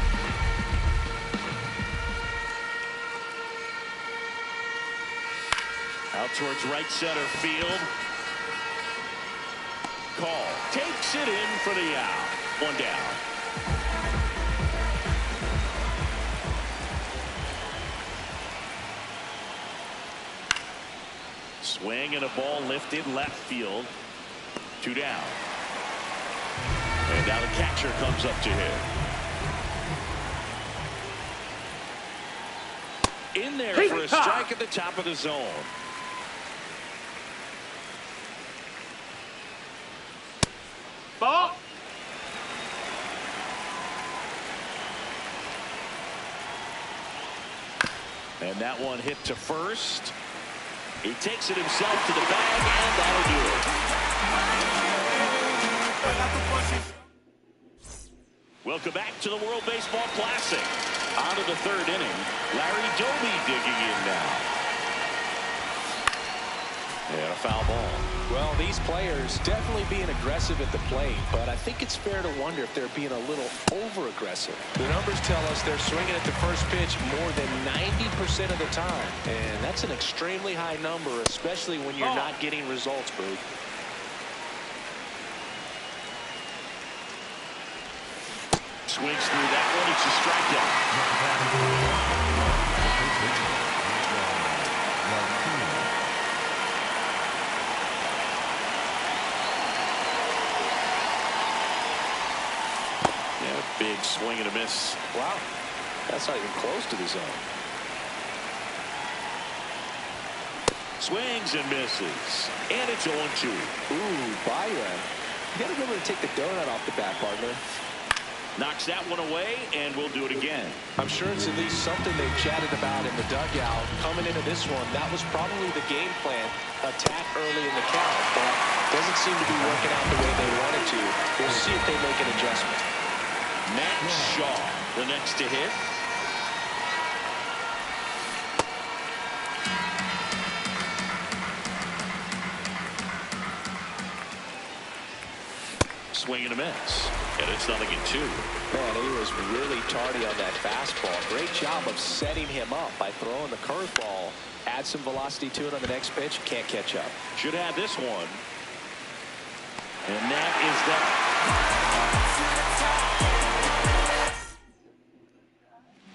A: Out towards right center field. Call. Takes it in for the out. 1 down. Swing and a ball lifted left field. 2 down. And now the catcher comes up to hit. In there for a strike at the top of the zone.
Q: Ball.
A: And that one hit to first. He takes it himself to the bag, and that'll do it. Welcome back to the World Baseball Classic. On to the 3rd inning. Larry Doby digging in now. And a foul ball.
C: Well, these players definitely being aggressive at the plate, but I think it's fair to wonder if they're being a little over-aggressive. The numbers tell us they're swinging at the first pitch more than 90% of the time, and that's an extremely high number, especially when you're not getting results, Boog.
A: Swings through that one. It's a strikeout. Big swing and a miss.
C: Wow. That's not even close to the zone.
A: Swings and misses. And it's 0-2.
C: Ooh, Byron. You got to remember to take the donut off the bat, partner.
A: Knocks that one away, and we'll do it again.
C: I'm sure it's at least something they've chatted about in the dugout. Coming into this one, that was probably the game plan. Attack early in the count, but doesn't seem to be working out the way they wanted to. We'll see if they make an adjustment.
A: Matt Shaw, the next to hit. Swing and a miss. And it's 0-2.
C: Man, he was really tardy on that fastball. Great job of setting him up by throwing the curveball. Add some velocity to it on the next pitch. Can't catch up.
A: Should have this one. And that is that.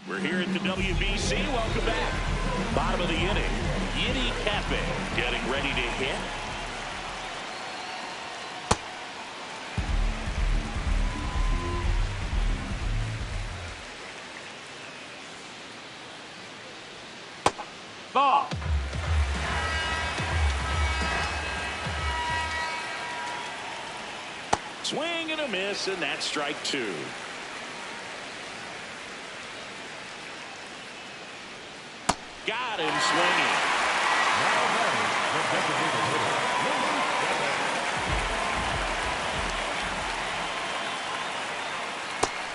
A: We're here at the WBC. Welcome back. Bottom of the inning. Yiddy Cafe getting ready to hit.
B: Ball.
A: Swing and a miss, and that's strike 2. Got him swinging.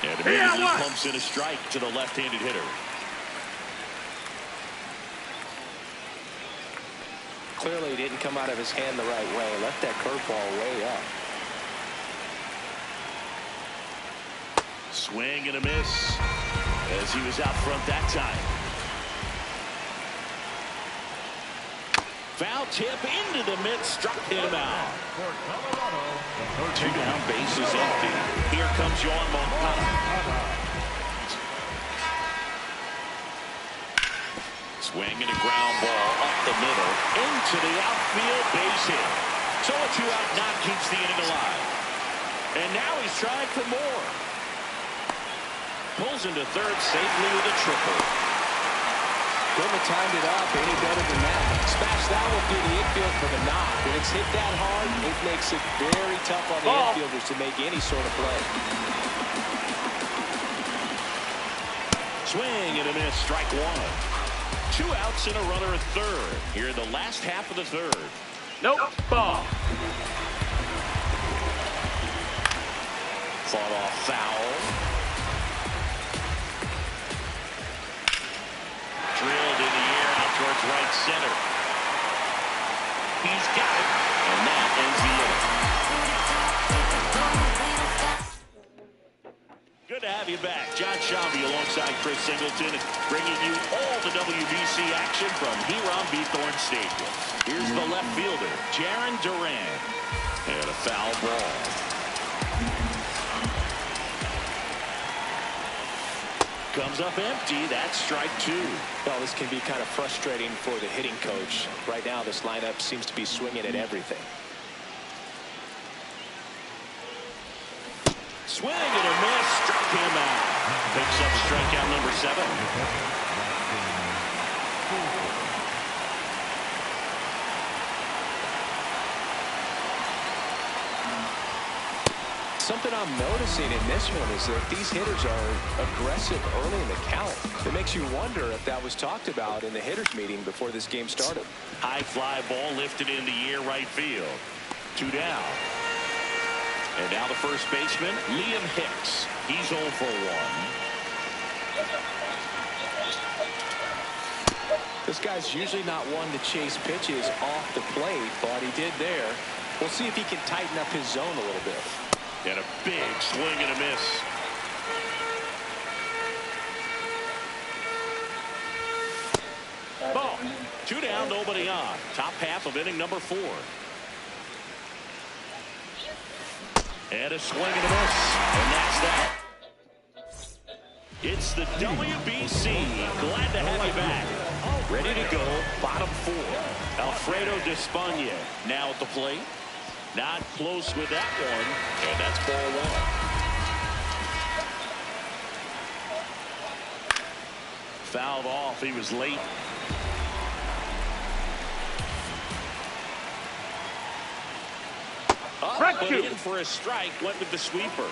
A: And immediately pumps in a strike to the left-handed hitter.
C: Clearly didn't come out of his hand the right way. Left that curveball way up.
A: Swing and a miss as he was out front that time. Foul tip into the mid, struck him out. 2 down, bases empty. Here comes Yoan Moncada. Swing and a ground ball up the middle into the outfield, base hit. So a 2-out knock keeps the inning alive. And now he's trying for more. Pulls into third safely with a triple.
C: Couldn't have timed it up any better than that. Smash that one through the infield for the knock. When it's hit that hard, it makes it very tough on the infielders to make any sort of play.
A: Swing and a miss, strike 1. 2 outs and a runner at third. Here in the last half of the third.
B: Nope. Ball.
A: Fought off foul. Drilled in the air out towards right center. He's got it, and that ends the inning. Good to have you back. John Shambi alongside Chris Singleton, bringing you all the WBC action from here on Bithorn Stadium. Here's the left fielder, Jarren Duran. And a foul ball. Comes up empty. That's strike 2.
C: Well, this can be kind of frustrating for the hitting coach. Right now, this lineup seems to be swinging at everything.
A: Swing and a miss. Struck him out. Picks up strikeout number 7.
C: Something I'm noticing in this one is that these hitters are aggressive early in the count. It makes you wonder if that was talked about in the hitters meeting before this game started.
A: High fly ball lifted in the air right field. 2 down. And now the first baseman, Liam Hicks. He's 0 for 1.
C: This guy's usually not one to chase pitches off the plate, but he did there. We'll see if he can tighten up his zone a little bit.
A: And a big swing and a miss. Ball. 2 down, nobody on. Top half of inning number 4. And a swing and a miss. And that's that. It's the WBC. Glad to have you back. Ready to go. Bottom 4. Alfredo Despaigne now at the plate. Not close with that one. And that's ball 1. Fouled off. He was late. Up, but in for a strike. Went with the sweeper.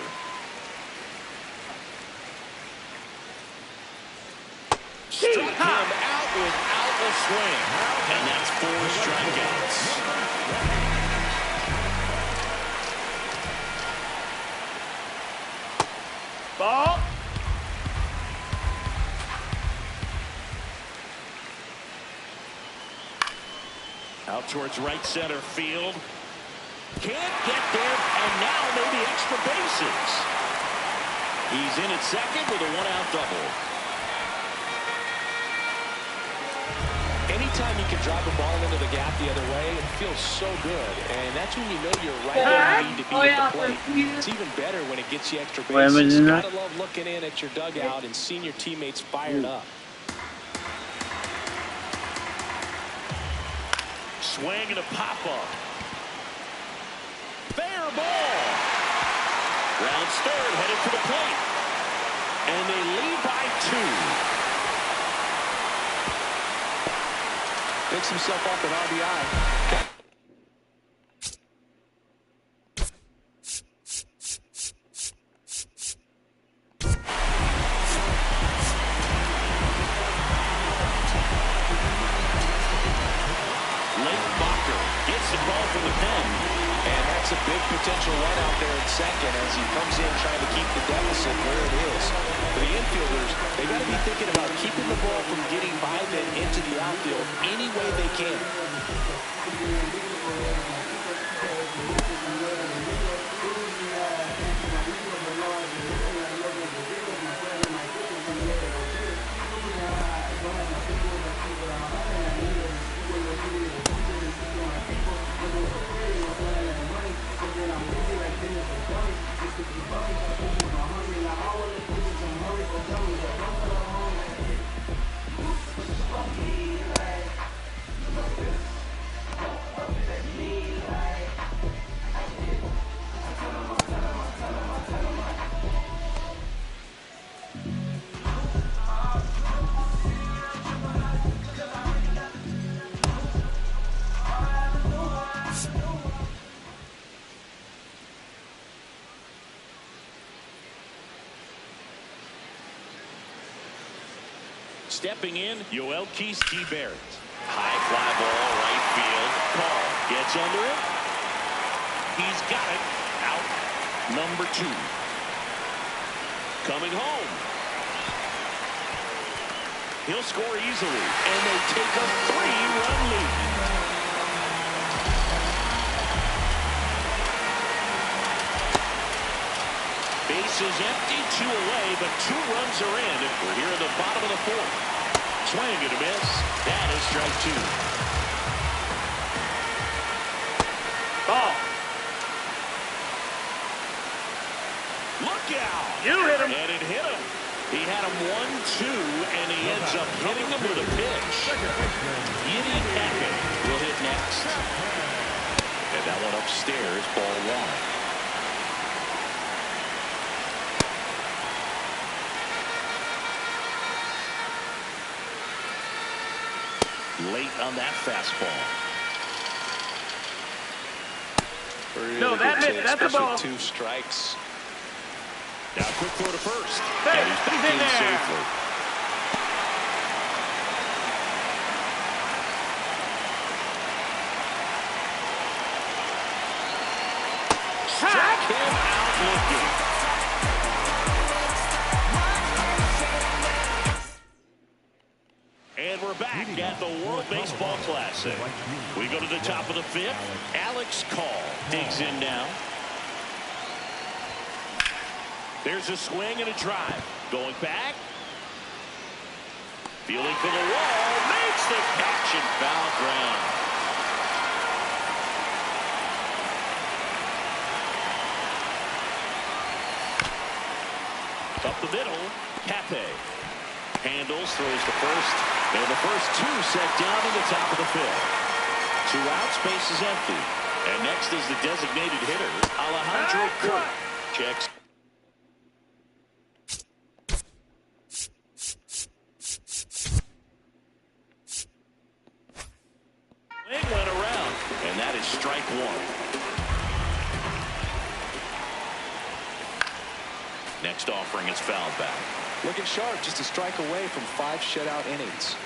A: Struck him out without a swing. And that's 4 strikeouts. Ball. Out towards right center field. Can't get there, and now maybe extra bases. He's in at second with a 1-out double.
C: Anytime you can drive a ball into the gap the other way, it feels so good. And that's when you know you're right where you need to be at the plate. It's even better when it gets you extra bases. You gotta love looking in at your dugout and seeing your teammates fired up.
A: Swing and a pop-up. Fair ball. Rounds third, headed for the plate. And they lead by 2.
C: Picks himself up an RBI. A big potential run out there in second as he comes in trying to keep the deficit where it is. For the infielders, they got to be thinking about keeping the ball from getting by them into the outfield any way they can.
A: Stepping in, Yoelkis Barrett. High fly ball, right field. Paul gets under it. He's got it. Out number 2. Coming home. He'll score easily, and they take a 3-run lead. Bases empty, 2 away, but 2 runs are in. We're here at the bottom of the 4th. Swing and a miss. That is strike 2. Ball. Look out. You hit him. And it hit him. He had him 1-2, and he ends up hitting him with a pitch. Yiddy Packett will hit next. And that one upstairs, ball 1. Late on that fastball.
C: Really no, that's a ball. 2 strikes.
A: Now quick throw to first. And he's back in safely. Struck him out looking. And we're we're back at the World Baseball Classic. We go to the top of the fifth. Alex Call digs in now. There's a swing and a drive. Going back. Feeling for the wall. Makes the catch and foul ground. Up the middle. Pape. Handles, throws to first. And the first two set down in the top of the fifth. 2 outs, base is empty. And next is the designated hitter, Alejandro Kirk. Checks. Swing went around, and that is strike one. Next offering is fouled back.
C: Looking sharp, just a strike away from 5 shutout innings.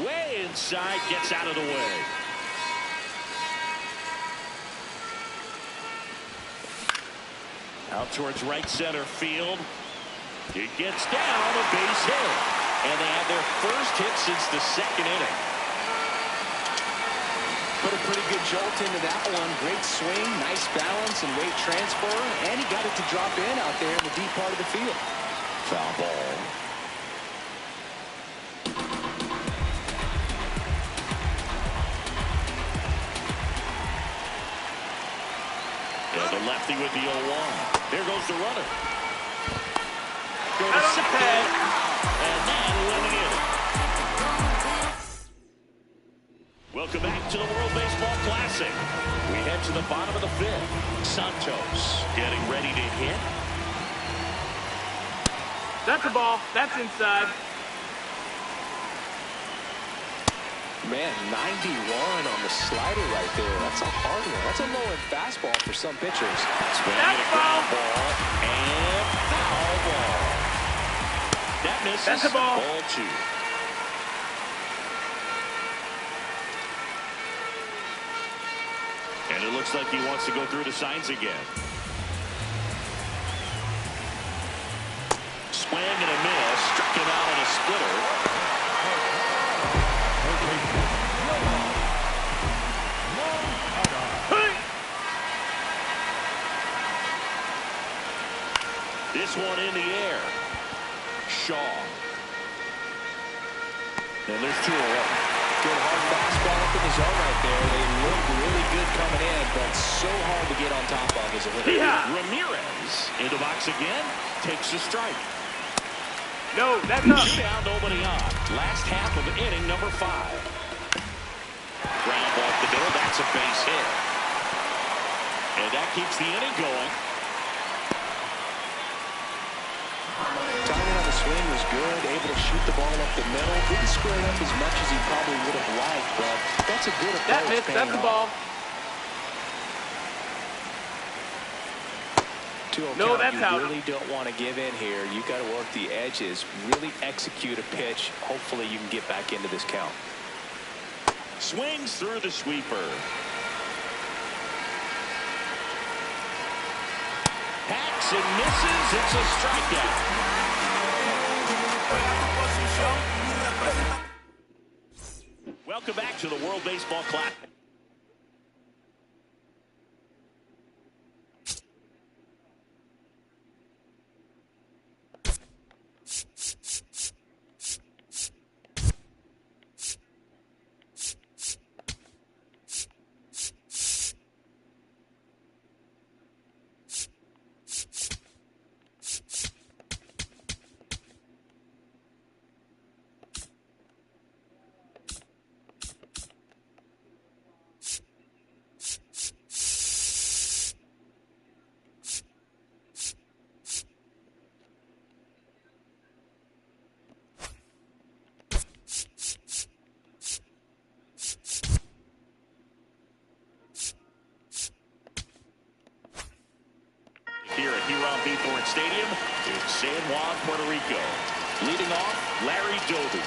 A: Way inside, gets out of the way. Out towards right center field. It gets down, a base hit. And they have their first hit since the second inning.
C: Put a pretty good jolt into that one. Great swing, nice balance and weight transfer. And he got it to drop in out there in the deep part of the field.
A: Foul ball. And the lefty with the 0-1. There goes the runner. Go to second. And that eliminated. Welcome back to the World Baseball Classic. We head to the bottom of the fifth. Santos getting ready to hit.
B: That's a ball. That's inside.
C: Man, 91 on the slider right there. That's a hard one. That's a low-end fastball for some pitchers.
A: Swinging a ground ball and foul ball. That misses.
B: That's a ball.
A: Ball 2. And it looks like he wants to go through the signs again. Swing and a miss. Struck him out on a splitter. This one in the air. Shaw. And there's 2 away.
C: Good hard fastball up in the zone right there. They look really good coming in, but so hard to get on top of as a hitter.
A: Yeah. Ramirez in the box again. Takes a strike.
B: No, that's up.
A: 2 down, nobody on. Last half of inning number 5. Ground ball up the middle. That's a base hit. And that keeps the inning going.
C: Timing on the swing was good, able to shoot the ball up the middle. Didn't square it up as much as he probably would have liked, but that's a good approach.
B: That missed, that's the ball.
C: 2-0
B: No,
C: count.
B: that's
C: You
B: out.
C: really don't want to give in here. You got to work the edges, really execute a pitch. Hopefully you can get back into this count.
A: Swings through the sweeper. Hacks and misses. It's a strikeout. Welcome back to the World Baseball Classic. Here at Hiram B. Thorne Stadium in San Juan, Puerto Rico. Leading off, Larry Doby.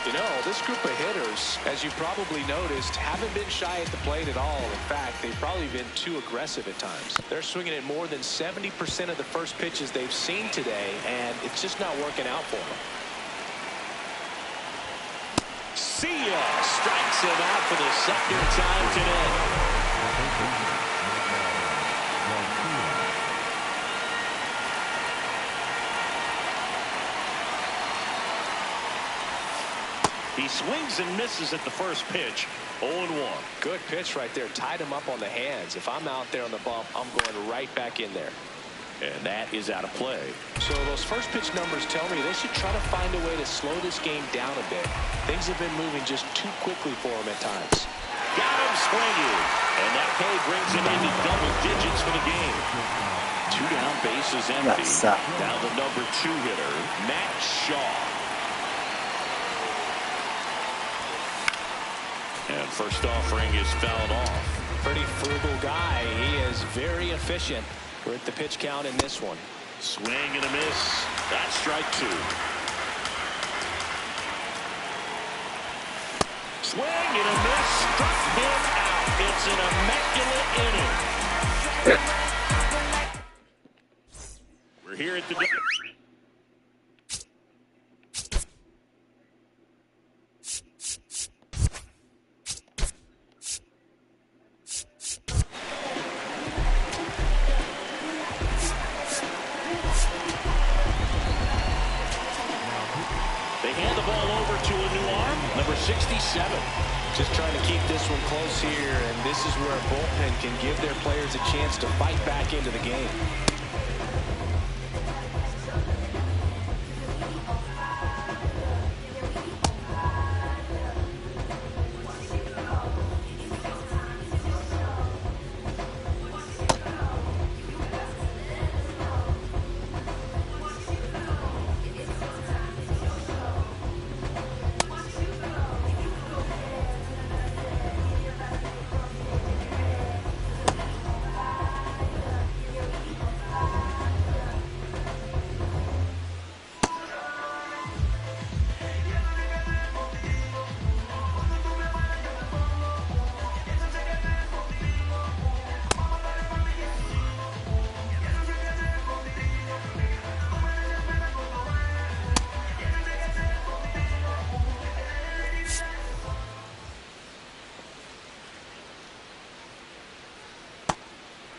C: You know, this group of hitters, as you probably noticed, haven't been shy at the plate at all. In fact, they've probably been too aggressive at times. They're swinging at more than 70% of the first pitches they've seen today, and it's just not working out for them.
A: Garcia strikes him out for the second time today. He swings and misses at the first pitch. 0-1.
C: Good pitch right there. Tied him up on the hands. If I'm out there on the bump, I'm going right back in there.
A: And that is out of play.
C: So those first pitch numbers tell me they should try to find a way to slow this game down a bit. Things have been moving just too quickly for him at times.
A: Got him swinging. And that K brings him into double digits for the game. 2 down, bases empty. Now the number 2 hitter, Matt Shaw. And first offering is fouled off.
C: Pretty frugal guy. He is very efficient. We're at the pitch count in this one.
A: Swing and a miss. That's strike 2. Swing and a miss. Struck him out. It's an immaculate inning. We're here at the... Number 67.
C: Just trying to keep this one close here, and this is where a bullpen can give their players a chance to fight back into the game.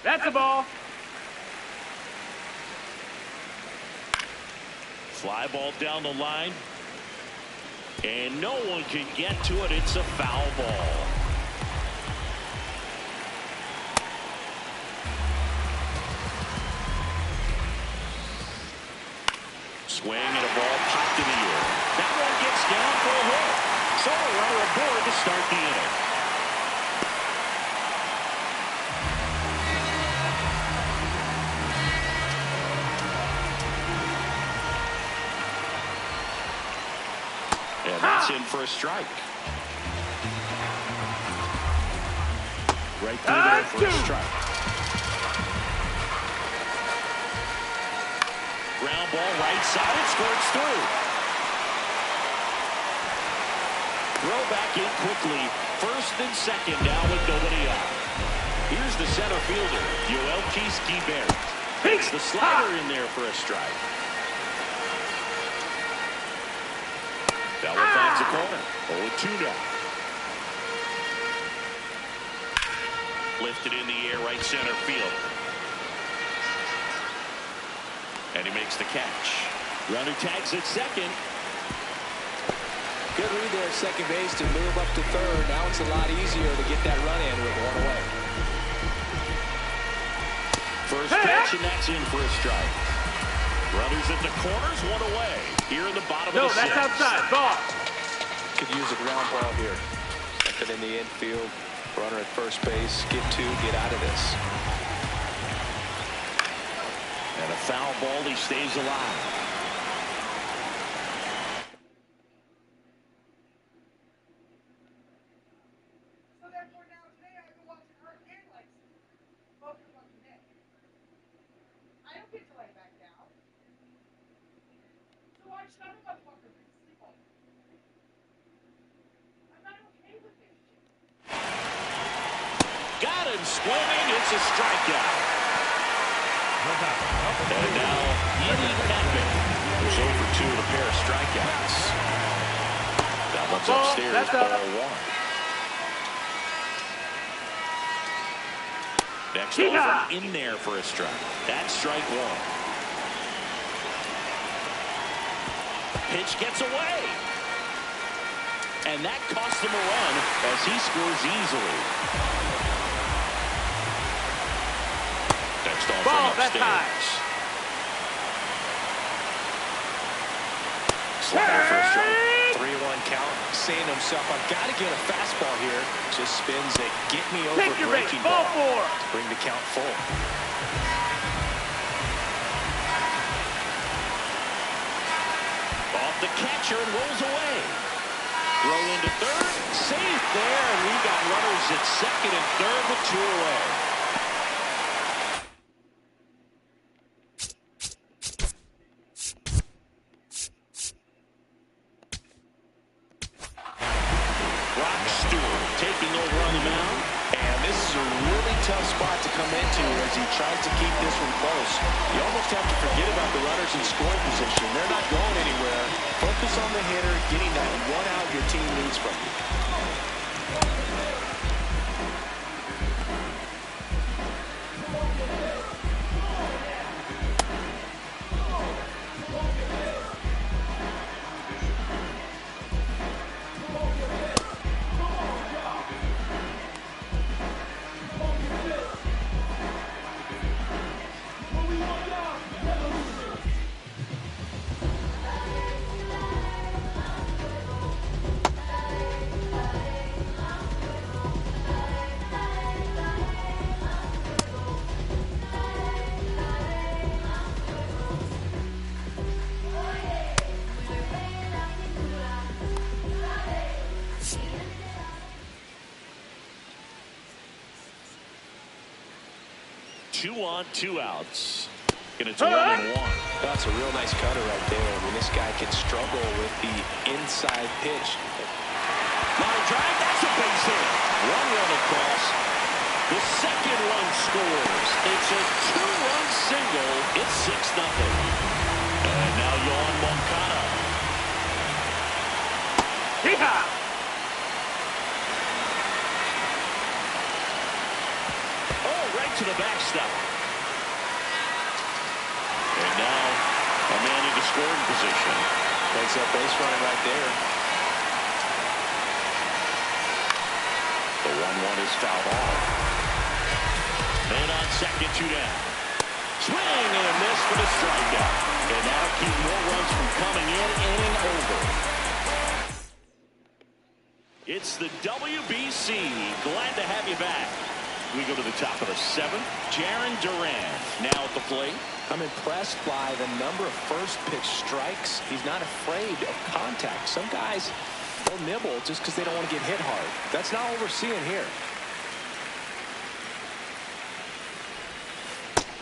B: That's a ball.
A: Fly ball down the line. And no one can get to it. It's a foul ball. Swing and a ball popped in the air. That one gets down for a hit. So a runner aboard to start the inning. And that's in for a strike. Right through there for a strike. Ground ball right side. It squirts through. Throw back in quickly. First and second now with nobody out. Here's the center fielder, Yoel Kiske-Barrett. Takes the slider in there for a strike. That one finds a corner. 0-2 now. Lifted in the air, right center field. And he makes the catch. Runner tags at second.
C: Good read there at second base to move up to third. Now it's a lot easier to get that run in with one away.
A: First pitch, and that's in for a strike. Runners at the corners, one away. Here in the bottom of the
B: sixth. No, that's outside. Ball.
C: Could use a ground ball here. Second in the infield. Runner at first base. Get 2, get out of this.
A: And a foul ball, he stays alive. Got him swinging. It's a strikeout. And now Yiddy Pepe is over 2 with a pair of strikeouts. Now one's upstairs,
B: That's
A: ball
B: up.
A: one. Next over in there for a strike. That's strike one. Pitch gets away. And that cost him a run as he scores easily. Next on
B: Ball,
A: from
B: that's
A: upstairs. Slider for a strike.
C: 3-1 count. Saying to himself, I've got to get a fastball here. Just spins a get me over
B: Take your
C: breaking
B: base. Ball
C: ball.
B: 4.
C: Bring the count full.
A: Off the catcher and rolls away. Throw into third. Safe there. And we got runners at second and third with 2 away. Brock Stewart taking over on the mound.
C: And this is a really tough spot to come into as he tries to keep this one close. You almost have to forget about the runners in scoring position. They're not going anywhere. Focus on the hitter, getting that one out your team needs from you.
A: Two on, 2 outs. Gonna do 1-1.
C: That's a real nice cutter right there. I mean, this guy can struggle with the inside pitch.
A: Line drive, that's a base hit. 1 run across. The second run scores. It's a 2-run single. It's 6-0. And now Yoan Moncada.
B: Yeehaw!
A: Oh, right to the backstop. And now a man into scoring position.
C: Takes that base runner right there.
A: The 1-1 is fouled off. Man on second, 2 down. Swing and a miss for the strikeout. And that'll keep more runs from coming in, inning over. It's the WBC. Glad to have you back. We go to the top of the 7th. Jarren Duran now at the plate.
C: I'm impressed by the number of first pitch strikes. He's not afraid of contact. Some guys, they'll nibble just because they don't want to get hit hard. That's not what we're seeing here.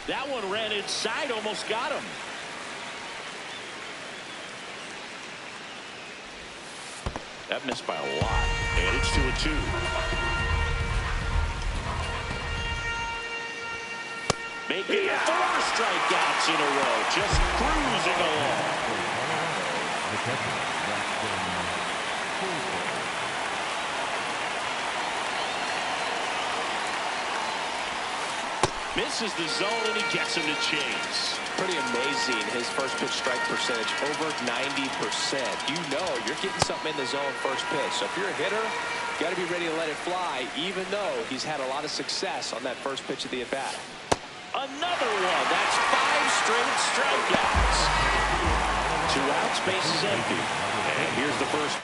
A: That one ran inside, almost got him. That missed by a lot. And it's 2-2. Making 4 strikeouts in a row, just cruising along. Misses the zone and he gets him to chase.
C: Pretty amazing, his first pitch strike percentage over 90%. You know you're getting something in the zone first pitch. So if you're a hitter, you got to be ready to let it fly, even though he's had a lot of success on that first pitch of the at-bat.
A: Another one. That's 5 straight strikeouts. 2 outs, base is empty. And here's the first.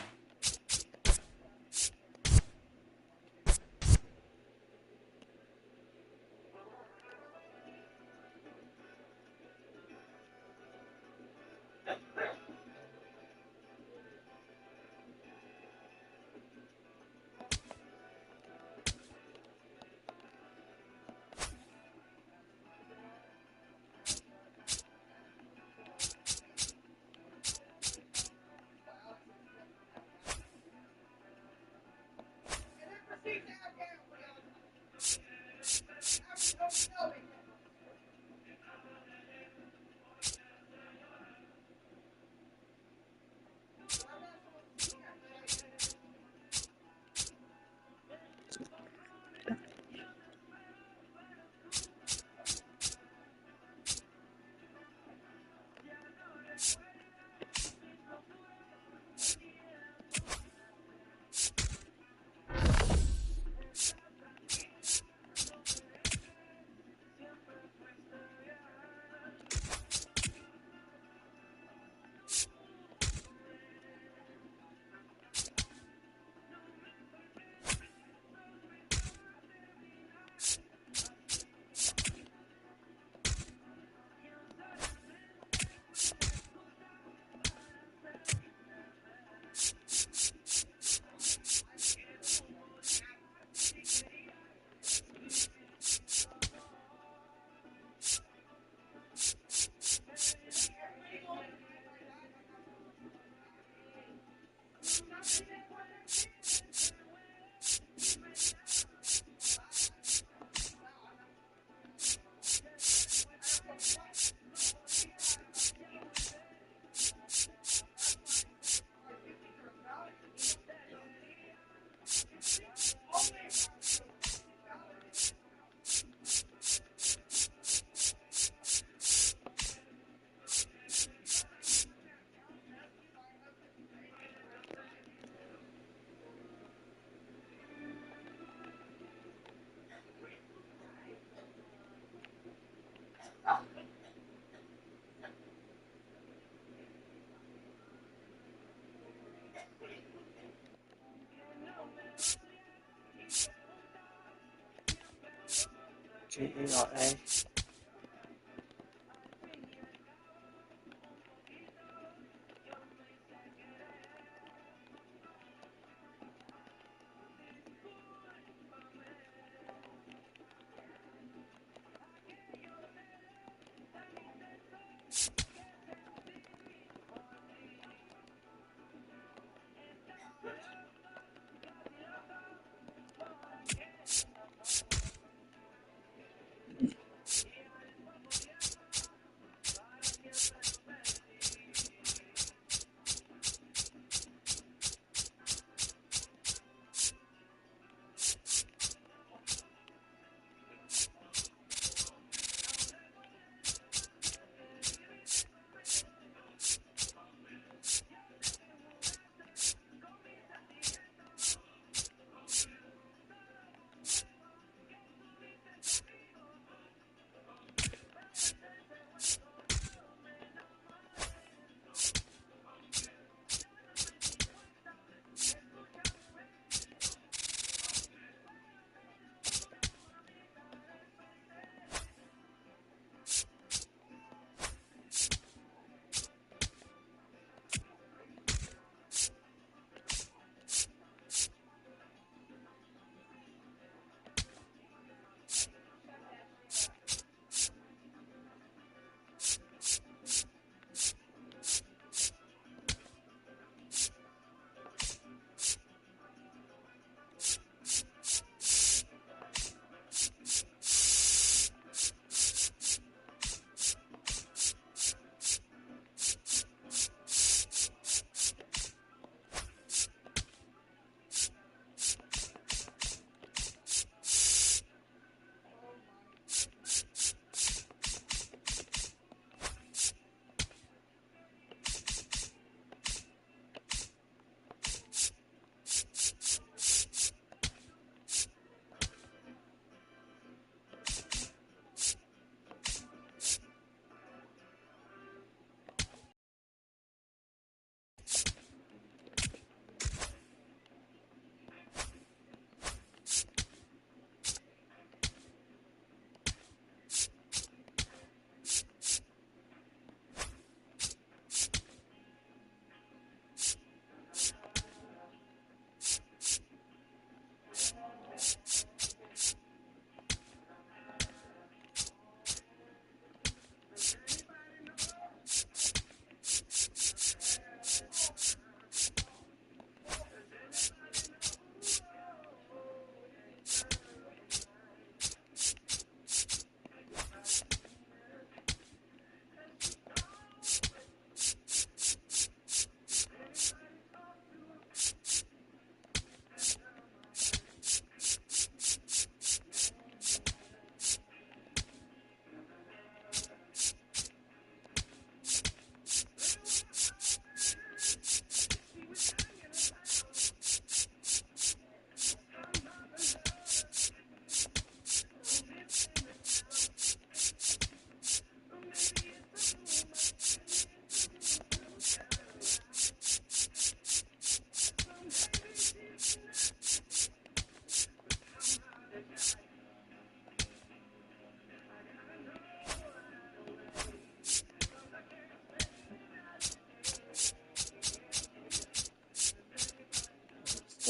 E: G-E-R-A.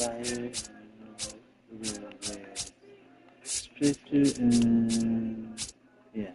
E: fire split and yeah.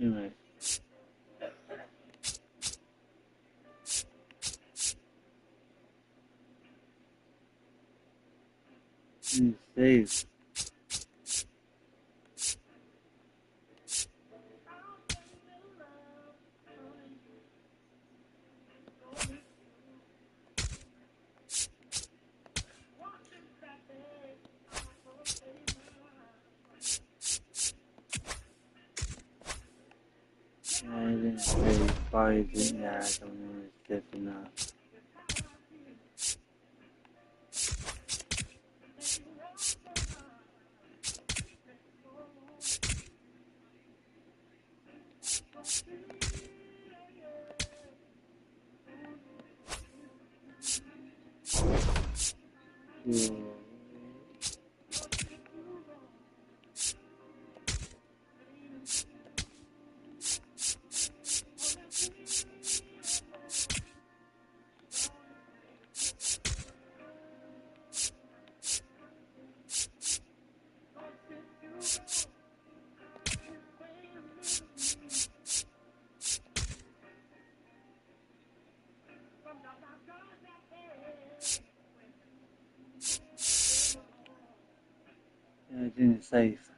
E: Anyway. He's safe. I didn't say poison, yeah, I don't know, it's good enough. Everything is safe.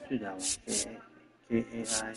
E: Do that one, K-A-I.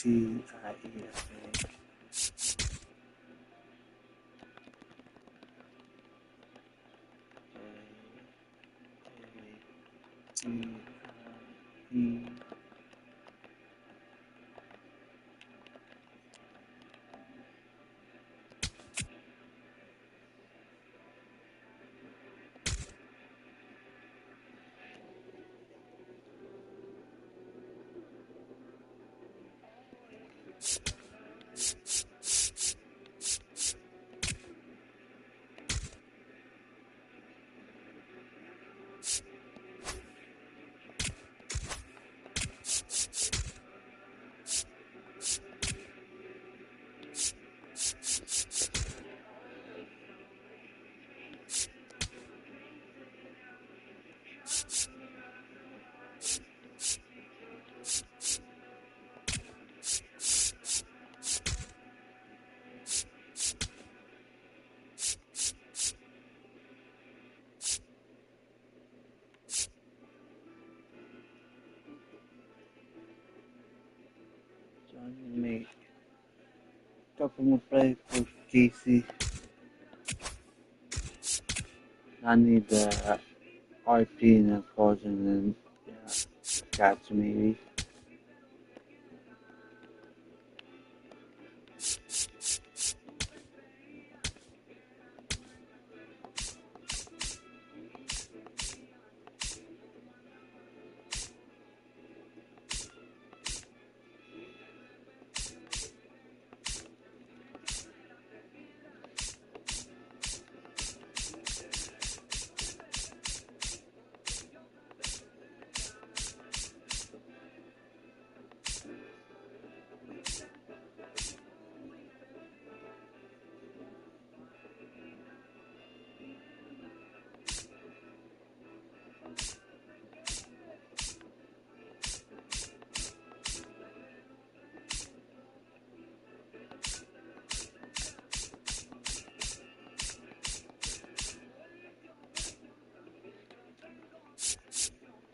E: K-A-T-I-E-F-A. Make couple more plays for Casey. I need RP and then Frozen and yeah, Cats maybe.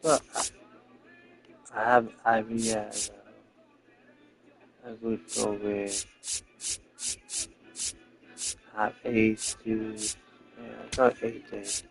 E: Well, I would go with have ace to I got 8 days.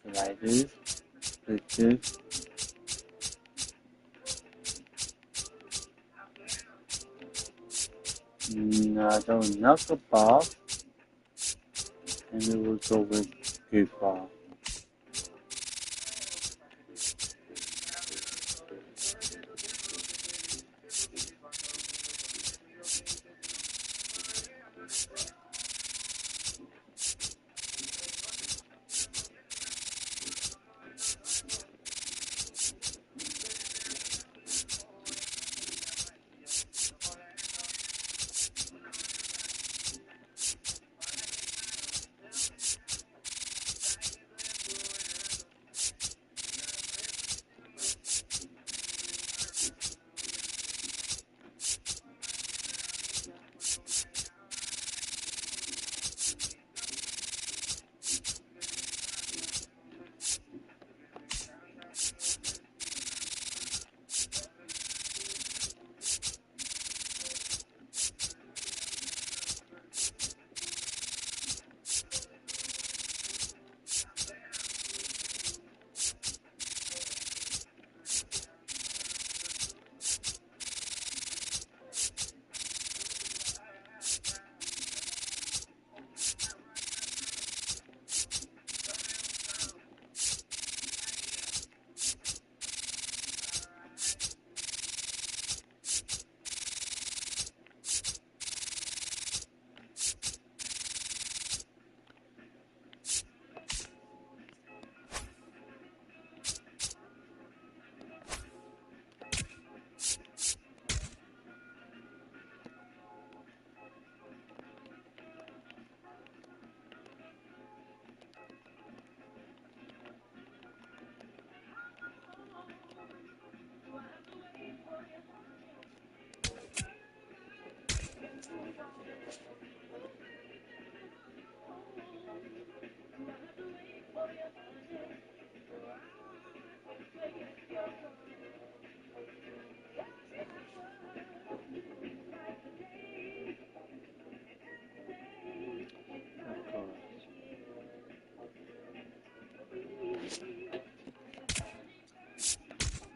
E: Sliders, switches, another knuckleball, and we will go with goofball.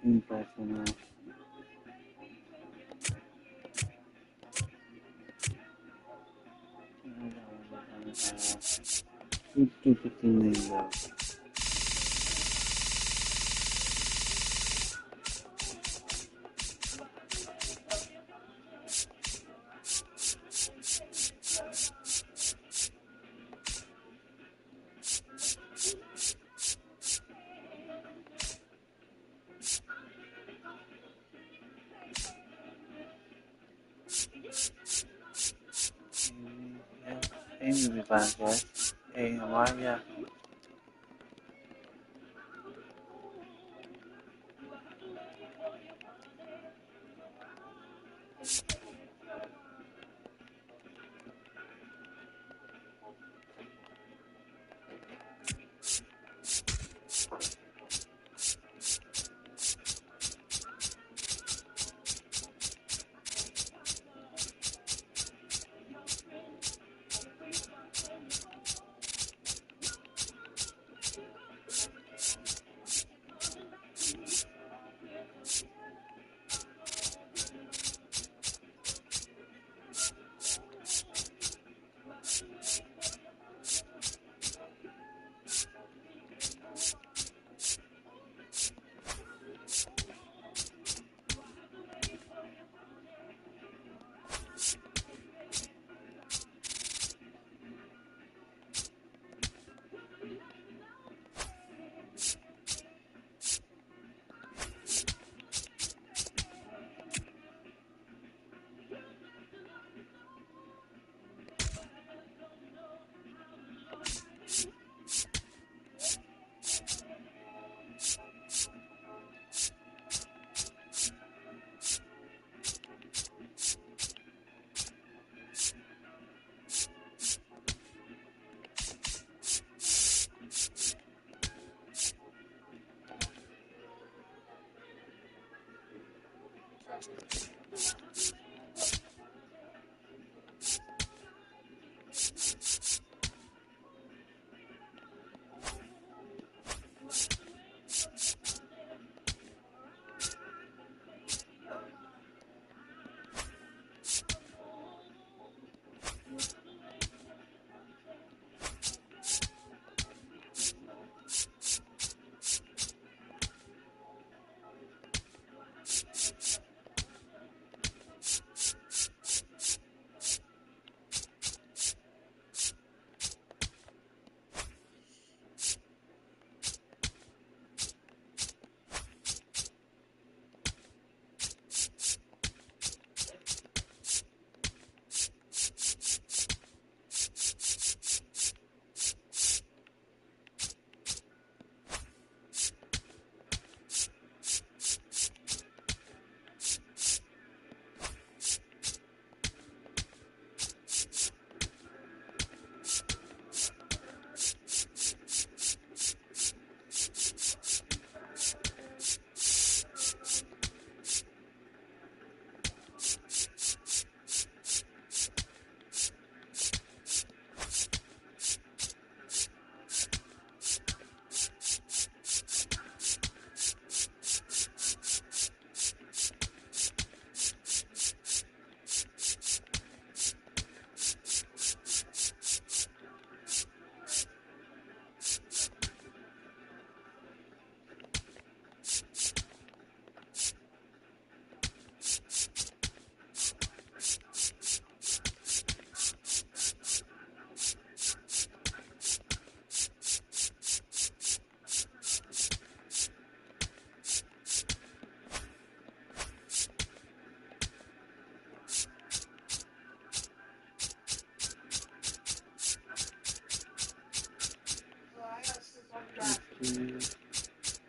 E: Impressionante. Tudo que lindo. Amy will be back, guys. Hey, how are ya?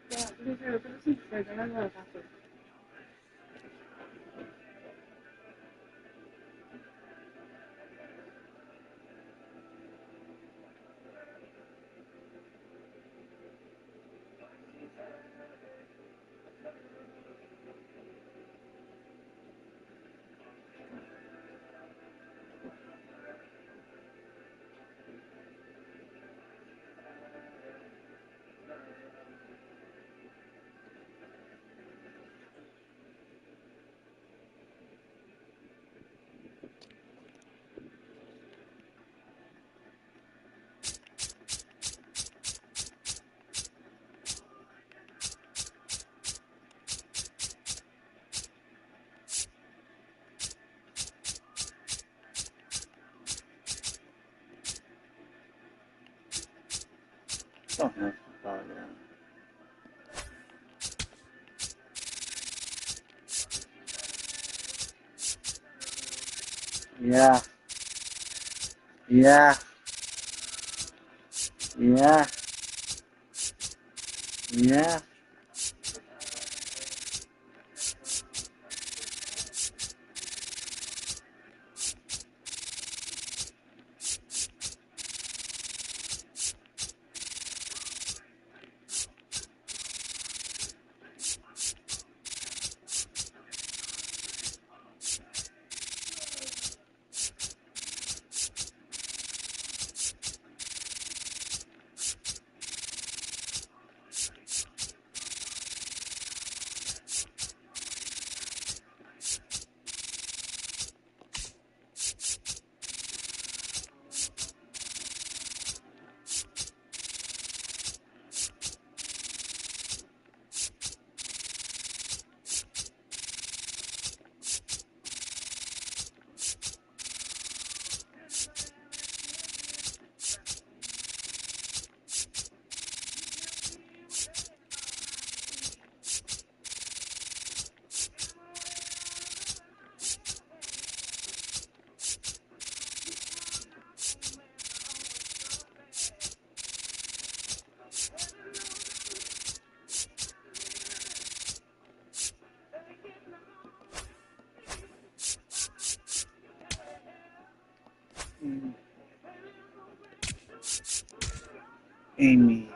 G: Yeah, because you're listening to it, I don't know what happened.
E: Don't know about that. Yeah. Yeah. Yeah. Yeah. Amy.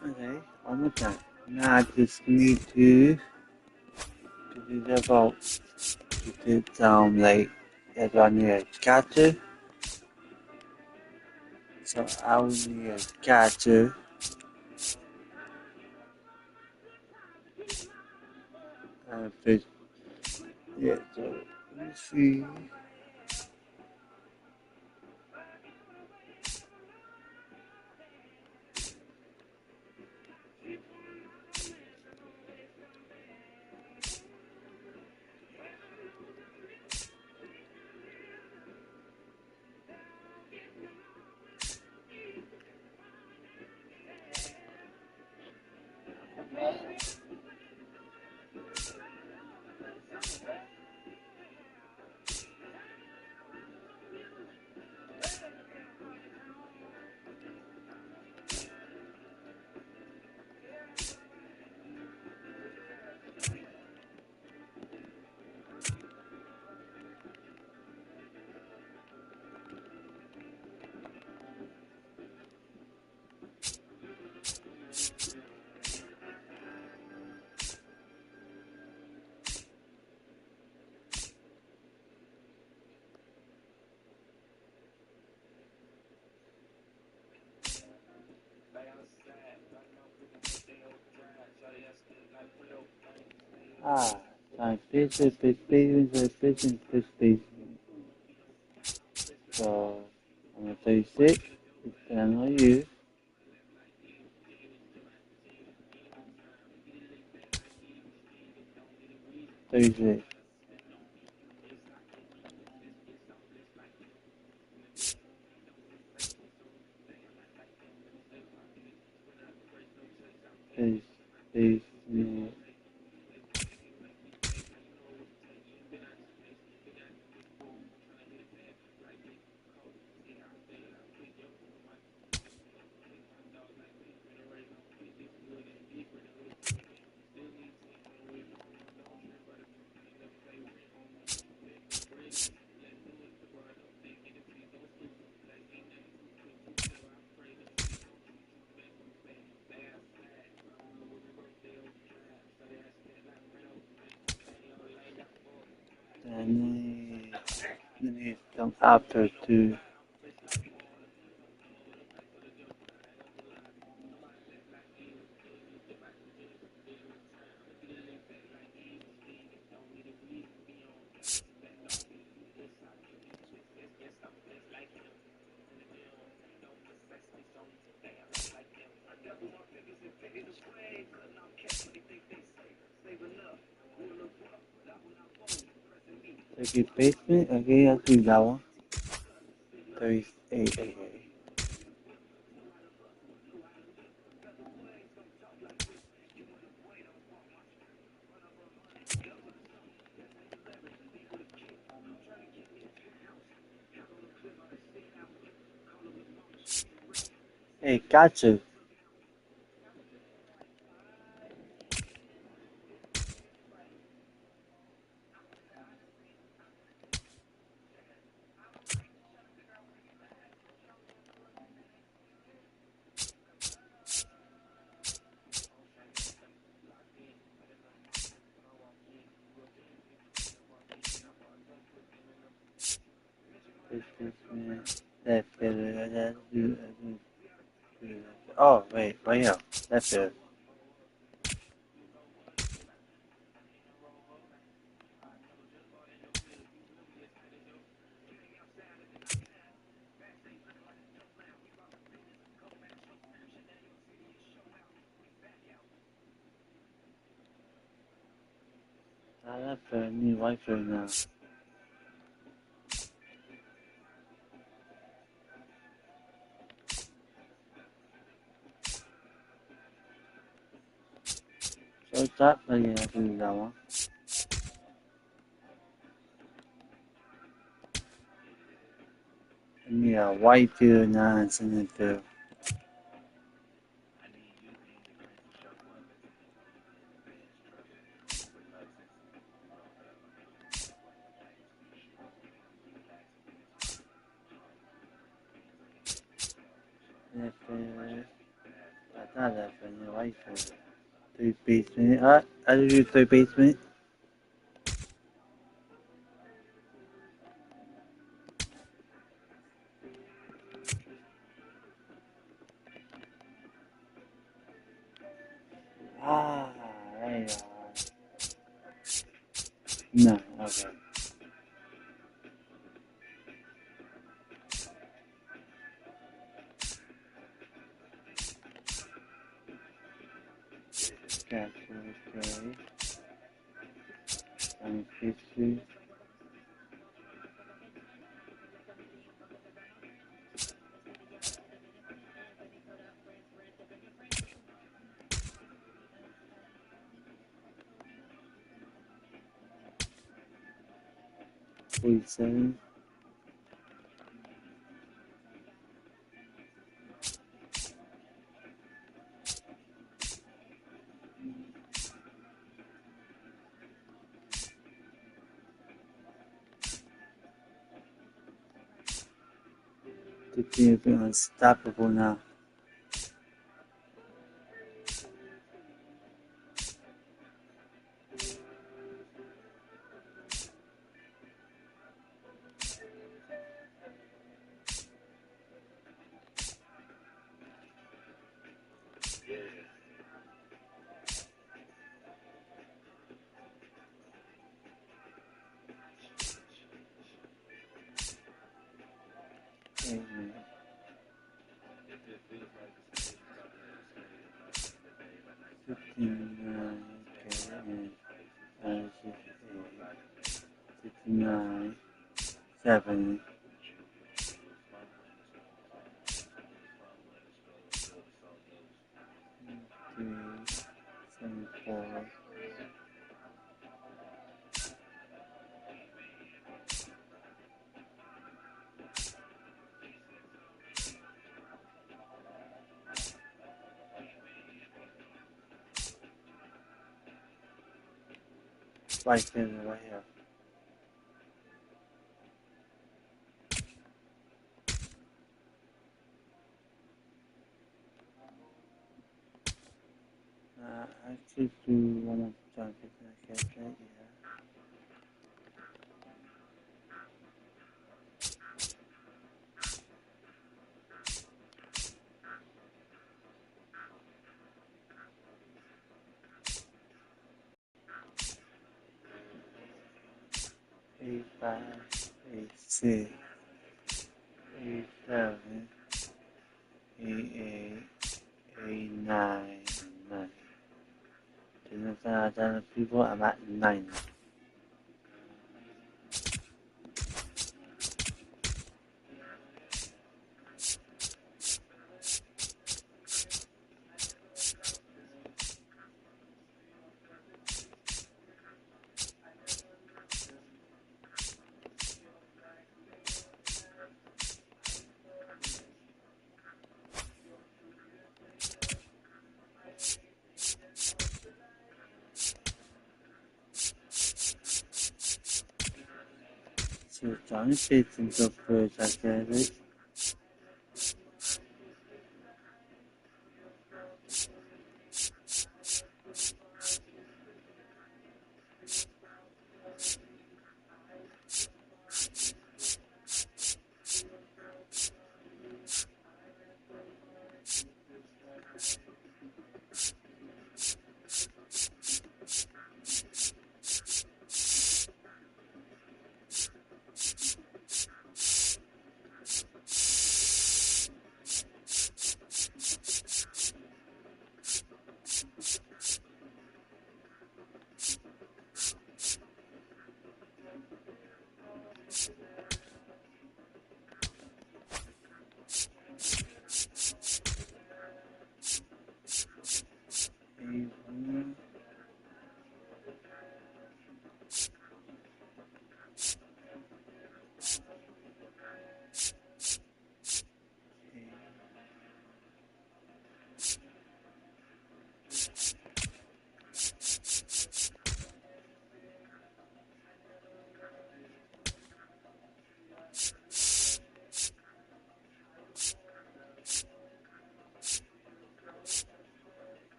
E: Okay, I'm with that. Now I just need to do the vote. To do like if I need a catcher. So I will need a catcher. Fish. Yeah, so let me see. Time fish. So I'm gonna 36. It's depending on you. 36. Fish. And then need some after to circuit basement. Okay, I'll do that one. 38. Hey, gotcha. That's better. Oh, wait, right here. That's it. That's a new Wi-Fi now. So that again, I can do that one. Yeah, white to now and send it to. I thought that's a new Wi-Fi. 3 basement. I do 3 basement. There you are. No, okay. Gotcha, okay. 50. Seven. The team is unstoppable now. Amen. 59, okay, and 69, 7, 3, 74, 5 right here. I should do one of the targets, I guess, right? Yeah. 85, 86, 87, 88, 89, 90. Since I've done people, I'm at 90. So Johnny fits into first, I get it.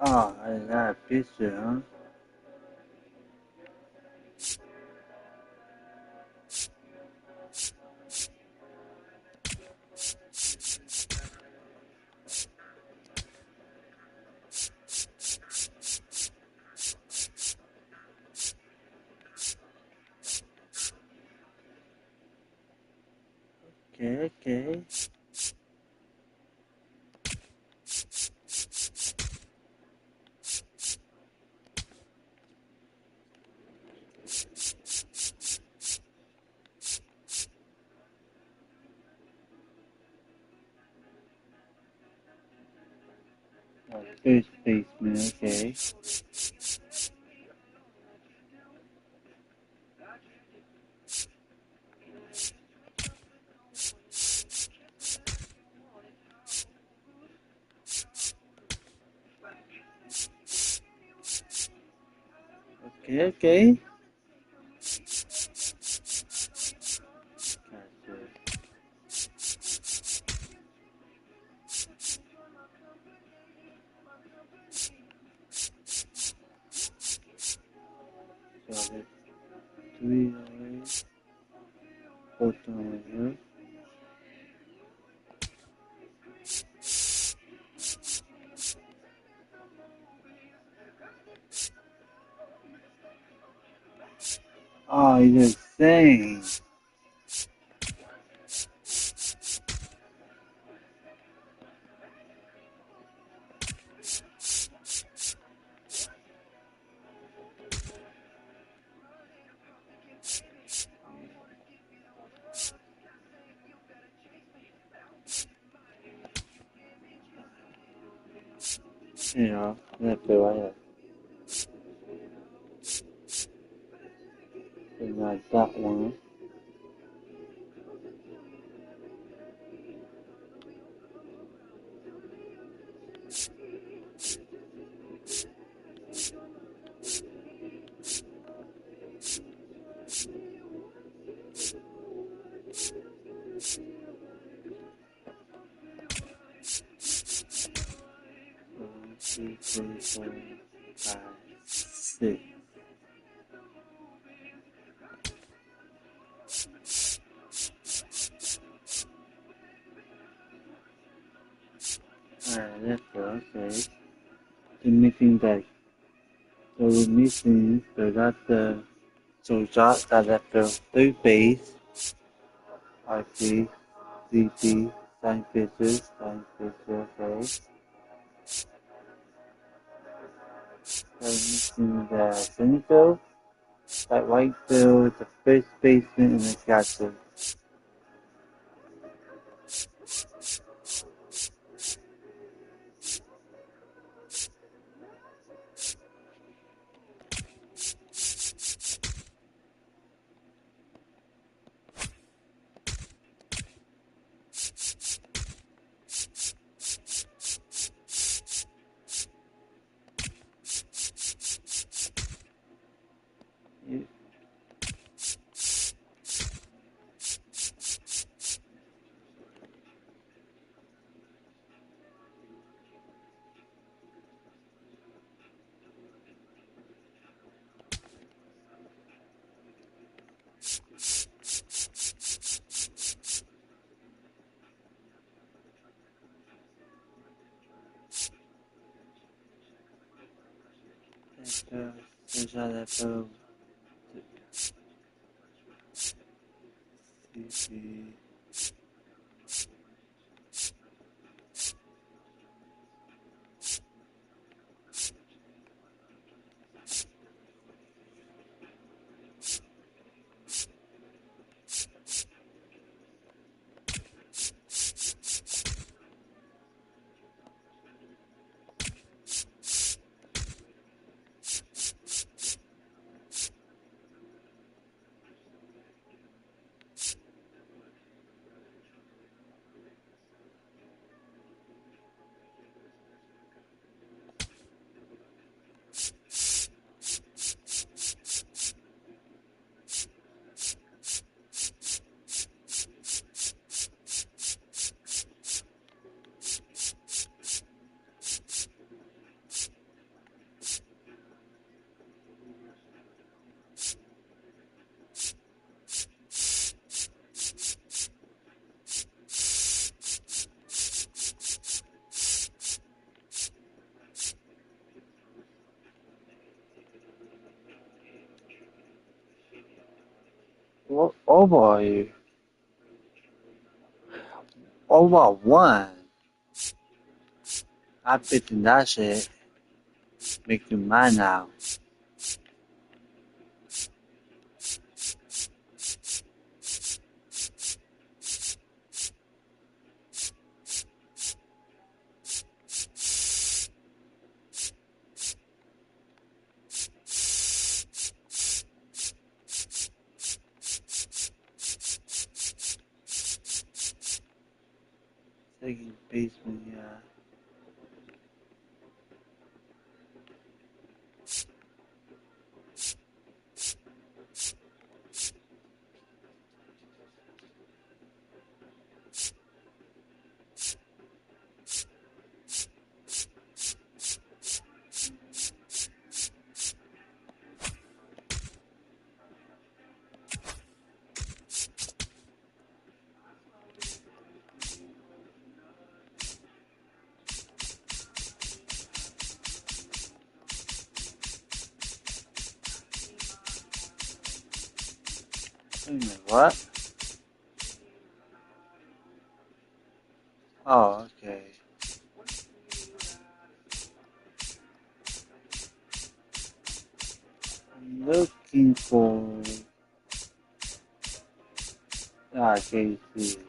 E: Oh, I got a picture, huh? Okay. Oh, first baseman, okay. Okay. So that's 3 away, 14 over. Oh, you're insane. You know, left to right. And like that one. One, two, three, four, five, six. Alright, that's good, okay. The missing bag. So we're missing, so that's the, so that left the third base. RC, CP, sign pitches, okay. So we're missing the center field, that right field, the first baseman, and the catcher. There's other field. CP. What over are you? Over one. I bet in that shit. Make you mad now. Second baseman, yeah. Wait a minute, what? Oh, okay. I'm looking for KC.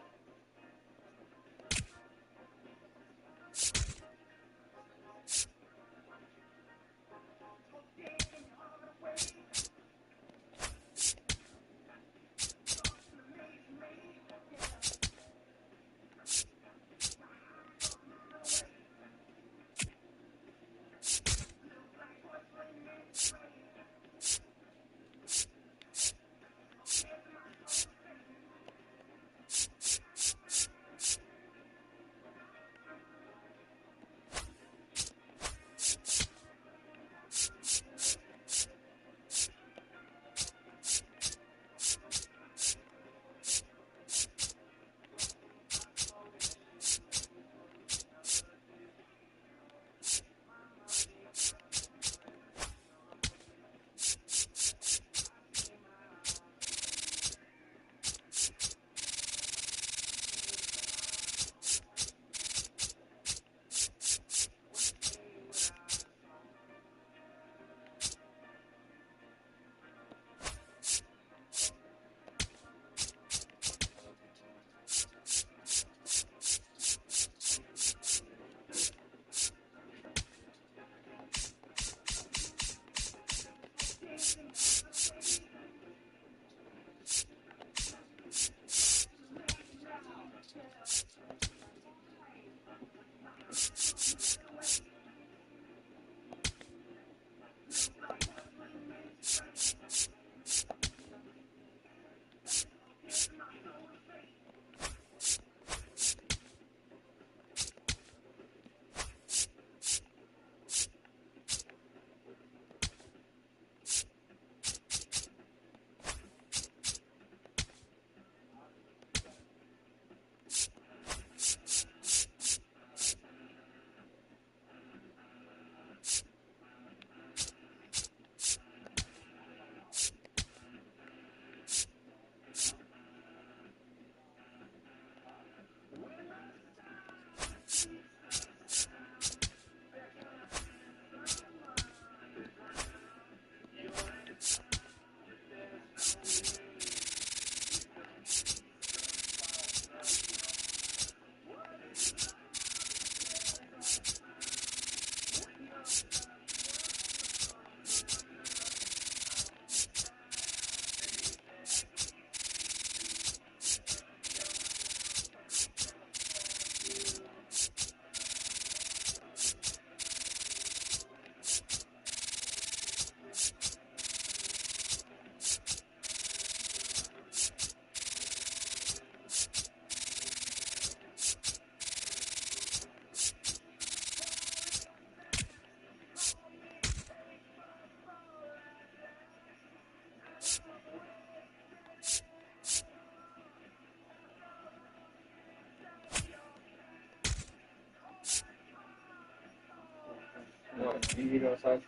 E: What, you eat outside?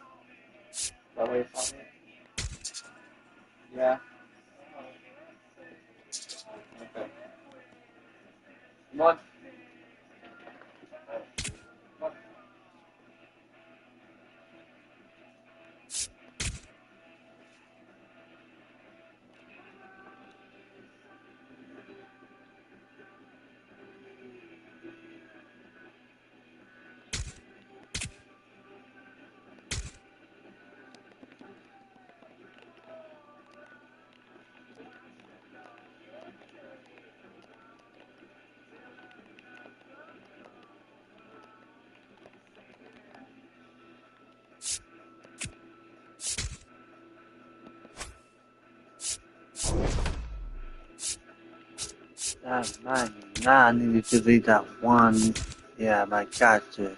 E: That way it's hot? Yeah. Okay. Come on. Nah, I needed to delete that one. Yeah, I got to.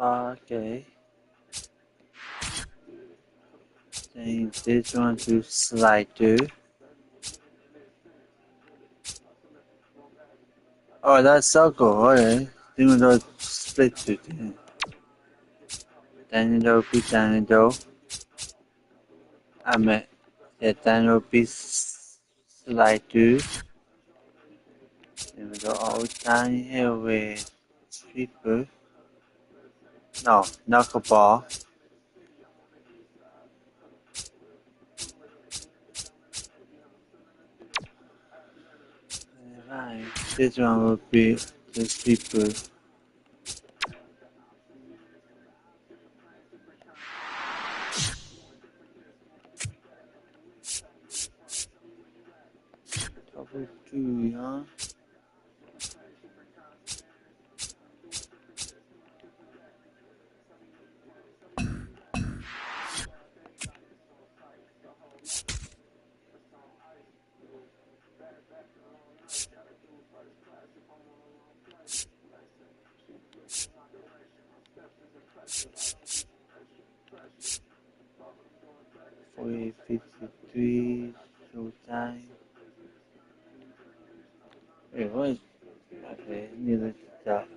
E: Okay. Change this one to slide 2. Oh, that's circle, alright. Even though it's split to then it'll be I mean, yeah, then it'll be slide 2. Then we go all down here with people. No, knuckleball. Right, this one will be the people. Double 2, huh? 4:53 showtime. Wait, what is... Okay, needless to stop.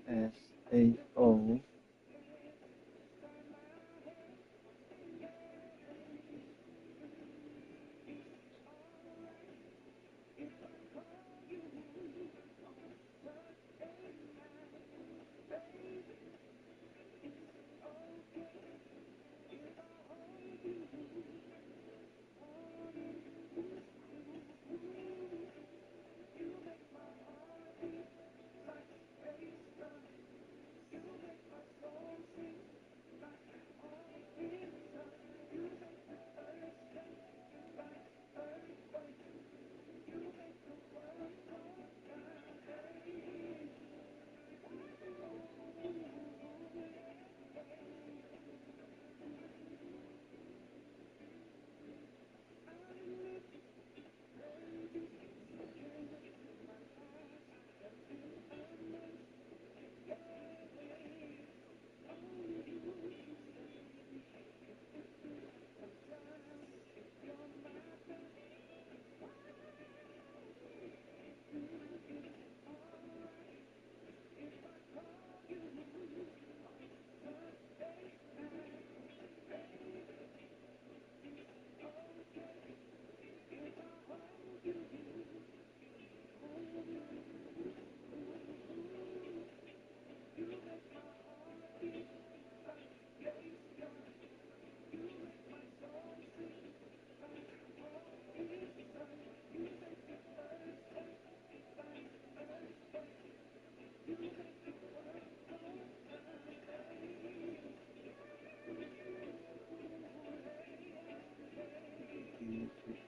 E: SAO.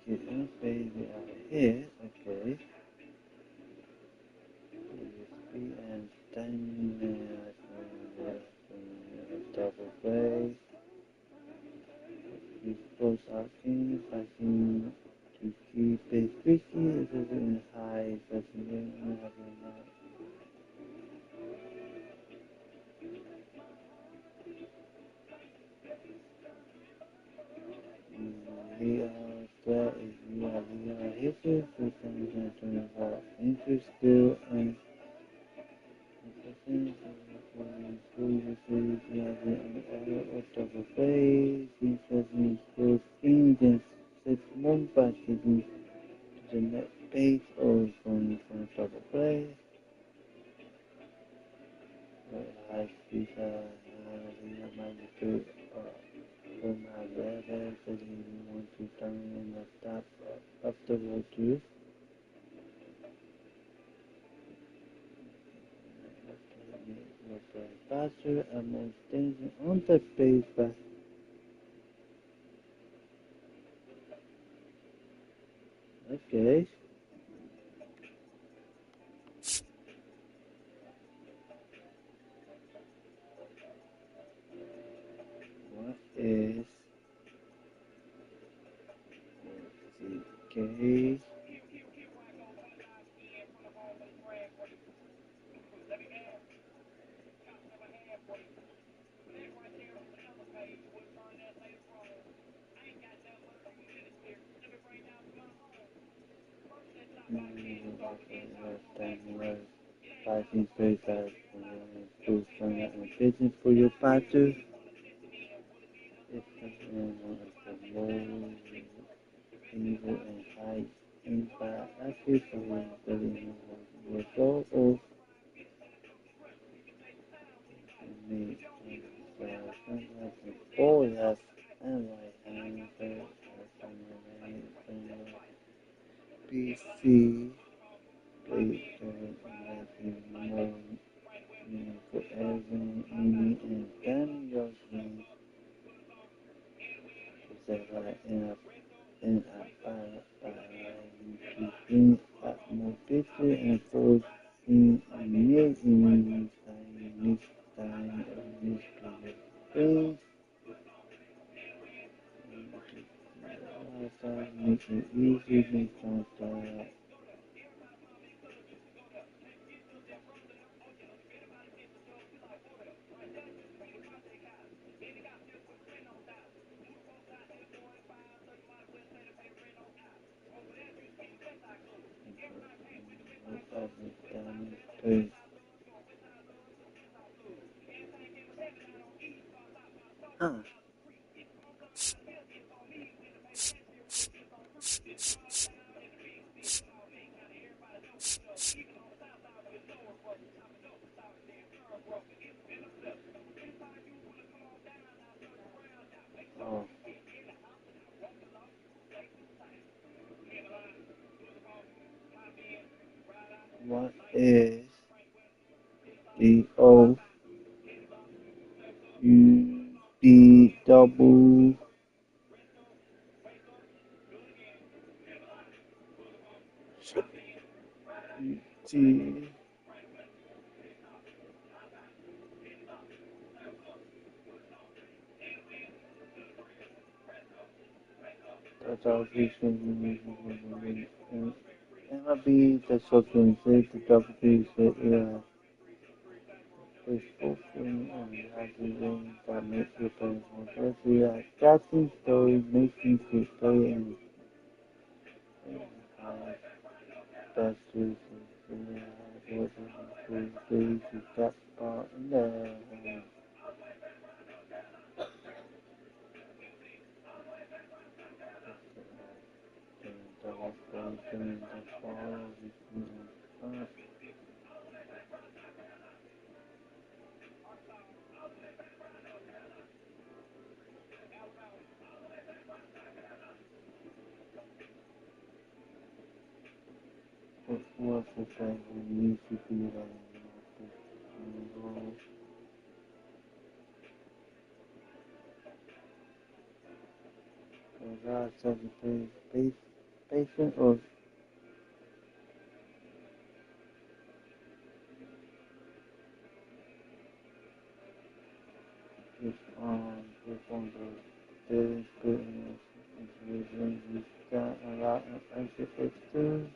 E: Get in baby out here, okay. USB and timing double play. Use both options. I can to keep it tricky. This is in high resolution. That is VR history, 2024. Interest still and previously double play. These sessions will change in 6 months by taking to the next page or from double play. High speed magnitude from my level, so you want to turn in the stop afterward too. Faster and more extension on the page but okay. What is okay? Fighting very fast and business for your partner. It's the low evil and high impact active for the result of me boy left and right hand PC later more for Evan, Amy, and Danny Youngman is that right in a between atmosphere and force in amazing time of this period. Make it easy to contact. Huh. Oh. What is the O U D double T MLB the Sultan said the W said is fulfilling and activating that makes your players more aggressive. Catching story makes you to play and best reasons to that part in there. What's the thing we need to be like? God, second patient or just on the third goodness we've got a lot of extra fixtures.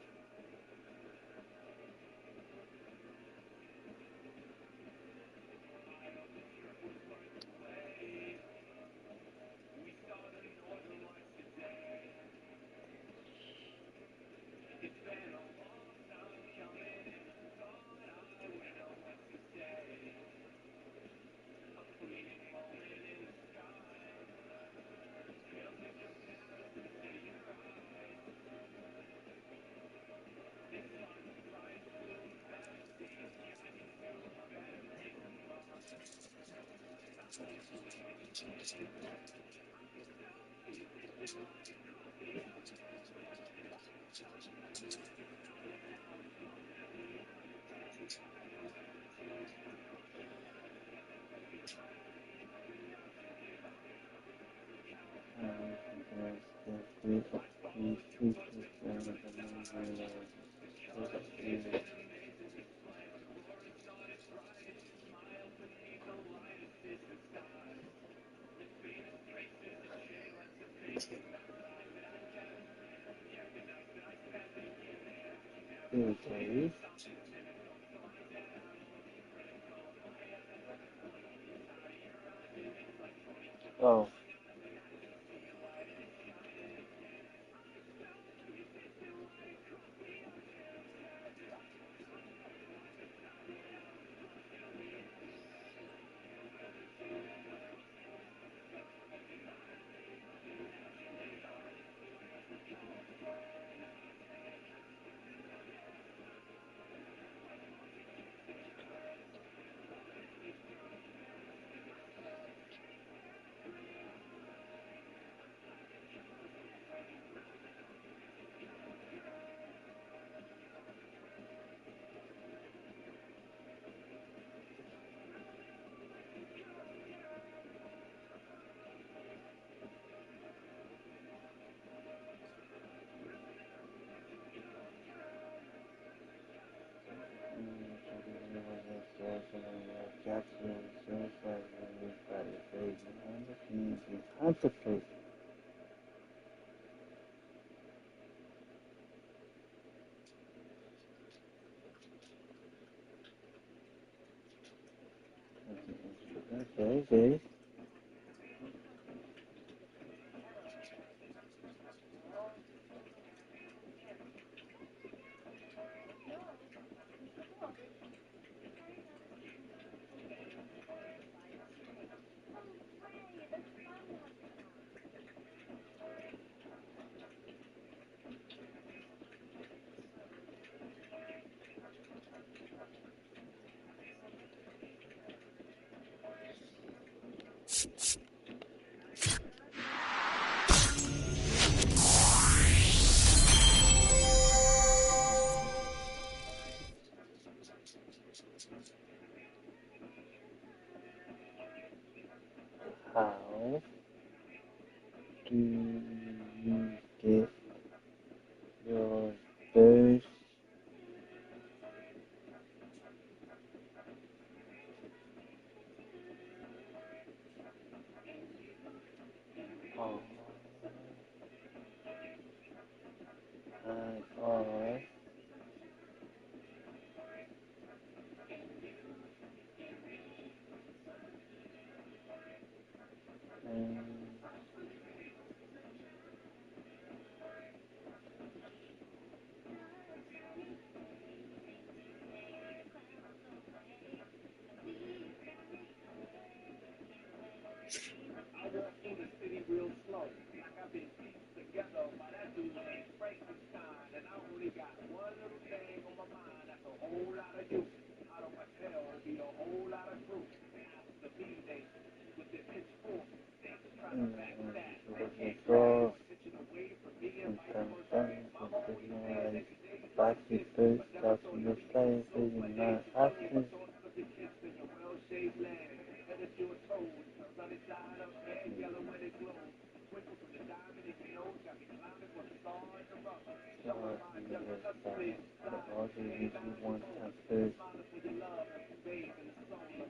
E: Okay. Oh. Jackson, suicide, by the face, behind the scenes, behind the face. Okay. How do you get your first or
Q: I walk through the city real slow, like I've been pieced together by that dude named Frankenstein, and I only got one little thing on my mind. That's a whole lot of you. Out of my tail will be a whole lot of fruit. After the B-Day, with the pitchfork, they try to backstab. They can't grab attention away from me and vice versa. Mama always said that you
E: back to first up in the play, and not asking.
Q: put the kiss in your well-shaped land. And if you're told, sun is dyed up, red, yellow, when it glows. Twinkle from the diamond in your nose, got me climbing for the star in the rough. Showing my just place,
E: all the you want at first.
Q: smiling for your love, and you bathe in the soul of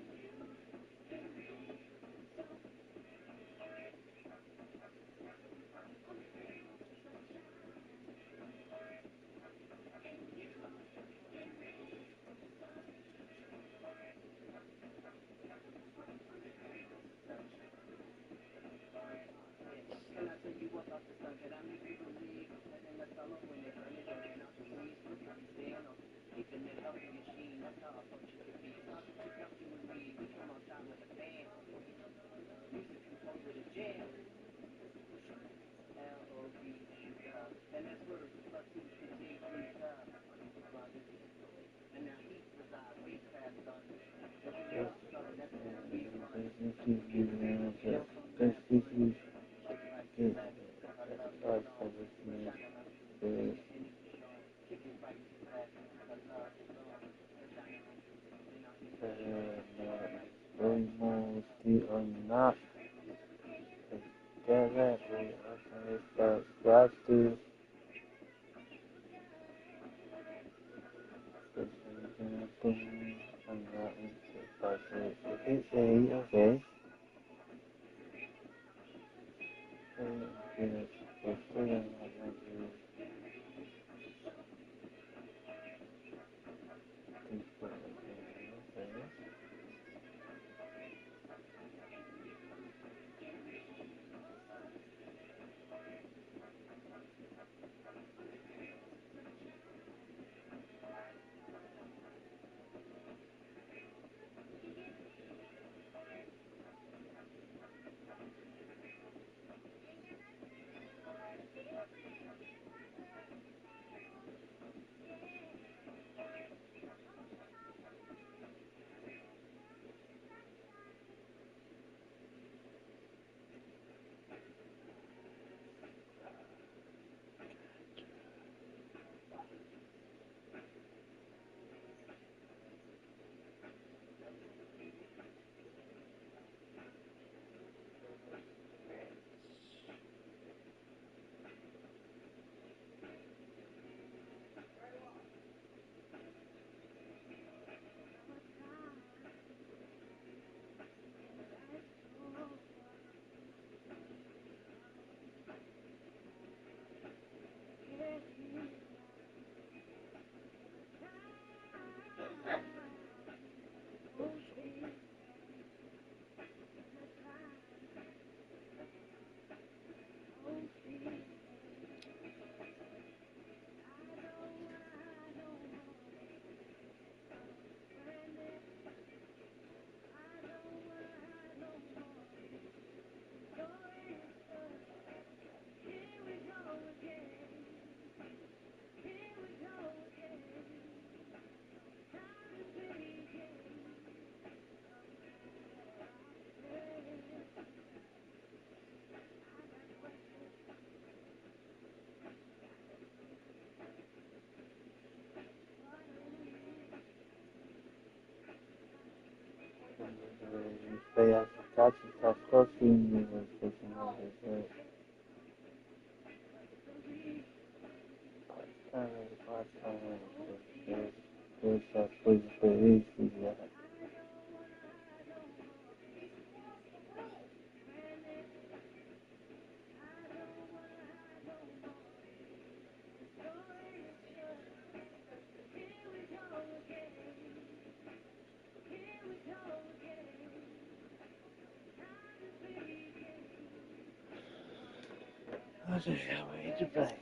Q: Can I tell you about the sun that I make you believe? And in the summer when they burn it and out the weeds, look at you stand up, keeping it healthy machine. That's how I thought you could be. How could you come to with me? We come outside with a band. Music composed with a jam. L-O-V, and that's word plus two to J-3 and now he resides way past us.
E: Or not together, okay, but got to okay. They are starting to talking with the person over there. I just can't wait to play.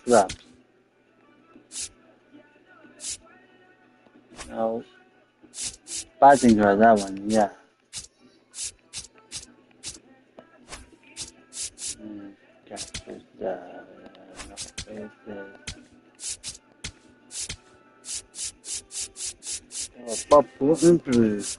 E: 是吧？然后8点出来再玩一下。就是把部分不是。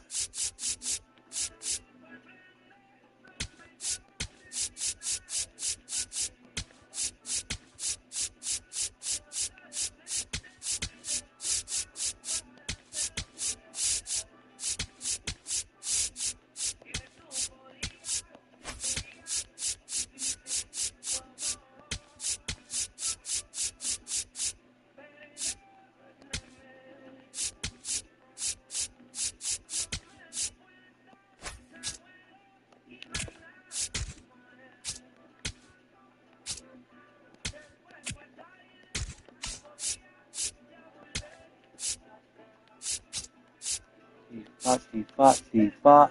E: 洗发。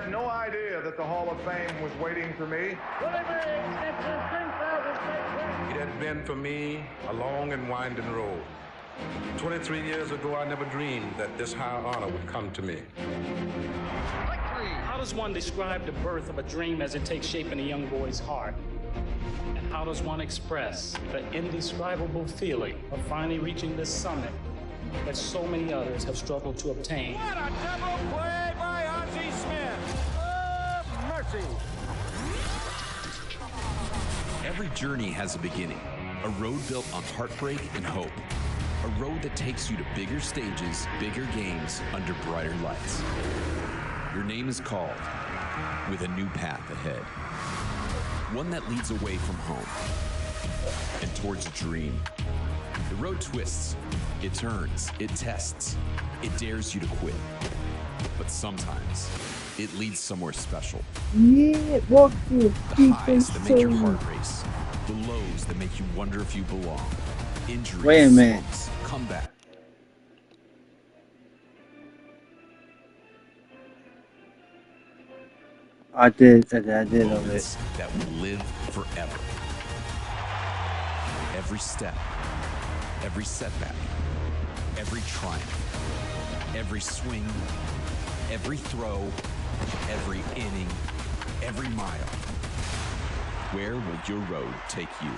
D: had no idea that the Hall of Fame was waiting for me. It had been for me a long and winding road. 23 years ago, I never dreamed that this high honor would come to me.
K: How does one describe the birth of a dream as it takes shape in a young boy's heart? And how does one express the indescribable feeling of finally reaching this summit that so many others have struggled to obtain?
Q: What a double play by Ozzie Smith! Oh, mercy!
V: Every journey has a beginning, a road built on heartbreak and hope. A road that takes you to bigger stages, bigger games, under brighter lights. Your name is called, with a new path ahead. One that leads away from home and towards a dream. The road twists, it turns, it tests, it dares you to quit. But sometimes, it leads somewhere special.
E: Yeah, walk through.
V: The highs that make your heart race. The lows that make you wonder if you belong. Injuries,
E: wait a minute.
V: Slumps, comeback.
E: I did of
V: Moments
E: it.
V: that will live forever. Every step, every setback, every triumph, every swing, every throw, every inning, every mile. Where will your road take you?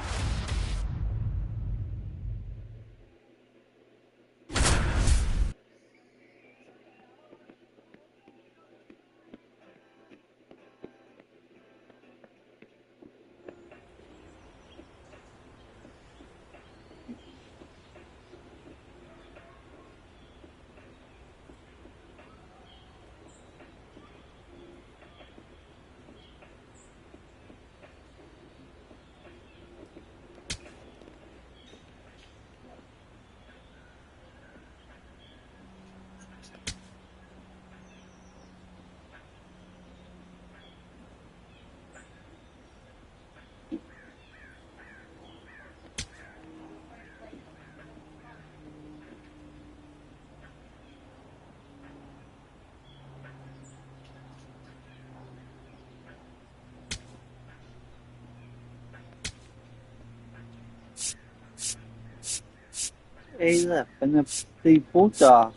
E: Hey, look, and the Buddha.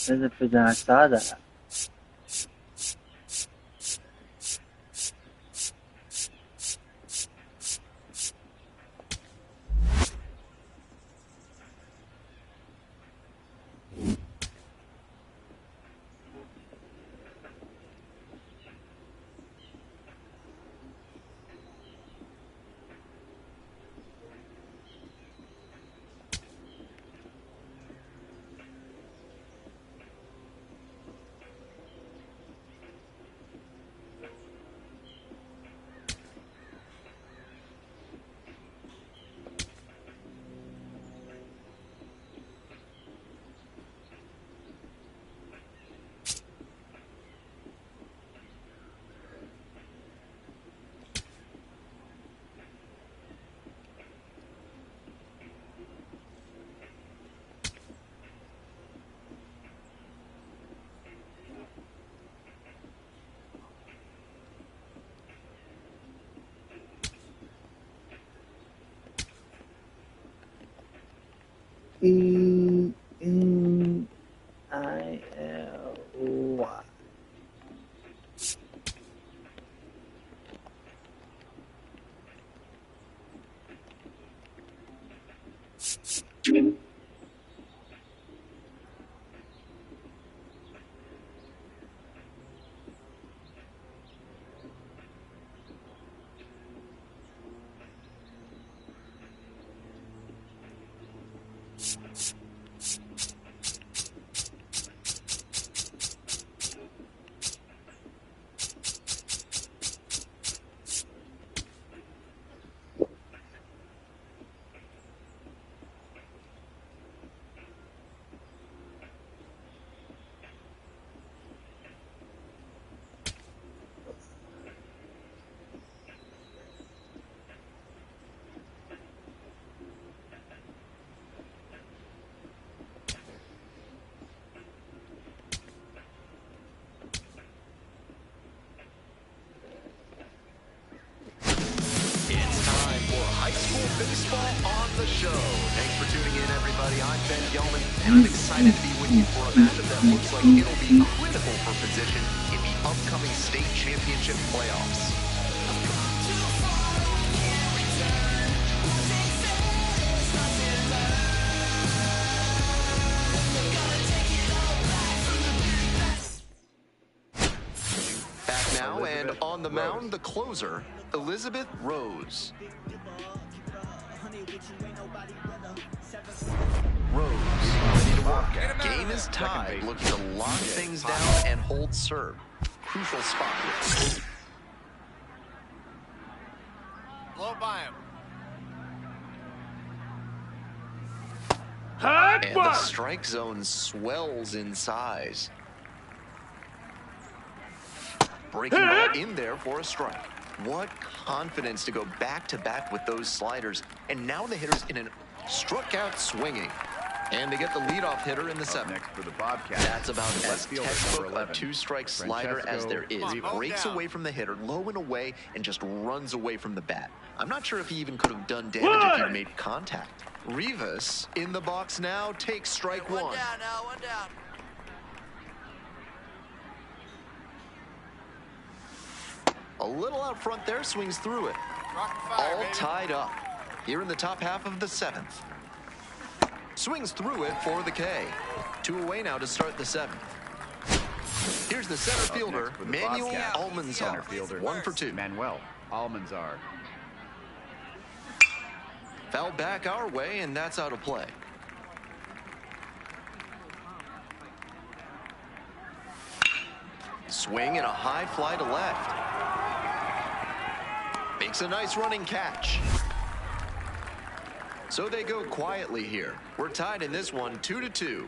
E: There's a Buddha. E-N-I-L-Y.
O: baseball on the show. Thanks for tuning in, everybody. I'm Ben Gelman, and I'm excited to be with you for a matchup that looks like it'll be critical for position in the upcoming state championship playoffs. Now and on the mound, the closer, Elizabeth Rose. Rose, ready to work. Game is tied, looking to lock things down and hold serve. Crucial spot.
P: Blow by him.
O: And the strike zone swells in size. Breaking ball in there for a strike. What confidence to go back-to-back with those sliders. And now the hitter's in a struck out swinging. And they get the leadoff hitter in the seventh.
P: Next for the Bobcats.
O: That's about as textbook a two-strike slider as there is. He breaks away from the hitter, low and away, and just runs away from the bat. I'm not sure if he even could have done damage if he made contact. Rivas in the box now takes strike one.
P: One down now, one down.
O: A little out front there, swings through it. All tied up. Here in the top half of the seventh. Swings through it for the K. 2 away now to start the seventh. Here's the center fielder, Manuel Almanzar. 1 for 2.
P: Manuel Almanzar.
O: Foul back our way, and that's out of play. Swing and a high fly to left. Makes a nice running catch. So they go quietly here. We're tied in this one, 2-2.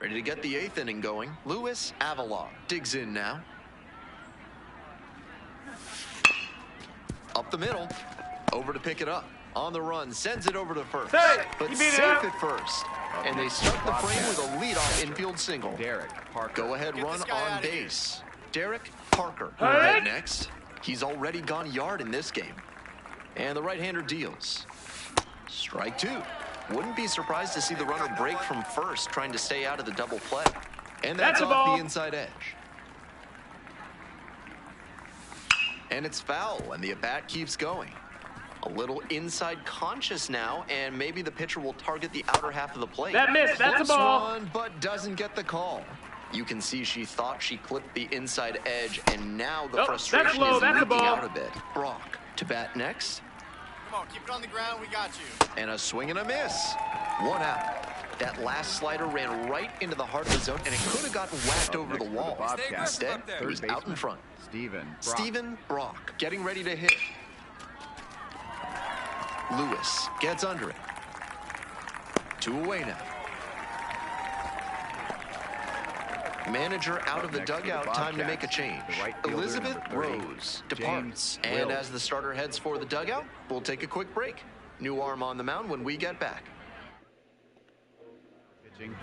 O: Ready to get the 8th inning going. Luis Avilar digs in now. Up the middle. Over to pick it up. On the run, sends it over to first. But safe at first. And they start the frame with a leadoff infield single.
P: Derek Parker.
O: Go ahead run on base. Derek Parker. Right next. He's already gone yard in this game. And the right-hander deals. Strike 2. Wouldn't be surprised to see the runner break from first, trying to stay out of the double play. And that's off the inside edge. And it's foul, and the at-bat keeps going. A little inside conscious now, and maybe the pitcher will target the outer half of the plate.
B: That missed, that's a ball.
O: One, but doesn't get the call. You can see she thought she clipped the inside edge, and now the frustration is leaking out a bit. Brock to bat next.
P: Come on, keep it on the ground, we got you.
O: And a swing and a miss. 1 out. That last slider ran right into the heart of the zone, and it could have gotten whacked over the wall. Instead, it was out in front. Steven Brock getting ready to hit. Lewis gets under it. 2 away now. Manager out of the dugout, time to make a change. Elizabeth Rose departs. And as the starter heads for the dugout, we'll take a quick break. New arm on the mound when we get back.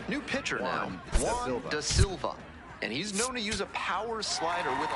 O: New pitcher now, Juan Da Silva. And he's known to use a power slider with a